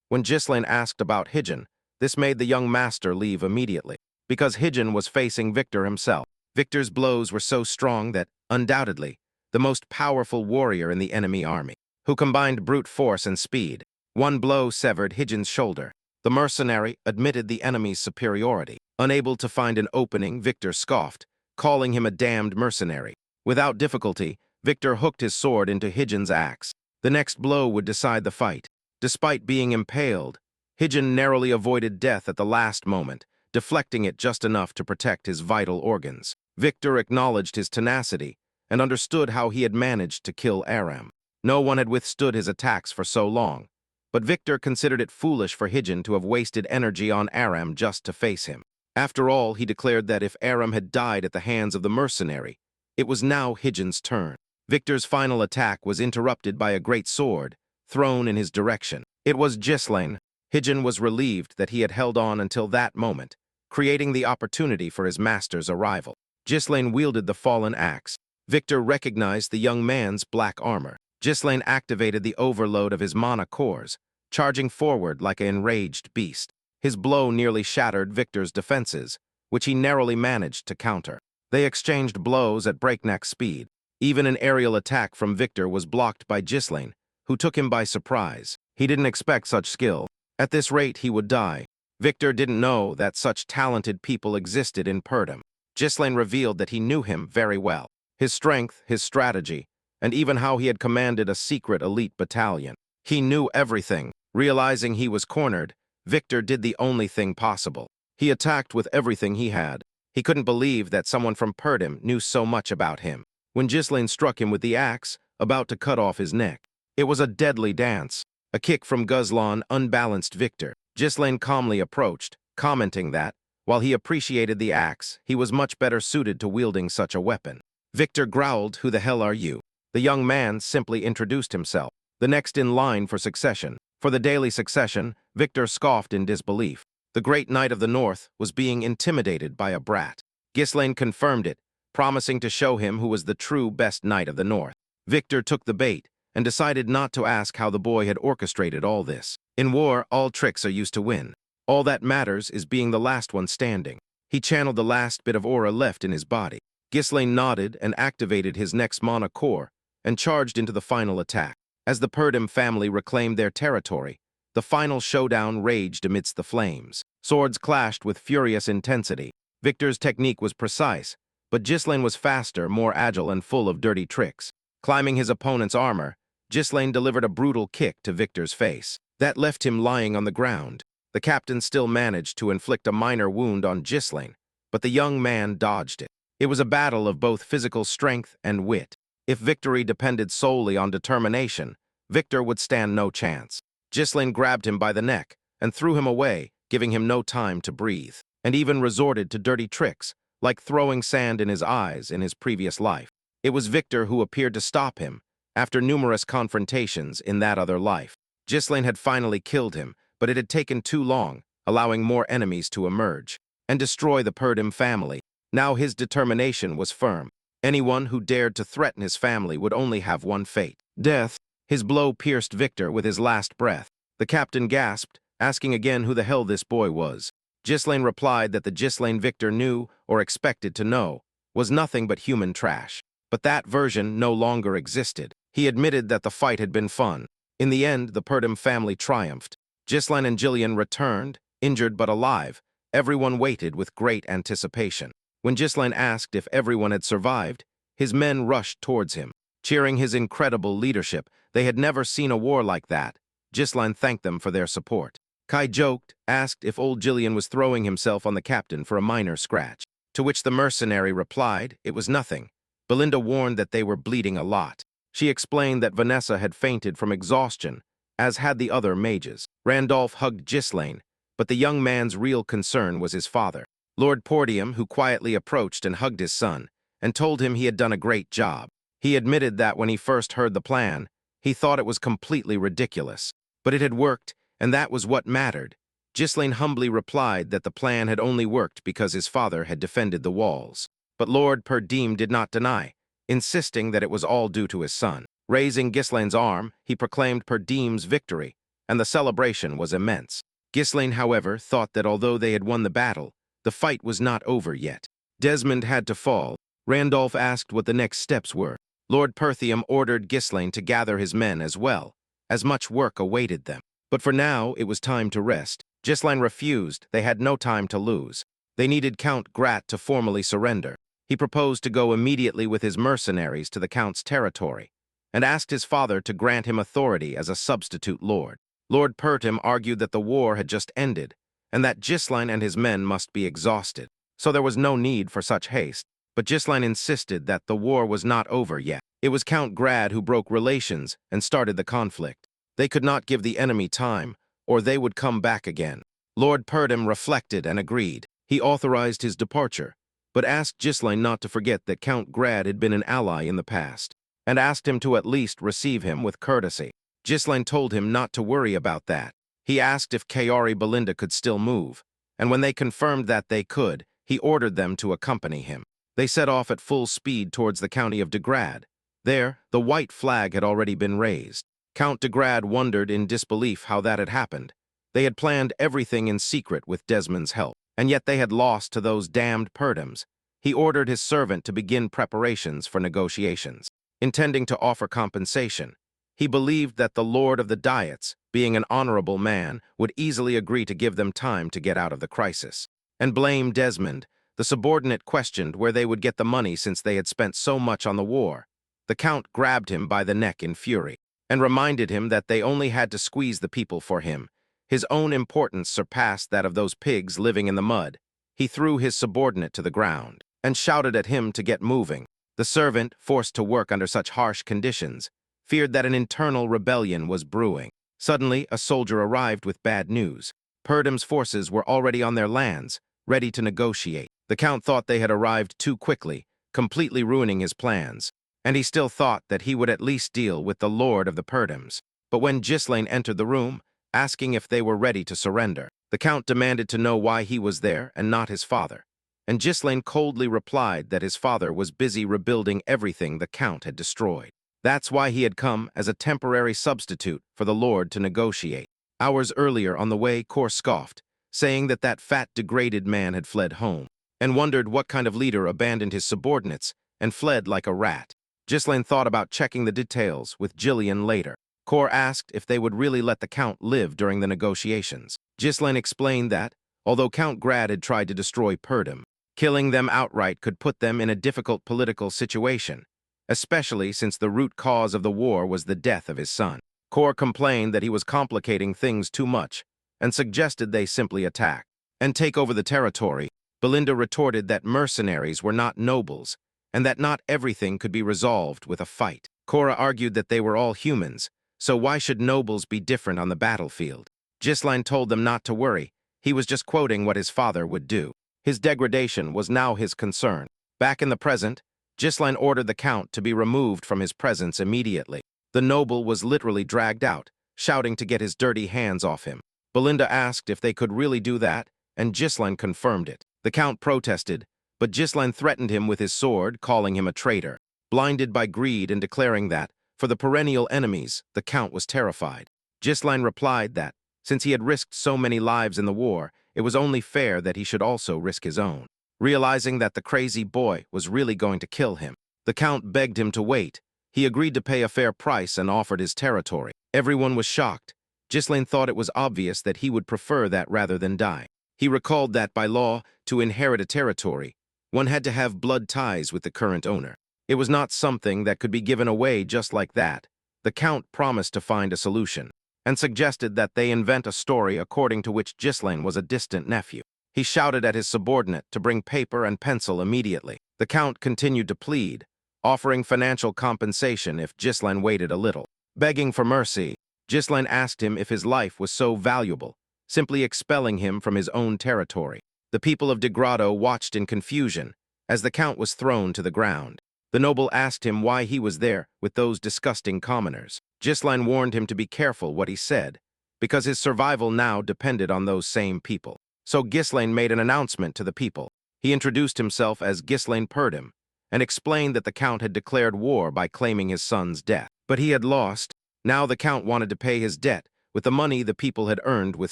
When Ghislaine asked about Hijin, this made the young master leave immediately, because Hijin was facing Victor himself. Victor's blows were so strong that, undoubtedly, the most powerful warrior in the enemy army, who combined brute force and speed. One blow severed Hijin's shoulder. The mercenary admitted the enemy's superiority. Unable to find an opening, Victor scoffed, calling him a damned mercenary. Without difficulty, Victor hooked his sword into Hijin's axe. The next blow would decide the fight. Despite being impaled, Hijin narrowly avoided death at the last moment, deflecting it just enough to protect his vital organs. Victor acknowledged his tenacity and understood how he had managed to kill Aram. No one had withstood his attacks for so long, but Victor considered it foolish for Hijin to have wasted energy on Aram just to face him. After all, he declared that if Aram had died at the hands of the mercenary, it was now Hijin's turn. Victor's final attack was interrupted by a great sword, thrown in his direction. It was Ghislaine. Hijin was relieved that he had held on until that moment, creating the opportunity for his master's arrival. Ghislaine wielded the fallen axe. Victor recognized the young man's black armor. Ghislaine activated the overload of his mana cores, charging forward like an enraged beast. His blow nearly shattered Victor's defenses, which he narrowly managed to counter. They exchanged blows at breakneck speed. Even an aerial attack from Victor was blocked by Ghislaine, who took him by surprise. He didn't expect such skill. At this rate, he would die. Victor didn't know that such talented people existed in Perdim. Ghislaine revealed that he knew him very well. His strength, his strategy, and even how he had commanded a secret elite battalion. He knew everything. Realizing he was cornered, Victor did the only thing possible. He attacked with everything he had. He couldn't believe that someone from Perdim knew so much about him. When Ghislaine struck him with the axe, about to cut off his neck, it was a deadly dance. A kick from Guzlan unbalanced Victor. Ghislaine calmly approached, commenting that, while he appreciated the axe, he was much better suited to wielding such a weapon. Victor growled, "Who the hell are you?" The young man simply introduced himself, the next in line for succession. For the daily succession, Victor scoffed in disbelief. The great knight of the north was being intimidated by a brat. Ghislaine confirmed it, promising to show him who was the true best knight of the north. Victor took the bait and decided not to ask how the boy had orchestrated all this. In war, all tricks are used to win. All that matters is being the last one standing. He channeled the last bit of aura left in his body. Ghislaine nodded and activated his next mana core and charged into the final attack. As the Purdom family reclaimed their territory, the final showdown raged amidst the flames. Swords clashed with furious intensity. Victor's technique was precise, but Ghislaine was faster, more agile, and full of dirty tricks. Climbing his opponent's armor, Ghislaine delivered a brutal kick to Victor's face. That left him lying on the ground. The captain still managed to inflict a minor wound on Ghislaine, but the young man dodged it. It was a battle of both physical strength and wit. If victory depended solely on determination, Victor would stand no chance. Ghislaine grabbed him by the neck and threw him away, giving him no time to breathe, and even resorted to dirty tricks, like throwing sand in his eyes in his previous life. It was Victor who appeared to stop him, after numerous confrontations in that other life. Ghislaine had finally killed him, but it had taken too long, allowing more enemies to emerge and destroy the Purdom family. Now his determination was firm. Anyone who dared to threaten his family would only have one fate: death. His blow pierced Victor with his last breath. The captain gasped, asking again who the hell this boy was. Ghislaine replied that the Ghislaine Victor knew, or expected to know, was nothing but human trash. But that version no longer existed. He admitted that the fight had been fun. In the end, the Purdom family triumphed. Ghislaine and Gillian returned, injured but alive. Everyone waited with great anticipation. When Ghislaine asked if everyone had survived, his men rushed towards him, cheering his incredible leadership. They had never seen a war like that. Ghislaine thanked them for their support. Kai joked, asked if old Gillian was throwing himself on the captain for a minor scratch, to which the mercenary replied it was nothing. Belinda warned that they were bleeding a lot. She explained that Vanessa had fainted from exhaustion, as had the other mages. Randolph hugged Ghislaine, but the young man's real concern was his father. Lord Portium, who quietly approached and hugged his son, and told him he had done a great job. He admitted that when he first heard the plan, he thought it was completely ridiculous. But it had worked, and that was what mattered. Ghislaine humbly replied that the plan had only worked because his father had defended the walls. But Lord Portium did not deny, insisting that it was all due to his son. Raising Ghislaine's arm, he proclaimed Portium's victory, and the celebration was immense. Ghislaine, however, thought that although they had won the battle, the fight was not over yet. Desmond had to fall. Randolph asked what the next steps were. Lord Portium ordered Ghislaine to gather his men as well, as much work awaited them. But for now, it was time to rest. Ghislaine refused. They had no time to lose. They needed Count Grat to formally surrender. He proposed to go immediately with his mercenaries to the Count's territory, and asked his father to grant him authority as a substitute lord. Lord Portium argued that the war had just ended, and that Ghislaine and his men must be exhausted, so there was no need for such haste. But Ghislaine insisted that the war was not over yet. It was Count Grad who broke relations and started the conflict. They could not give the enemy time, or they would come back again. Lord Portium reflected and agreed. He authorized his departure, but asked Ghislaine not to forget that Count Grad had been an ally in the past, and asked him to at least receive him with courtesy. Ghislaine told him not to worry about that. He asked if Kaori Belinda could still move, and when they confirmed that they could, he ordered them to accompany him. They set off at full speed towards the county of de Grad. There, the white flag had already been raised. Count de Grad wondered in disbelief how that had happened. They had planned everything in secret with Desmond's help, and yet they had lost to those damned Purdoms. He ordered his servant to begin preparations for negotiations. Intending to offer compensation, he believed that the Lord of the Diets, being an honorable man, would easily agree to give them time to get out of the crisis. And blame Desmond. The subordinate questioned where they would get the money since they had spent so much on the war. The Count grabbed him by the neck in fury and reminded him that they only had to squeeze the people for him. His own importance surpassed that of those pigs living in the mud. He threw his subordinate to the ground and shouted at him to get moving. The servant, forced to work under such harsh conditions, feared that an internal rebellion was brewing. Suddenly, a soldier arrived with bad news. Purdom's forces were already on their lands, ready to negotiate. The Count thought they had arrived too quickly, completely ruining his plans, and he still thought that he would at least deal with the Lord of the Purdoms. But when Ghislaine entered the room, asking if they were ready to surrender, the Count demanded to know why he was there and not his father, and Ghislaine coldly replied that his father was busy rebuilding everything the Count had destroyed. That's why he had come as a temporary substitute for the Lord to negotiate. Hours earlier on the way, Kor scoffed, saying that fat, degraded man had fled home. and wondered what kind of leader abandoned his subordinates and fled like a rat. Ghislaine thought about checking the details with Jillian later. Cor asked if they would really let the Count live during the negotiations. Ghislaine explained that, although Count Grad had tried to destroy Purdom, killing them outright could put them in a difficult political situation, especially since the root cause of the war was the death of his son. Cor complained that he was complicating things too much and suggested they simply attack and take over the territory. Belinda retorted that mercenaries were not nobles and that not everything could be resolved with a fight. Cora argued that they were all humans, so why should nobles be different on the battlefield? Ghislaine told them not to worry. He was just quoting what his father would do. His degradation was now his concern. Back in the present, Ghislaine ordered the Count to be removed from his presence immediately. The noble was literally dragged out, shouting to get his dirty hands off him. Belinda asked if they could really do that, and Ghislaine confirmed it. The Count protested, but Ghislaine threatened him with his sword, calling him a traitor. Blinded by greed and declaring that, for the perennial enemies, the Count was terrified. Ghislaine replied that, since he had risked so many lives in the war, it was only fair that he should also risk his own. Realizing that the crazy boy was really going to kill him, the Count begged him to wait. He agreed to pay a fair price and offered his territory. Everyone was shocked. Ghislaine thought it was obvious that he would prefer that rather than die. He recalled that by law, to inherit a territory, one had to have blood ties with the current owner. It was not something that could be given away just like that. The Count promised to find a solution, and suggested that they invent a story according to which Ghislaine was a distant nephew. He shouted at his subordinate to bring paper and pencil immediately. The Count continued to plead, offering financial compensation if Ghislaine waited a little. Begging for mercy, Ghislaine asked him if his life was so valuable, simply expelling him from his own territory. The people of Degrado watched in confusion as the Count was thrown to the ground. The noble asked him why he was there with those disgusting commoners. Ghislaine warned him to be careful what he said, because his survival now depended on those same people. So Ghislaine made an announcement to the people. He introduced himself as Ghislaine Purdom and explained that the Count had declared war by claiming his son's death. But he had lost. Now the Count wanted to pay his debt with the money the people had earned with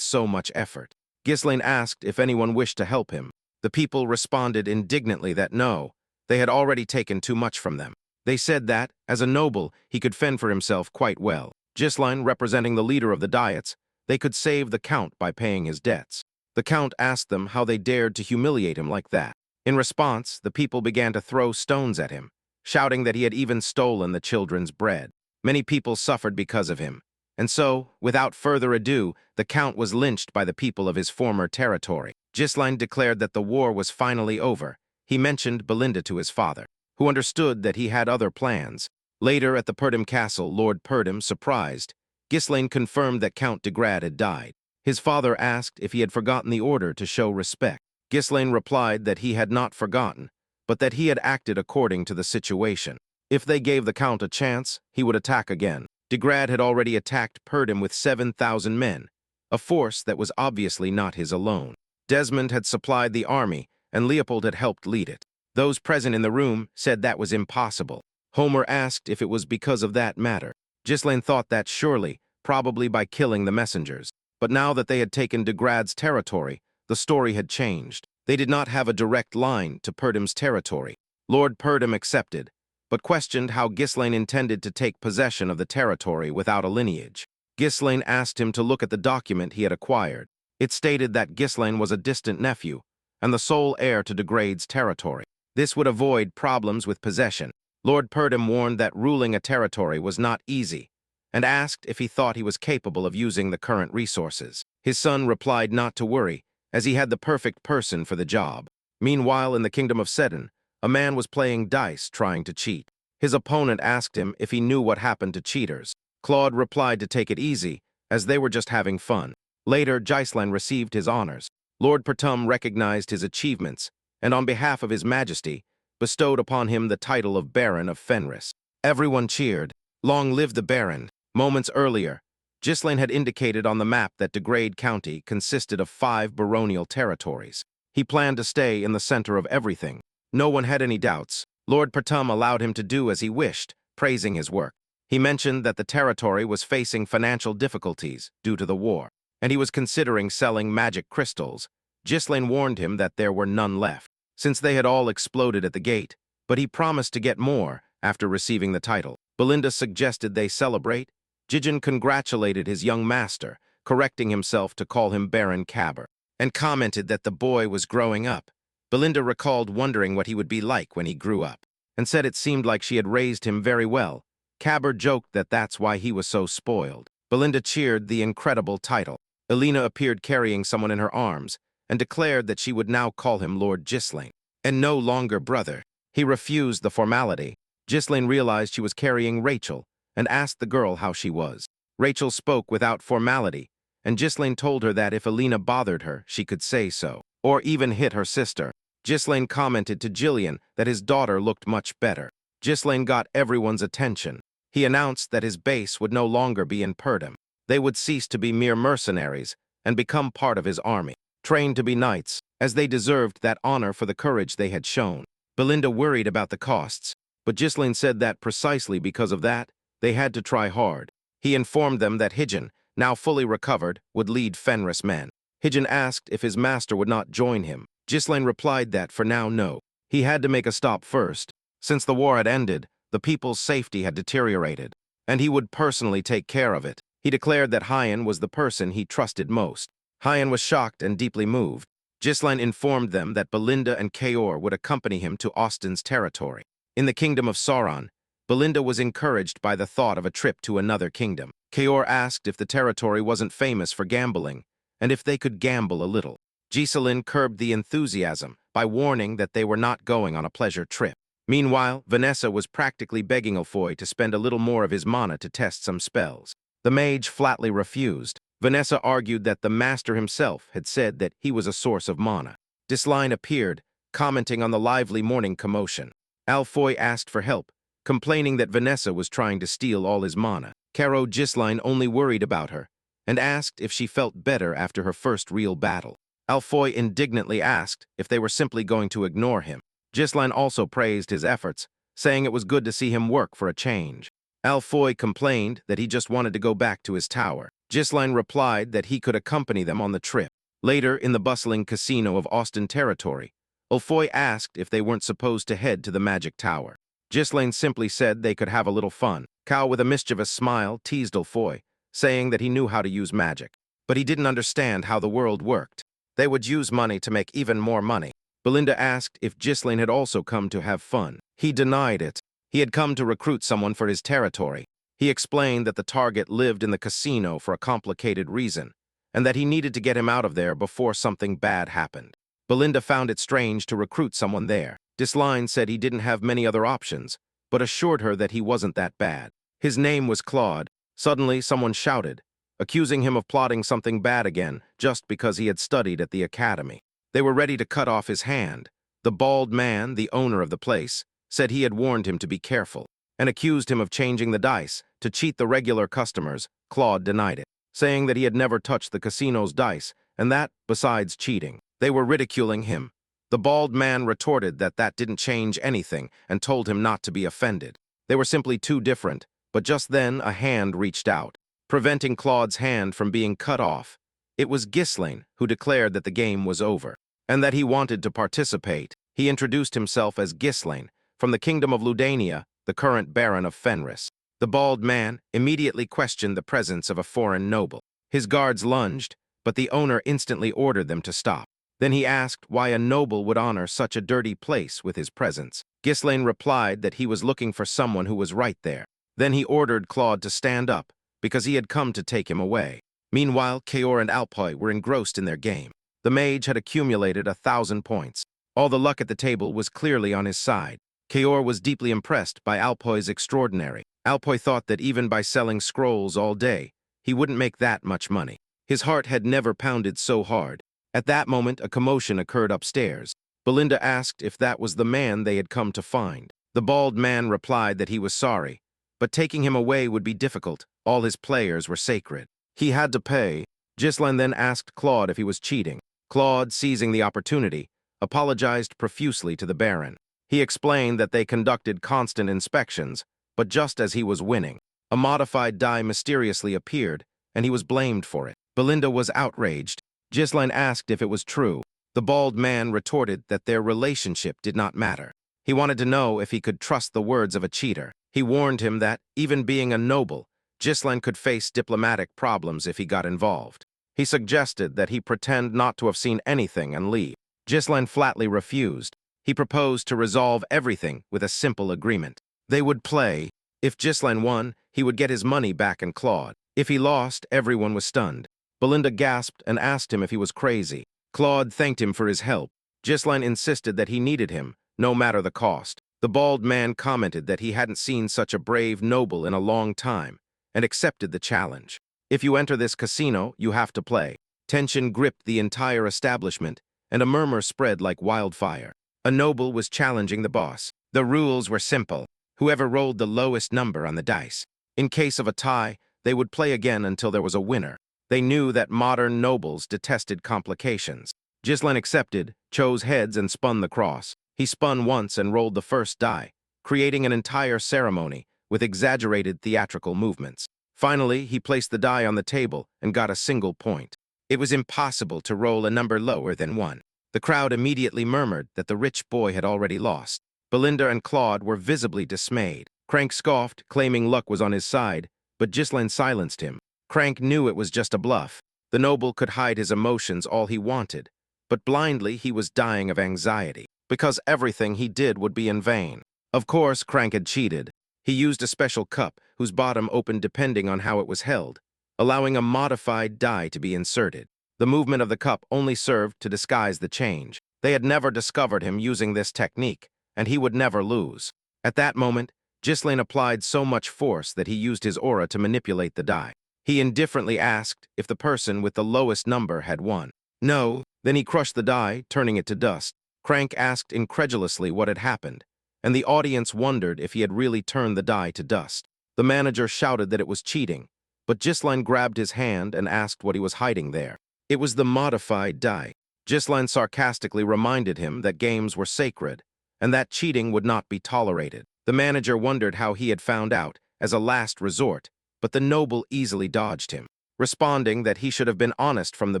so much effort. Ghislaine asked if anyone wished to help him. The people responded indignantly that no, they had already taken too much from them. They said that, as a noble, he could fend for himself quite well. Ghislaine, representing the leader of the Diets, they could save the Count by paying his debts. The Count asked them how they dared to humiliate him like that. In response, the people began to throw stones at him, shouting that he had even stolen the children's bread. Many people suffered because of him, and so, without further ado, the Count was lynched by the people of his former territory. Ghislaine declared that the war was finally over. He mentioned Belinda to his father, who understood that he had other plans. Later, at the Purdom Castle, Lord Purdom, surprised, Ghislaine confirmed that Count de Grad had died. His father asked if he had forgotten the order to show respect. Ghislaine replied that he had not forgotten, but that he had acted according to the situation. If they gave the Count a chance, he would attack again. De Grad had already attacked Purdom with 7,000 men, a force that was obviously not his alone. Desmond had supplied the army, and Leopold had helped lead it. Those present in the room said that was impossible. Homer asked if it was because of that matter. Ghislaine thought that surely, probably by killing the messengers. But now that they had taken de Grad's territory, the story had changed. They did not have a direct line to Purdom's territory. Lord Purdom accepted, but questioned how Ghislaine intended to take possession of the territory without a lineage. Ghislaine asked him to look at the document he had acquired. It stated that Ghislaine was a distant nephew and the sole heir to de Grad's territory. This would avoid problems with possession. Lord Purdom warned that ruling a territory was not easy, and asked if he thought he was capable of using the current resources. His son replied not to worry, as he had the perfect person for the job. Meanwhile, in the kingdom of Seddon, a man was playing dice trying to cheat. His opponent asked him if he knew what happened to cheaters. Claude replied to take it easy, as they were just having fun. Later, Ghislaine received his honors. Lord Purdom recognized his achievements, and on behalf of His Majesty, bestowed upon him the title of Baron of Fenris. Everyone cheered. Long live the Baron. Moments earlier, Ghislaine had indicated on the map that de Grade County consisted of 5 baronial territories. He planned to stay in the center of everything. No one had any doubts. Lord Purdom allowed him to do as he wished, praising his work. He mentioned that the territory was facing financial difficulties due to the war, and he was considering selling magic crystals. Ghislaine warned him that there were none left. since they had all exploded at the gate, but he promised to get more after receiving the title. Belinda suggested they celebrate. Jijin congratulated his young master, correcting himself to call him Baron Caber, and commented that the boy was growing up. Belinda recalled wondering what he would be like when he grew up, and said it seemed like she had raised him very well. Caber joked that that's why he was so spoiled. Belinda cheered the incredible title. Elena appeared carrying someone in her arms, and declared that she would now call him Lord Ghislaine, and no longer brother. He refused the formality. Ghislaine realized she was carrying Rachel, and asked the girl how she was. Rachel spoke without formality, and Ghislaine told her that if Elena bothered her, she could say so, or even hit her sister. Ghislaine commented to Jillian that his daughter looked much better. Ghislaine got everyone's attention. He announced that his base would no longer be in Purdom. They would cease to be mere mercenaries and become part of his army, trained to be knights, as they deserved that honor for the courage they had shown. Belinda worried about the costs, but Ghislaine said that precisely because of that, they had to try hard. He informed them that Hijin, now fully recovered, would lead Fenris men. Hijin asked if his master would not join him. Ghislaine replied that for now no. He had to make a stop first. Since the war had ended, the people's safety had deteriorated, and he would personally take care of it. He declared that Hyan was the person he trusted most. Hyan was shocked and deeply moved. Ghislaine informed them that Belinda and Kaor would accompany him to Austin's territory. In the kingdom of Sauron, Belinda was encouraged by the thought of a trip to another kingdom. Kaor asked if the territory wasn't famous for gambling, and if they could gamble a little. Ghislaine curbed the enthusiasm by warning that they were not going on a pleasure trip. Meanwhile, Vanessa was practically begging Ulfoy to spend a little more of his mana to test some spells. The mage flatly refused. Vanessa argued that the master himself had said that he was a source of mana. Ghislaine appeared, commenting on the lively morning commotion. Ulfoy asked for help, complaining that Vanessa was trying to steal all his mana. Ghislaine only worried about her, and asked if she felt better after her first real battle. Ulfoy indignantly asked if they were simply going to ignore him. Ghislaine also praised his efforts, saying it was good to see him work for a change. Ulfoy complained that he just wanted to go back to his tower. Ghislaine replied that he could accompany them on the trip. Later, in the bustling casino of Austin territory, Ulfoy asked if they weren't supposed to head to the magic tower. Ghislaine simply said they could have a little fun. Cal, with a mischievous smile, teased Ulfoy, saying that he knew how to use magic, but he didn't understand how the world worked. They would use money to make even more money. Belinda asked if Ghislaine had also come to have fun. He denied it. He had come to recruit someone for his territory. He explained that the target lived in the casino for a complicated reason, and that he needed to get him out of there before something bad happened. Belinda found it strange to recruit someone there. Ghislaine said he didn't have many other options, but assured her that he wasn't that bad. His name was Claude. Suddenly, someone shouted, accusing him of plotting something bad again just because he had studied at the academy. They were ready to cut off his hand. The bald man, the owner of the place, said he had warned him to be careful, and accused him of changing the dice to cheat the regular customers. Claude denied it, saying that he had never touched the casino's dice, and that, besides cheating, they were ridiculing him. The bald man retorted that that didn't change anything and told him not to be offended. They were simply too different, but just then a hand reached out, preventing Claude's hand from being cut off. It was Ghislaine who declared that the game was over, and that he wanted to participate. He introduced himself as Ghislaine, from the kingdom of Ludania, the current Baron of Fenris. The bald man immediately questioned the presence of a foreign noble. His guards lunged, but the owner instantly ordered them to stop. Then he asked why a noble would honor such a dirty place with his presence. Ghislaine replied that he was looking for someone who was right there. Then he ordered Claude to stand up, because he had come to take him away. Meanwhile, Kaor and Ulfoy were engrossed in their game. The mage had accumulated 1,000 points. All the luck at the table was clearly on his side. Kaor was deeply impressed by Ulfoy's extraordinary. Ulfoy thought that even by selling scrolls all day, he wouldn't make that much money. His heart had never pounded so hard. At that moment, a commotion occurred upstairs. Belinda asked if that was the man they had come to find. The bald man replied that he was sorry, but taking him away would be difficult. All his players were sacred. He had to pay. Ghislaine then asked Claude if he was cheating. Claude, seizing the opportunity, apologized profusely to the Baron. He explained that they conducted constant inspections, but just as he was winning, a modified die mysteriously appeared, and he was blamed for it. Belinda was outraged. Ghislaine asked if it was true. The bald man retorted that their relationship did not matter. He wanted to know if he could trust the words of a cheater. He warned him that, even being a noble, Ghislain could face diplomatic problems if he got involved. He suggested that he pretend not to have seen anything and leave. Ghislain flatly refused. He proposed to resolve everything with a simple agreement. They would play. If Ghislain won, he would get his money back and Claude. If he lost, everyone was stunned. Belinda gasped and asked him if he was crazy. Claude thanked him for his help. Ghislain insisted that he needed him, no matter the cost. The bald man commented that he hadn't seen such a brave noble in a long time, and accepted the challenge. If you enter this casino, you have to play. Tension gripped the entire establishment, and a murmur spread like wildfire. A noble was challenging the boss. The rules were simple. Whoever rolled the lowest number on the dice. In case of a tie, they would play again until there was a winner. They knew that modern nobles detested complications. Ghislain accepted, chose heads and spun the cross. He spun once and rolled the first die, creating an entire ceremony with exaggerated theatrical movements. Finally, he placed the die on the table and got a single point. It was impossible to roll a number lower than 1. The crowd immediately murmured that the rich boy had already lost. Belinda and Claude were visibly dismayed. Crank scoffed, claiming luck was on his side, but Ghislain silenced him. Crank knew it was just a bluff. The noble could hide his emotions all he wanted, but blindly he was dying of anxiety, because everything he did would be in vain. Of course, Crank had cheated. He used a special cup whose bottom opened depending on how it was held, allowing a modified die to be inserted. The movement of the cup only served to disguise the change. They had never discovered him using this technique, and he would never lose. At that moment, Ghislain applied so much force that he used his aura to manipulate the die. He indifferently asked if the person with the lowest number had won. No, then he crushed the die, turning it to dust. Crank asked incredulously what had happened, and the audience wondered if he had really turned the die to dust. The manager shouted that it was cheating, but Ghislain grabbed his hand and asked what he was hiding there. It was the modified die. Ghislain sarcastically reminded him that games were sacred, and that cheating would not be tolerated. The manager wondered how he had found out, as a last resort, but the noble easily dodged him, responding that he should have been honest from the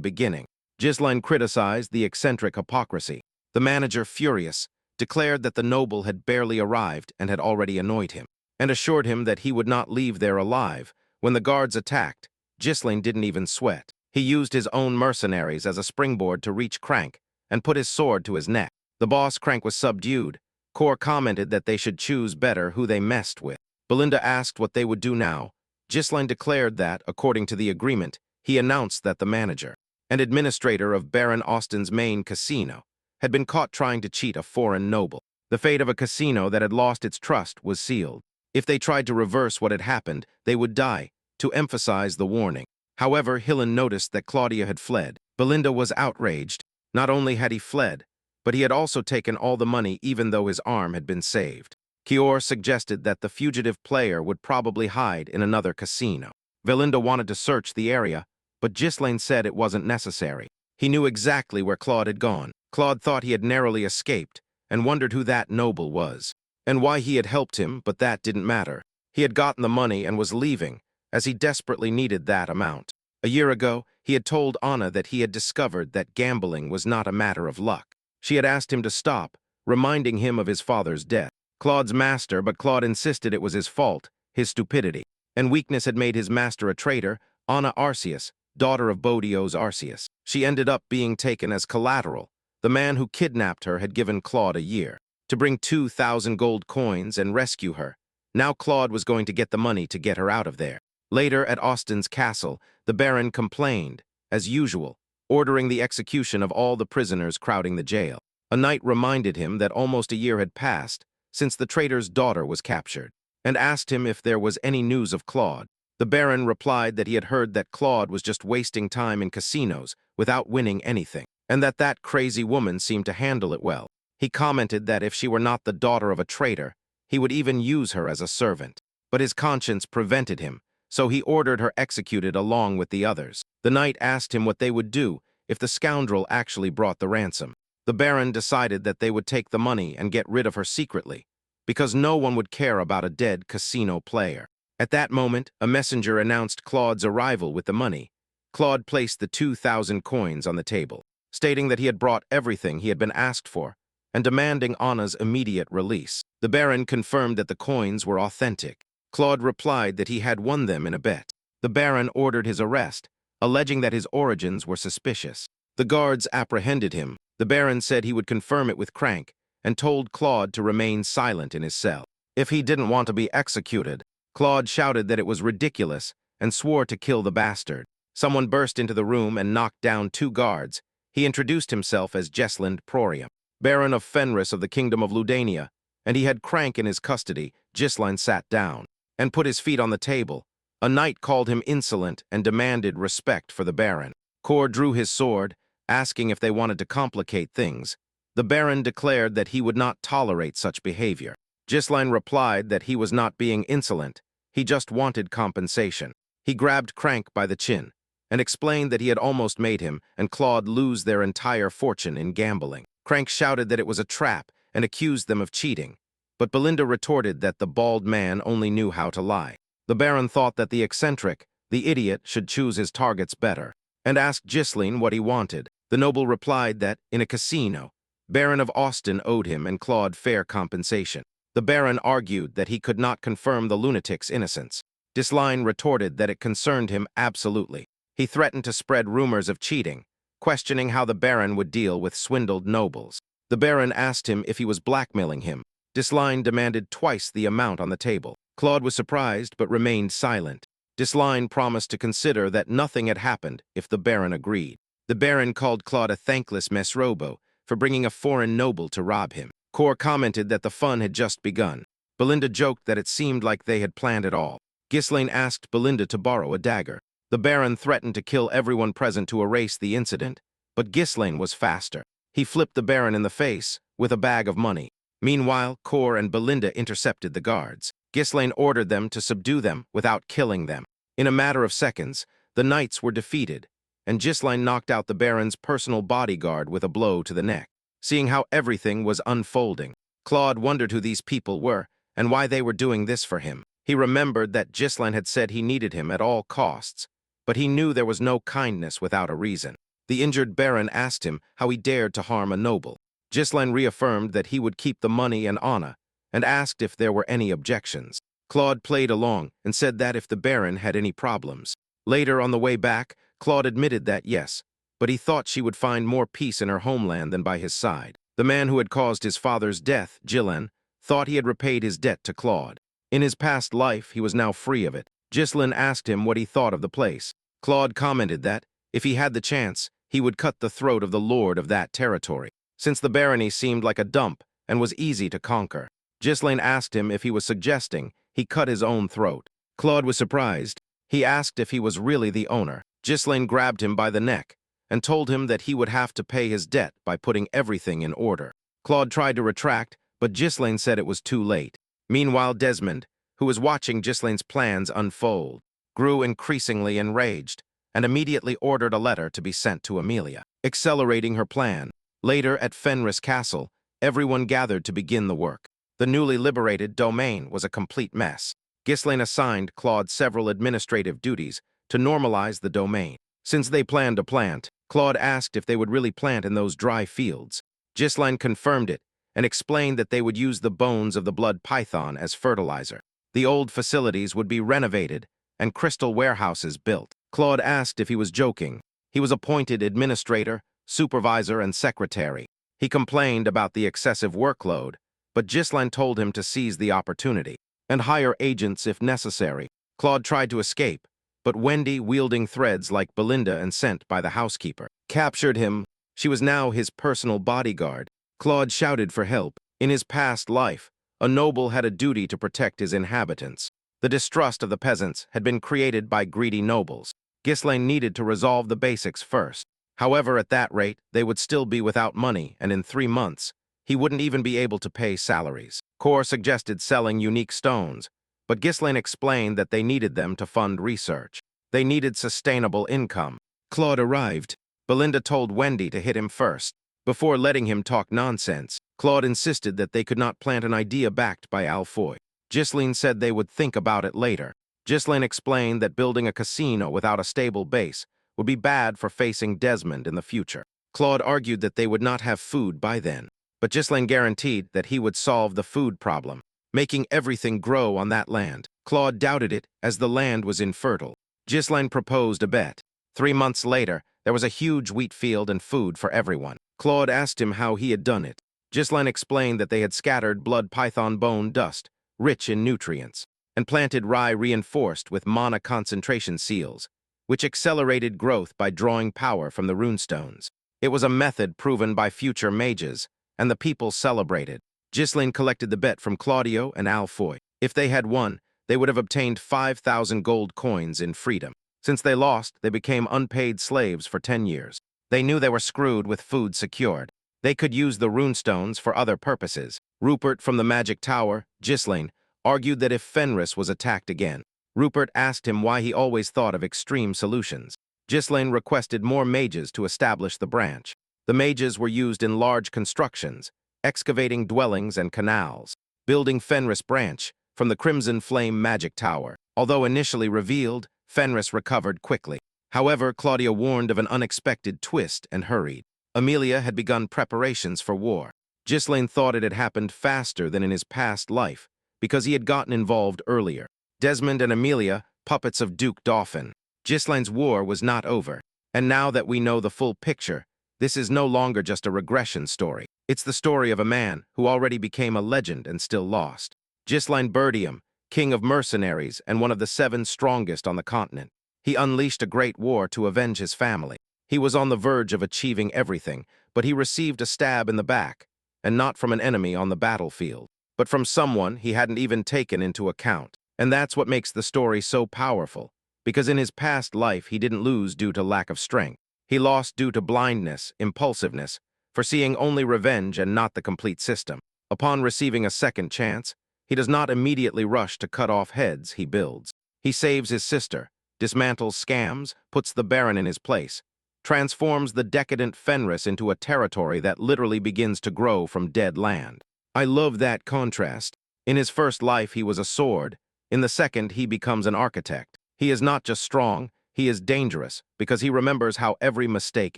beginning. Ghislain criticized the eccentric hypocrisy. The manager, furious, declared that the noble had barely arrived and had already annoyed him, and assured him that he would not leave there alive. When the guards attacked, Ghislain didn't even sweat. He used his own mercenaries as a springboard to reach Crank and put his sword to his neck. The boss, Crank, was subdued. Core commented that they should choose better who they messed with. Belinda asked what they would do now. Ghislain declared that, according to the agreement, he announced that the manager, an administrator of Baron Austin's main casino, had been caught trying to cheat a foreign noble. The fate of a casino that had lost its trust was sealed. If they tried to reverse what had happened, they would die, to emphasize the warning. However, Hillen noticed that Claudia had fled. Belinda was outraged. Not only had he fled, but he had also taken all the money even though his arm had been saved. Kior suggested that the fugitive player would probably hide in another casino. Belinda wanted to search the area, but Ghislain said it wasn't necessary. He knew exactly where Claude had gone. Claude thought he had narrowly escaped and wondered who that noble was, and why he had helped him, but that didn't matter. He had gotten the money and was leaving, as he desperately needed that amount. A year ago, he had told Anna that he had discovered that gambling was not a matter of luck. She had asked him to stop, reminding him of his father's death. Claude's master, but Claude insisted it was his fault, his stupidity, and weakness had made his master a traitor. Anna Arceus, daughter of Bodios Arceus. She ended up being taken as collateral. The man who kidnapped her had given Claude a year to bring 2,000 gold coins and rescue her. Now Claude was going to get the money to get her out of there. Later, at Austin's castle, the Baron complained, as usual, ordering the execution of all the prisoners crowding the jail. A knight reminded him that almost a year had passed since the traitor's daughter was captured, and asked him if there was any news of Claude. The Baron replied that he had heard that Claude was just wasting time in casinos without winning anything, and that crazy woman seemed to handle it well. He commented that if she were not the daughter of a traitor, he would even use her as a servant. But his conscience prevented him, so he ordered her executed along with the others. The knight asked him what they would do if the scoundrel actually brought the ransom. The Baron decided that they would take the money and get rid of her secretly, because no one would care about a dead casino player. At that moment, a messenger announced Claude's arrival with the money. Claude placed the 2,000 coins on the table. stating that he had brought everything he had been asked for and demanding Anna's immediate release. The Baron confirmed that the coins were authentic. Claude replied that he had won them in a bet. The Baron ordered his arrest, alleging that his origins were suspicious. The guards apprehended him. The Baron said he would confirm it with Crank and told Claude to remain silent in his cell. If he didn't want to be executed, Claude shouted that it was ridiculous and swore to kill the bastard. Someone burst into the room and knocked down 2 guards. He introduced himself as Jesland Prorium, Baron of Fenris of the Kingdom of Ludania, and he had Crank in his custody. Gisline sat down and put his feet on the table. A knight called him insolent and demanded respect for the Baron. Kor drew his sword, asking if they wanted to complicate things. The Baron declared that he would not tolerate such behavior. Gisline replied that he was not being insolent, he just wanted compensation. He grabbed Crank by the chin and explained that he had almost made him and Claude lose their entire fortune in gambling. Crank shouted that it was a trap and accused them of cheating, but Belinda retorted that the bald man only knew how to lie. The Baron thought that the eccentric, the idiot, should choose his targets better, and asked Gisline what he wanted. The noble replied that, in a casino, Baron of Austin owed him and Claude fair compensation. The Baron argued that he could not confirm the lunatic's innocence. Gisline retorted that it concerned him absolutely. He threatened to spread rumors of cheating, questioning how the Baron would deal with swindled nobles. The Baron asked him if he was blackmailing him. Gisline demanded twice the amount on the table. Claude was surprised but remained silent. Gisline promised to consider that nothing had happened if the Baron agreed. The Baron called Claude a thankless mesrobo for bringing a foreign noble to rob him. Kor commented that the fun had just begun. Belinda joked that it seemed like they had planned it all. Gisline asked Belinda to borrow a dagger. The Baron threatened to kill everyone present to erase the incident, but Gisline was faster. He flipped the Baron in the face with a bag of money. Meanwhile, Kor and Belinda intercepted the guards. Gisline ordered them to subdue them without killing them. In a matter of seconds, the knights were defeated, and Gisline knocked out the Baron's personal bodyguard with a blow to the neck. Seeing how everything was unfolding, Claude wondered who these people were and why they were doing this for him. He remembered that Gisline had said he needed him at all costs, but he knew there was no kindness without a reason. The injured Baron asked him how he dared to harm a noble. Gisline reaffirmed that he would keep the money and honor, and asked if there were any objections. Claude played along and said that if the Baron had any problems. Later, on the way back, Claude admitted that yes, but he thought she would find more peace in her homeland than by his side. The man who had caused his father's death, Gillen, thought he had repaid his debt to Claude. In his past life, he was now free of it. Gisline asked him what he thought of the place. Claude commented that, if he had the chance, he would cut the throat of the lord of that territory, since the barony seemed like a dump and was easy to conquer. Gisline asked him if he was suggesting he cut his own throat. Claude was surprised. He asked if he was really the owner. Gisline grabbed him by the neck and told him that he would have to pay his debt by putting everything in order. Claude tried to retract, but Gisline said it was too late. Meanwhile, Desmond, who was watching Gisline's plans unfold, grew increasingly enraged and immediately ordered a letter to be sent to Amelia, accelerating her plan. Later, at Fenris Castle, everyone gathered to begin the work. The newly liberated domain was a complete mess. Gisline assigned Claude several administrative duties to normalize the domain. Since they planned to plant, Claude asked if they would really plant in those dry fields. Gisline confirmed it and explained that they would use the bones of the blood python as fertilizer. The old facilities would be renovated and crystal warehouses built. Claude asked if he was joking. He was appointed administrator, supervisor, and secretary. He complained about the excessive workload, but Gisline told him to seize the opportunity and hire agents if necessary. Claude tried to escape, but Wendy, wielding threads like Belinda and sent by the housekeeper, captured him. She was now his personal bodyguard. Claude shouted for help. In his past life, a noble had a duty to protect his inhabitants. The distrust of the peasants had been created by greedy nobles. Gisline needed to resolve the basics first. However, at that rate, they would still be without money, and in 3 months, he wouldn't even be able to pay salaries. Kor suggested selling unique stones, but Gisline explained that they needed them to fund research. They needed sustainable income. Claude arrived. Belinda told Wendy to hit him first. Before letting him talk nonsense, Claude insisted that they could not plant an idea backed by Alfoy. Gisline said they would think about it later. Gisline explained that building a casino without a stable base would be bad for facing Desmond in the future. Claude argued that they would not have food by then, but Ghislain guaranteed that he would solve the food problem, making everything grow on that land. Claude doubted it, as the land was infertile. Ghislain proposed a bet. 3 months later, there was a huge wheat field and food for everyone. Claude asked him how he had done it. Ghislain explained that they had scattered blood python bone dust, rich in nutrients, and planted rye reinforced with mana concentration seals, which accelerated growth by drawing power from the runestones. It was a method proven by future mages, and the people celebrated. Ghislain collected the bet from Claudio and Alfoy. If they had won, they would have obtained 5,000 gold coins in freedom. Since they lost, they became unpaid slaves for 10 years. They knew they were screwed with food secured. They could use the runestones for other purposes. Rupert from the Magic Tower, Ghislain, argued that if Fenris was attacked again, Rupert asked him why he always thought of extreme solutions. Ghislain requested more mages to establish the branch. The mages were used in large constructions, excavating dwellings and canals, building Fenris branch from the Crimson Flame Magic Tower. Although initially revealed, Fenris recovered quickly. However, Claudia warned of an unexpected twist and hurried. Amelia had begun preparations for war. Ghislain thought it had happened faster than in his past life, because he had gotten involved earlier. Desmond and Amelia, puppets of Duke Dauphin. Ghislain's war was not over, and now that we know the full picture, this is no longer just a regression story. It's the story of a man who already became a legend and still lost. Ghislain Berdium, king of mercenaries and one of the 7 strongest on the continent. He unleashed a great war to avenge his family. He was on the verge of achieving everything, but he received a stab in the back, and not from an enemy on the battlefield, but from someone he hadn't even taken into account. And that's what makes the story so powerful, because in his past life he didn't lose due to lack of strength. He lost due to blindness, impulsiveness, foreseeing only revenge and not the complete system. Upon receiving a second chance, he does not immediately rush to cut off heads he builds. He saves his sister, dismantles scams, puts the Baron in his place, transforms the decadent Fenris into a territory that literally begins to grow from dead land. I love that contrast. In his first life he was a sword, in the second he becomes an architect. He is not just strong, he is dangerous, because he remembers how every mistake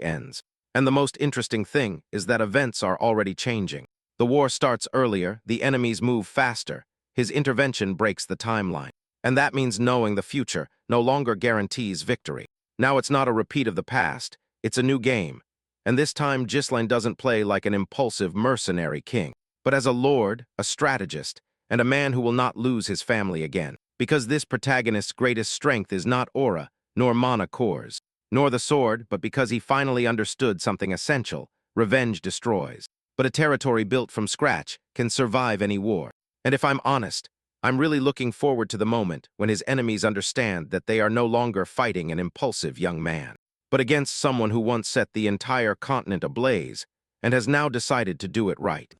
ends. And the most interesting thing is that events are already changing. The war starts earlier, the enemies move faster, his intervention breaks the timeline. And that means knowing the future no longer guarantees victory. Now it's not a repeat of the past, it's a new game. And this time Ghislain doesn't play like an impulsive mercenary king, but as a lord, a strategist, and a man who will not lose his family again. Because this protagonist's greatest strength is not aura, nor mana cores, nor the sword, but because he finally understood something essential: revenge destroys. But a territory built from scratch can survive any war. And if I'm honest, I'm really looking forward to the moment when his enemies understand that they are no longer fighting an impulsive young man, but against someone who once set the entire continent ablaze and has now decided to do it right.